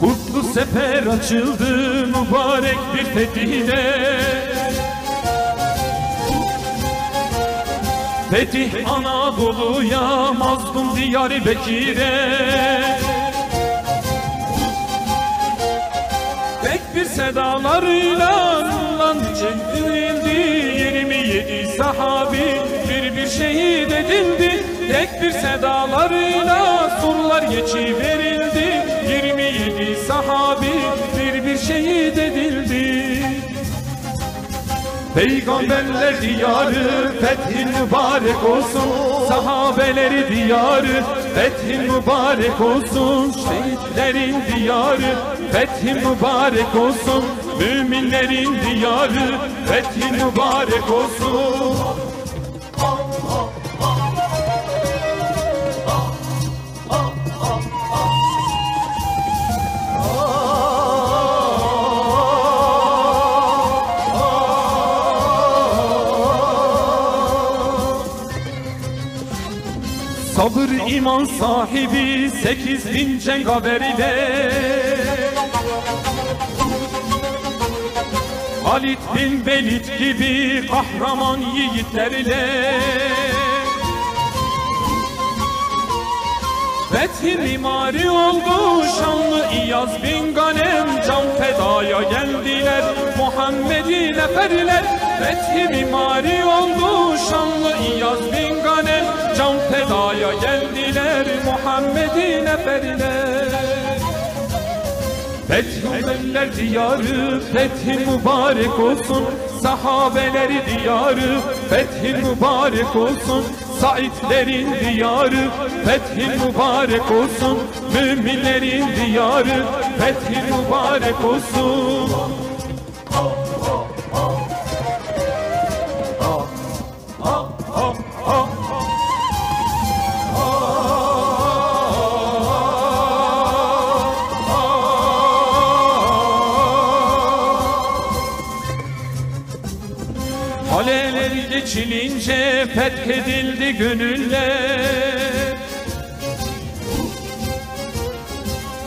Kutlu sefer açıldı mübarek bir fetihine Fetih Anadolu'ya mazlum Diyarbakır'e Tek bir sedalarıyla nurlandı çektirildi 27 sahabi bir şehit edildi Tek bir sedalarıyla surlar geçiverildi 27 sahabi bir şehit edildi Peygamberler diyarı fethin mübarek olsun Sahabeleri diyarı fethin mübarek olsun Şehitlerin diyarı fethin mübarek olsun Müminlerin diyarı fethin mübarek olsun Sabır iman sahibi 8.000 cengaver ile Halid bin Velid gibi kahraman yiğitler ile Fethin mimari oldu şanlı İyaz bin Ganem Can fedaya geldiler Muhammed'i neferler Fethin mimari oldu şanlı İyaz bin Ganem Can fedaya geldiler Muhammed'i neferler Peygamberler diyarı fethin mübarek olsun Sahabeleri diyarı fethin mübarek olsun Saidlerin diyarı fethin mübarek olsun Müminlerin diyarı fethin mübarek olsun Kaleler geçilince fethedildi gönüller.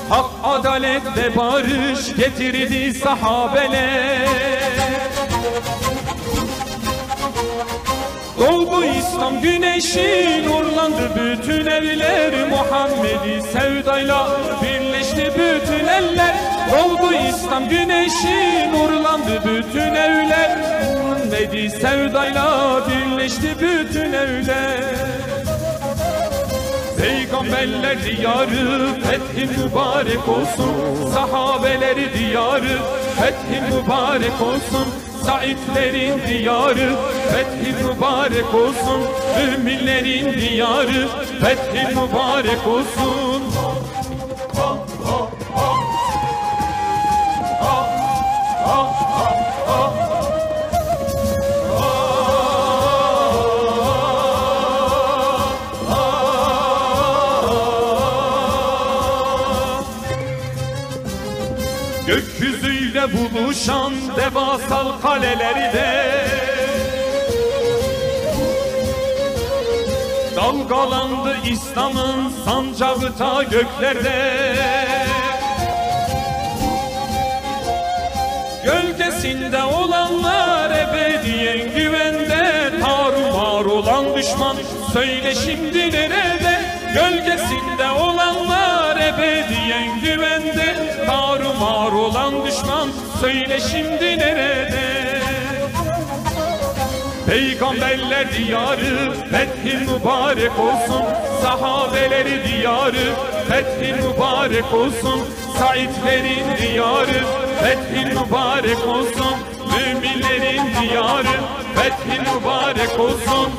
Hak, adalet ve barış getirdi sahabeler. Doğdu İslam güneşi, nurlandı bütün evler. Muhammed'i sevdayla birleşti bütün eller. Doğdu İslam güneşi, nurlandı bütün evler. Muhammed'i sevdayla birleşti bütün evler. Peygamberler diyarı fethi mübarek olsun. Sahabeleri diyarı fethi mübarek olsun. Saitlerin diyarı fethi mübarek olsun. Müminlerin diyarı fethi mübarek olsun. Gökyüzüyle buluşan devasal kalelerde dalgalandı İslam'ın sancağı ta göklerde. Gölgesinde olanlar ebediyen güvende. Tarumar olan düşman söyle şimdi nerede? Gölgesinde olanlar ebediyen güvende. Tarumar olan düşman söyle şimdi nerede? Peygamberler diyarı fethi mübarek olsun. Sahabeleri diyarı fethi mübarek olsun. Saitlerin diyarı fethi mübarek olsun. Müminlerin diyarı fethi mübarek olsun.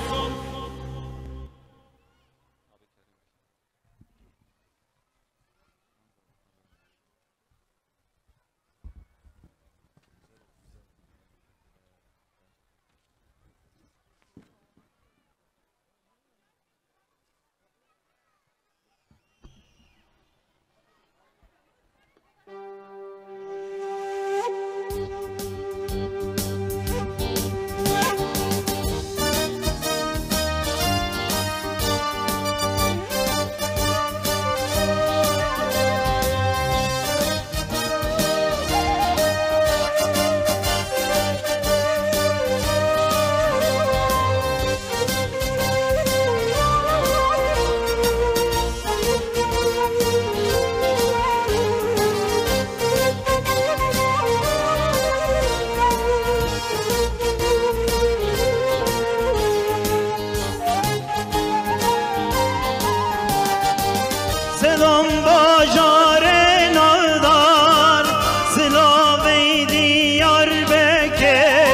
Selam bajare nardar, silave diyar beke,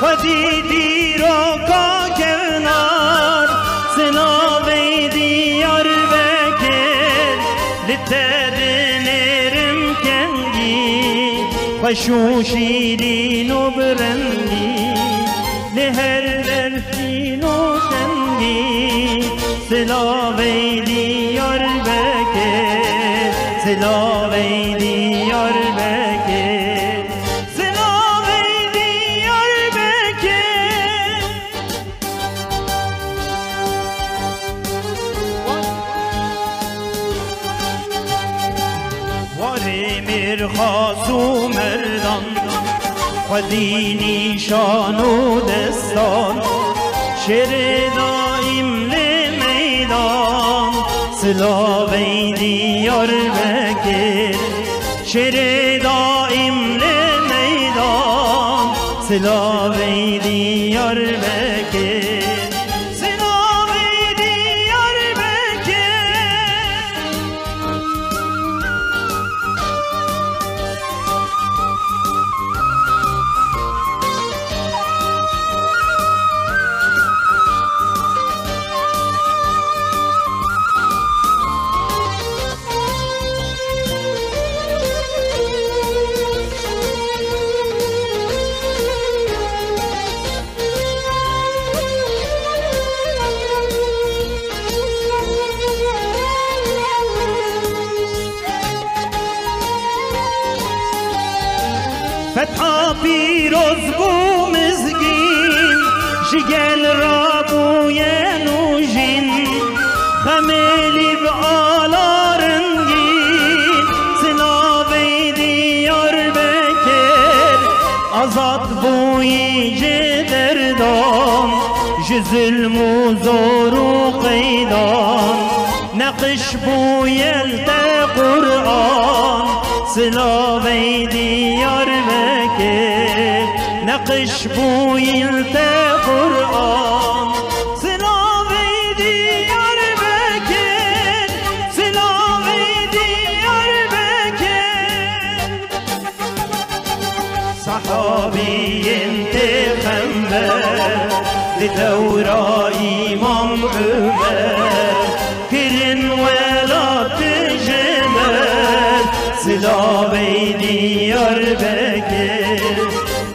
hadi diroka kenar, silave diyar beke, litterinerim kengi, paşu şirin o brendi, leherler fino kendi, silave diyar beke, silave diyar beke, silave diyar beke. Var emir hasu merdan, Kadini şanu destan, şer-i daimli meydan, silave diyar bekir. Şer-i daimli meydan, silave diyar bekir. Silave diyar bekir. جگل را بوین و جین خمیلی و آلارنگین سلاوی دیار بکر آزاد بوی جدردان جزلم و زور و قیدان نقش بویل تا قرآن سلاوی دیار بکر نقش بویل تا قرآن سلاوی دیار بکر سلاوی دیار بکر صحابی انتخمبر لدورا امام عمر كرن ولا تجمل سلاوي ديار بكر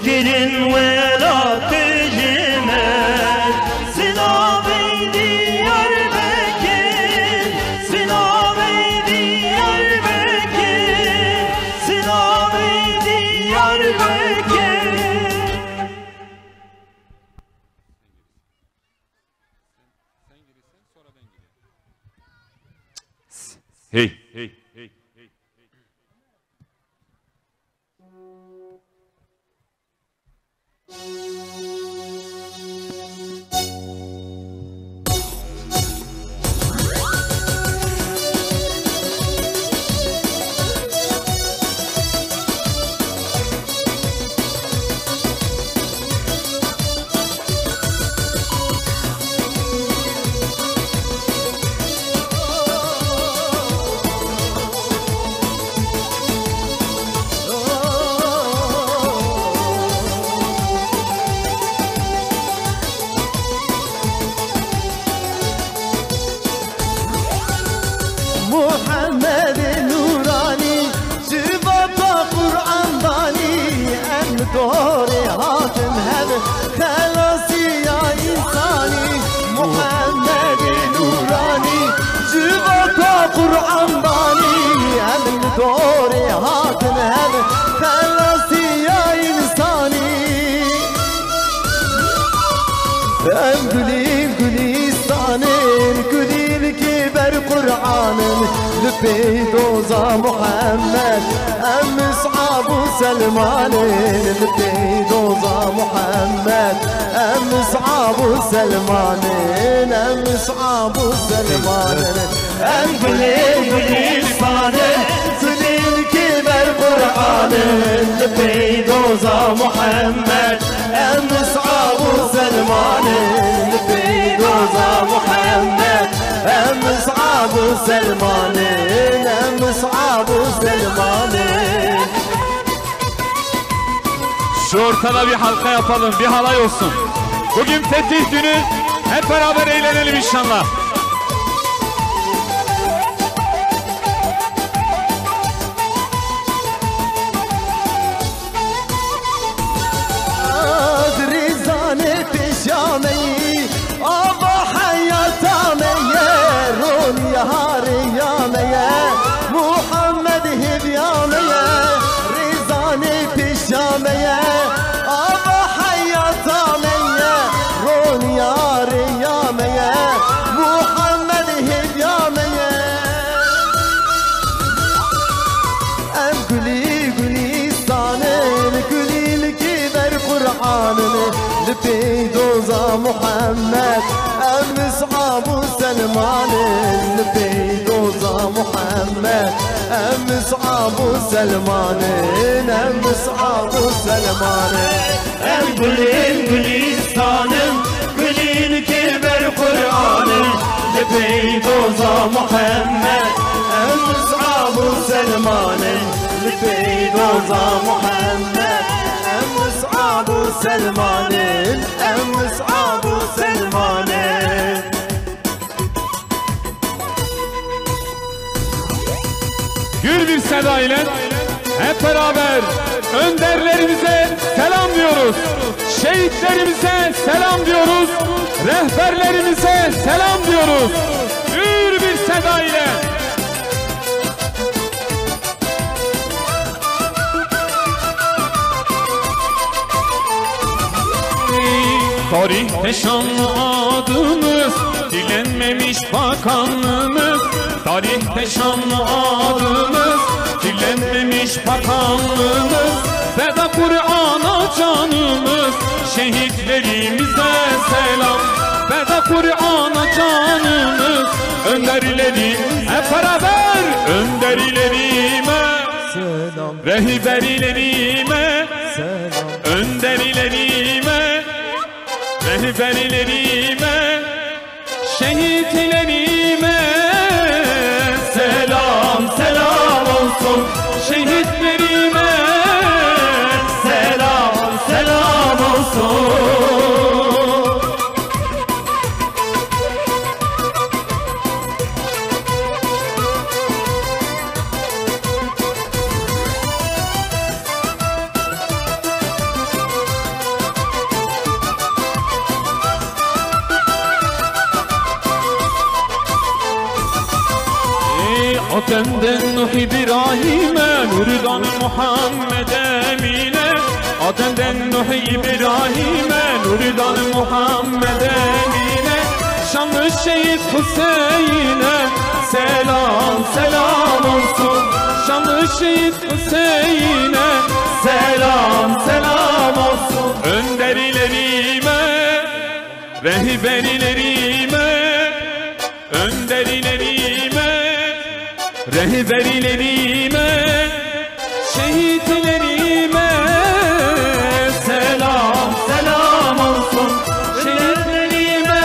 كرن ولا تجمل سلاوي ديار بكر سلاوي ديار بكر سلاوي ديار بكر Hey, hey, hey, hey. محمد نورانی جوابا قرآن دانی ام دوری هاتم هم خلاصی یا انسانی محمد نورانی جوابا قرآن دانی ام دوری هاتم هم خلاصی یا انسانی ام گلیم گلیستانین گلیل که بر قرآن لبيدوزا محمد أم أصحاب سلمان لبيدوزا محمد أم أصحاب سلمان أم أصحاب سلمان أم قليل صادق سليم كبر قرآن لبيدوزا محمد أم أصحاب سلمان لبيدوزا محمد أم أصحاب سلمان أم أصحاب سلمان Şu ortada bir halka yapalım, bir halay olsun. Bugün Fetih Günü, hep beraber eğlenelim inşallah. رزانه پیشامی آبا حیاتامیه رون یهار یامیه محمد هدیامیه رزانه پیشامیه آبا حیاتامیه رون یار یامیه محمد هدیامیه ام گلی گلیستانه گلیل کی در قرآن لبيدوزا محمد أم أصحاب سلمان لبيدوزا محمد أم أصحاب سلمان أم أصحاب سلمان أم قليل قليستان قليل كبر قرآن لبيدوزا محمد أم أصحاب سلمان لبيدوزا محمد أم أصحاب سلمان أم أصحاب سلمان Gür bir seda ile hep beraber önderlerimize selam diyoruz. Şehitlerimize selam diyoruz. Rehberlerimize selam diyoruz. Gür bir seda ile. Tarihte şanlı adımız, dilenmemiş bakanlığımız. Tarihte şanlı adımız, dilenmemiş bakanlığımız. Feda Kur'an'a canımız, şehitlerimize selam. Feda Kur'an'a canımız, önderlerim hep beraber. Önderlerime selam, rehberlerime selam. Önderlerime, rehberlerime, şehitlerime selam, selam olsun. Şehitlerime selam, selam olsun. Adem'den Nuh İbrahim'e, nurdan Muhammed Emine. Adem'den Nuh İbrahim'e, nurdan Muhammed Emine. Şanlı şehit Hüseyin'e selam, selam olsun. Şanlı şehit Hüseyin'e selam, selam olsun. Önderlerime, rehberlerime, önderlerime, rehberlerime, şehitlerime selam, selam olsun. Şehitlerime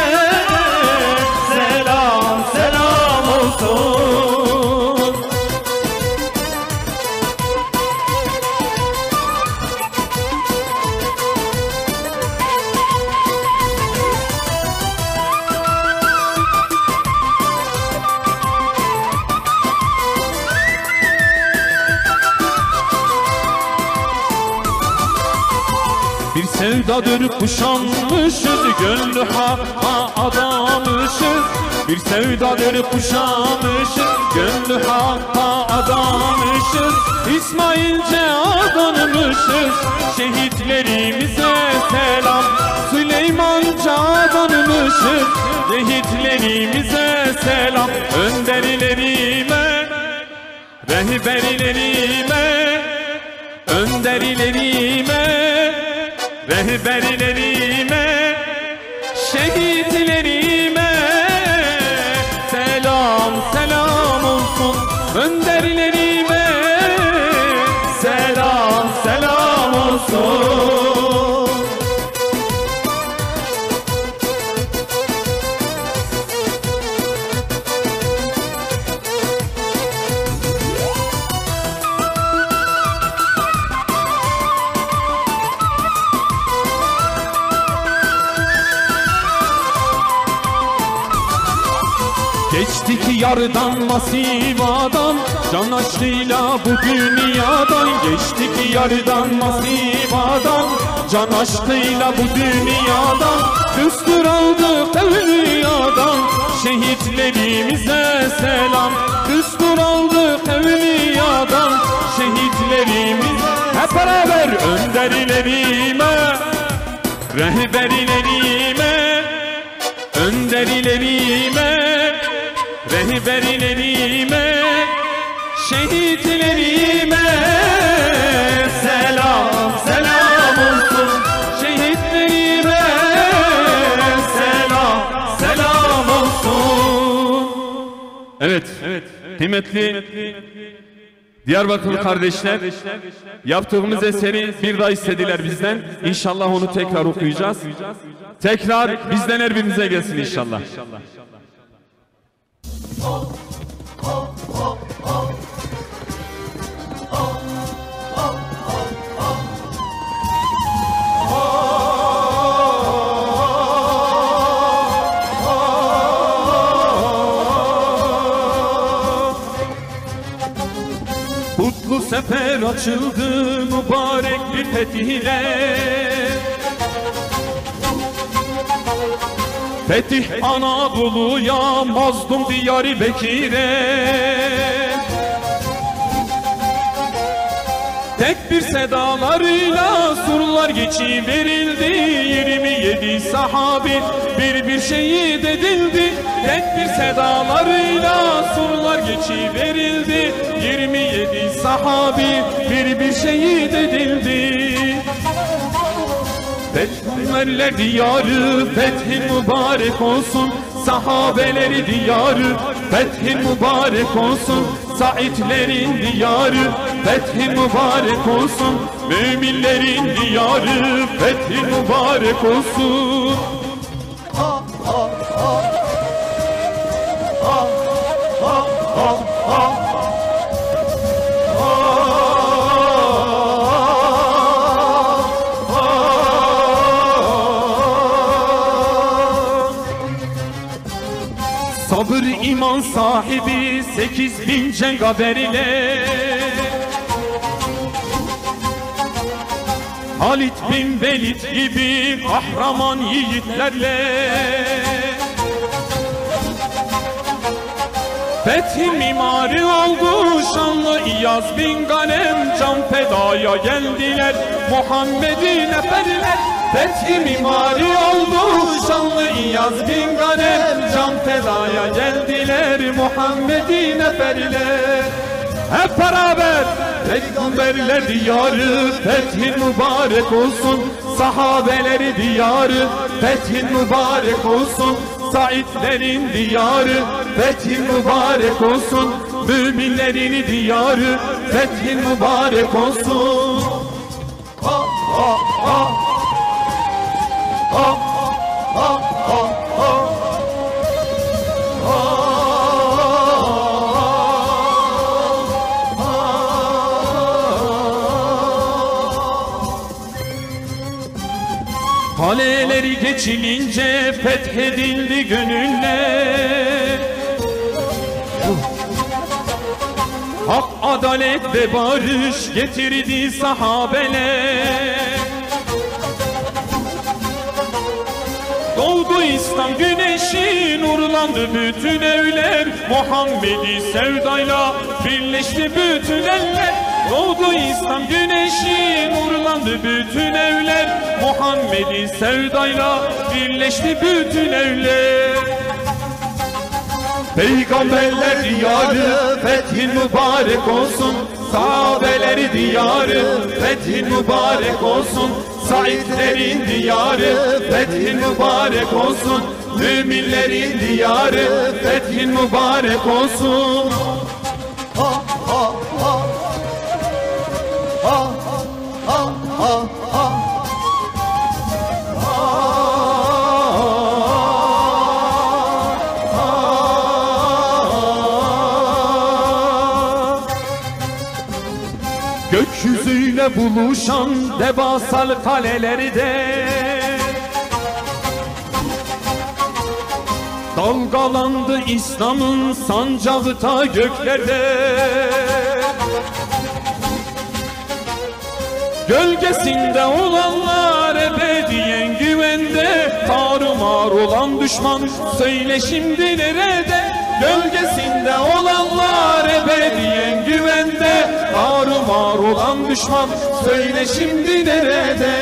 selam, selam olsun. Sevdadır kuşanmışız, gönlü hakka adamışız. Bir sevdadır kuşanmışız, gönlü hakka adamışız. İsmailce adanmışız, şehitlerimize selam. Süleymanca adanmışız, şehitlerimize selam. Önderlerime, rehberlerime, önderlerime, rehberlerime, şehitlerime selam, selam olsun. Önderlerime selam, selam olsun. Geçtik yardan masivadan, can aşkıyla bu dünyadan. Geçtik yardan masivadan, can aşkıyla bu dünyadan. Düstur aldık evliyadan, şehitlerimize selam. Düstur aldık evliyadan, şehitlerimize hep beraber. Önderlerime, rehberlerime, önderlerime, rehberlerime, şehitlerime selam, selam olsun. Şehitlerime selam, selam olsun. Evet, kıymetli Diyarbakırlı kardeşler, yaptığımız eseri bir daha istediler bizden. İnşallah onu tekrar okuyacağız. Tekrar bizden her birinize gelsin inşallah. Kutlu sefer açıldı mübarek bir fetihle. Fetih Anadolu'ya, mazlum Diyar-ı Bekir'e. Tek bir sedalarıyla surlar geçiverildi 27 saat. sahabi bir şehit edildi. Tekbir sedalarıyla surlar geçiverildi. 27 sahabi bir şehit edildi. Peygamberler diyarı fethin mübarek olsun. Sahabeleri diyarı fethin mübarek olsun. Saidlerin diyarı fethin mübarek olsun. Müminlerin diyarı fethin mübarek olsun. Sabır iman sahibi 8000 cengaver ile Halid bin Velid gibi kahraman yiğitlerle Fethin mimarı oldu şanlı İyaz bin Ganem. Can fedaya geldiler Muhammed'in neferler. Fethin mimarı oldu şanlı İyaz bin Ganem. Can fedaya geldiler Muhammed'in neferler. Hep beraber Peygamberler diyarı fethin mübarek olsun. Sahabeleri diyarı fethin mübarek olsun. Saidlerin diyarı fethin mübarek olsun. Müminlerin diyarı fethin mübarek olsun. Ha ha ha. Ha ha ha ha. Kaleleri geçilince fethedildi gönüller. Hak, adalet ve barış getirdi sahabeler. Doğdu İslam güneşi, nurlandı bütün evler. Muhammed'i sevdayla birleşti bütün eller. Doğdu İslam güneşi, nurlandı bütün evler. Muhammed'i sevdayla birleşti bütün evler. Peygamberler diyarı fethin mübarek olsun. Sahabeleri diyarı fethin mübarek olsun. Saidlerin diyarı fethin mübarek olsun. Müminlerin diyarı fethin mübarek olsun. Ha ha ha. Ha ha ha ha. Gökyüzüyle buluşan devasal kalelerde dalgalandı İslam'ın sancağı ta göklerde. Gölgesinde olanlar ebediyen güvende. Tarumar olan düşman söyle şimdi nerede? Gölgesinde olanlar ebediyen güvende. Tarumar olan düşman söyle şimdi nerede?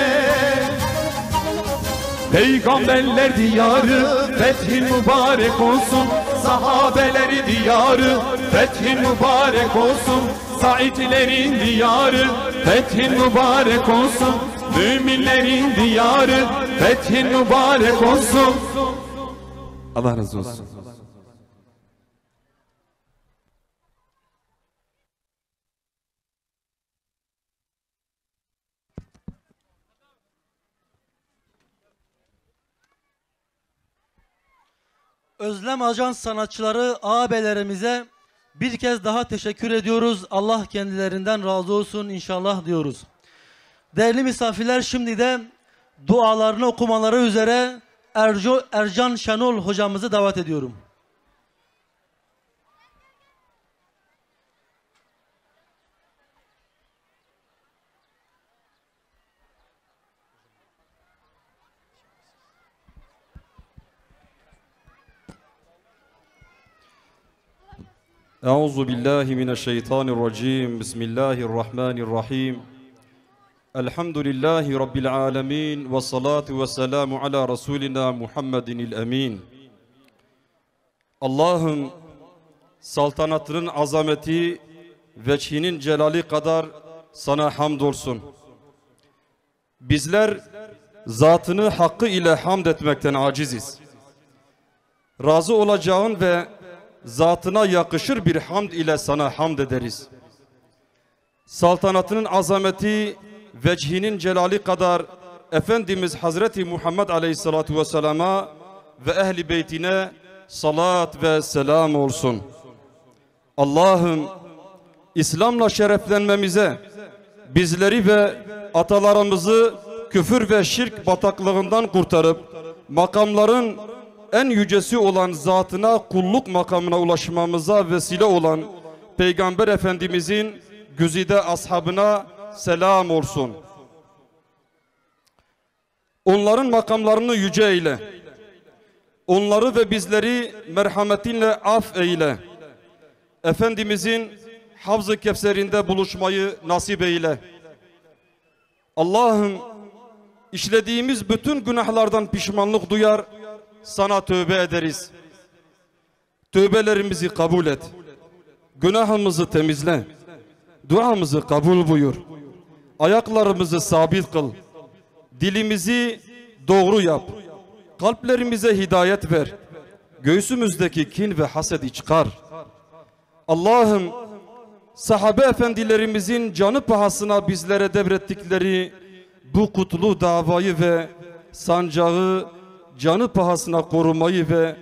Peygamberler diyarı fethin mübarek olsun. Sahabeleri diyarı fethin mübarek olsun. Saidlerin diyarı fethin mübarek olsun. Müminlerin diyarı fethin mübarek olsun. Allah razı olsun. Özlem Ajans sanatçıları ağabeylerimize bir kez daha teşekkür ediyoruz. Allah kendilerinden razı olsun inşallah diyoruz. Değerli misafirler, şimdi de dualarını okumaları üzere Ercan Şenol hocamızı davet ediyorum. Euzu billahi mineşşeytanirracim. Bismillahirrahmanirrahim. Elhamdülillahi Rabbil alemin ve salatu ve selamu ala Resulina Muhammedinil emin. Allah'ım saltanatının azameti, veçhinin celali kadar sana hamdolsun. Bizler zatını hakkı ile hamd etmekten aciziz. Razı olacağın ve zatına yakışır bir hamd ile sana hamd ederiz. Saltanatının azameti, vechinin celali kadar Efendimiz Hazreti Muhammed Aleyhisselatü Vesselam'a ve ehli beytine salat ve selam olsun. Allah'ım İslam'la şereflenmemize, bizleri ve atalarımızı küfür ve şirk bataklığından kurtarıp makamların en yücesi olan zatına kulluk makamına ulaşmamıza vesile olan Peygamber Efendimizin güzide ashabına selam olsun. Onların makamlarını yüce eyle. Onları ve bizleri merhametinle af eyle. Efendimizin Havz-ı Kevser'inde buluşmayı nasip eyle. Allah'ım işlediğimiz bütün günahlardan pişmanlık duyar, sana tövbe ederiz. Tövbelerimizi kabul et. Günahımızı temizle. Duamızı kabul buyur. Ayaklarımızı sabit kıl. Dilimizi doğru yap. Kalplerimize hidayet ver. Göğsümüzdeki kin ve hasedi çıkar. Allah'ım sahabe efendilerimizin canı pahasına bizlere devrettikleri bu kutlu davayı ve sancağı canı pahasına korumayı ve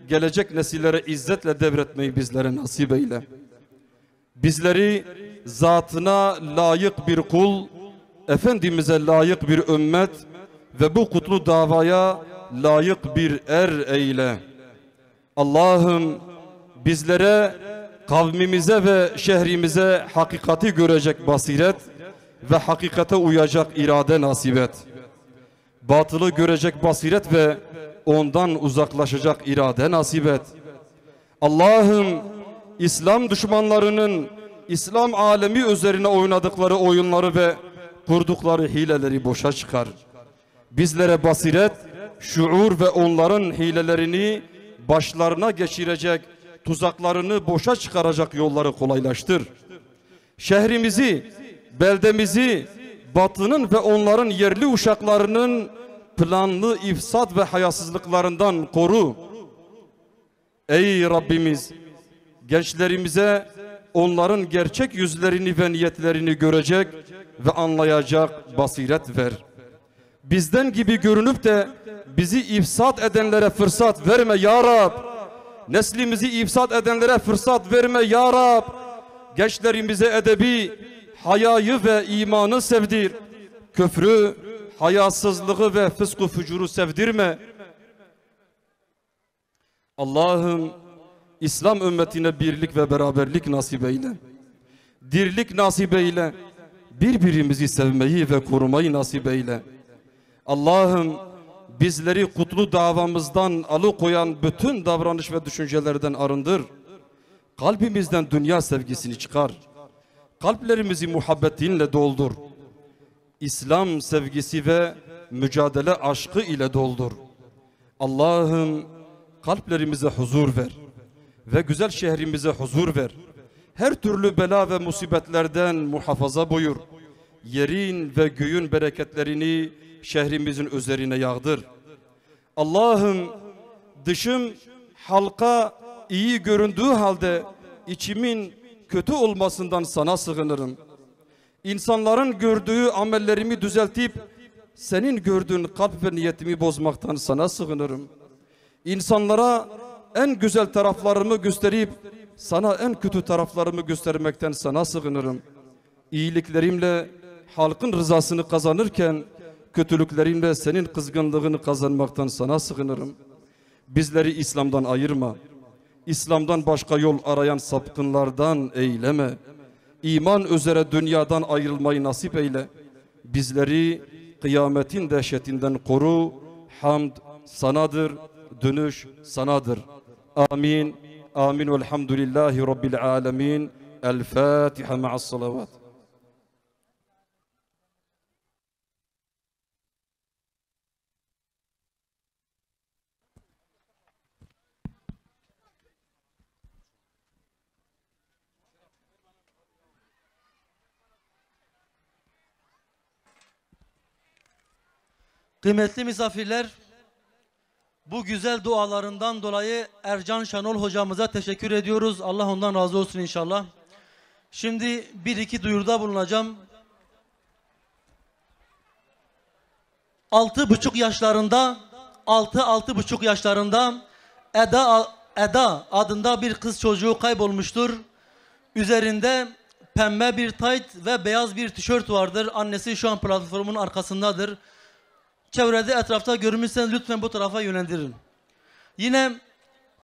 gelecek nesillere izzetle devretmeyi bizlere nasip eyle. Bizleri zatına layık bir kul, Efendimiz'e layık bir ümmet ve bu kutlu davaya layık bir er eyle. Allah'ım bizlere, kavmimize ve şehrimize hakikati görecek basiret ve hakikate uyacak irade nasip et. Batılı görecek basiret ve ondan uzaklaşacak irade nasip et. Allah'ım İslam düşmanlarının İslam alemi üzerine oynadıkları oyunları ve kurdukları hileleri boşa çıkar. Bizlere basiret, şuur ve onların hilelerini başlarına geçirecek, tuzaklarını boşa çıkaracak yolları kolaylaştır. Şehrimizi, beldemizi, batının ve onların yerli uşaklarının planlı ifsat ve hayasızlıklarından koru. Ey Rabbimiz, gençlerimize onların gerçek yüzlerini ve niyetlerini görecek ve anlayacak basiret ver. Bizden gibi görünüp de bizi ifsat edenlere fırsat verme ya Rab. Neslimizi ifsat edenlere fırsat verme ya Rab. Gençlerimize edebi, hayayı ve imanı sevdir. Küfrü, hayasızlığı ve fıskı fücuru sevdirme. Allah'ım İslam ümmetine birlik ve beraberlik nasip eyle. Dirlik nasip eyle. Birbirimizi sevmeyi ve korumayı nasip eyle. Allah'ım bizleri kutlu davamızdan alıkoyan bütün davranış ve düşüncelerden arındır. Kalbimizden dünya sevgisini çıkar. Kalplerimizi muhabbetinle doldur. İslam sevgisi ve mücadele aşkı ile doldur. Allah'ım kalplerimize huzur ver ve güzel şehrimize huzur ver. Her türlü bela ve musibetlerden muhafaza buyur. Yerin ve göğün bereketlerini şehrimizin üzerine yağdır. Allah'ım dışım halka iyi göründüğü halde içimin kötü olmasından sana sığınırım. İnsanların gördüğü amellerimi düzeltip senin gördüğün kalp ve niyetimi bozmaktan sana sığınırım. İnsanlara en güzel taraflarımı gösterip sana en kötü taraflarımı göstermekten sana sığınırım. İyiliklerimle halkın rızasını kazanırken kötülüklerimle senin kızgınlığını kazanmaktan sana sığınırım. Bizleri İslam'dan ayırma. İslam'dan başka yol arayan sapkınlardan eyleme. İman üzere dünyadan ayrılmayı nasip eyle. Bizleri kıyametin dehşetinden koru. Hamd sanadır, dönüş sanadır. Amin. Amin. Velhamdülillahi Rabbil alemin. El Fatiha ma'as salavat. Kıymetli misafirler, bu güzel dualarından dolayı Ercan Şenol hocamıza teşekkür ediyoruz. Allah ondan razı olsun inşallah. Şimdi bir iki duyuruda bulunacağım. 6,5 yaşlarında Eda adında bir kız çocuğu kaybolmuştur. Üzerinde pembe bir tayt ve beyaz bir tişört vardır. Annesi şu an platformun arkasındadır. Çevrede, etrafta görmüşseniz lütfen bu tarafa yönlendirin. Yine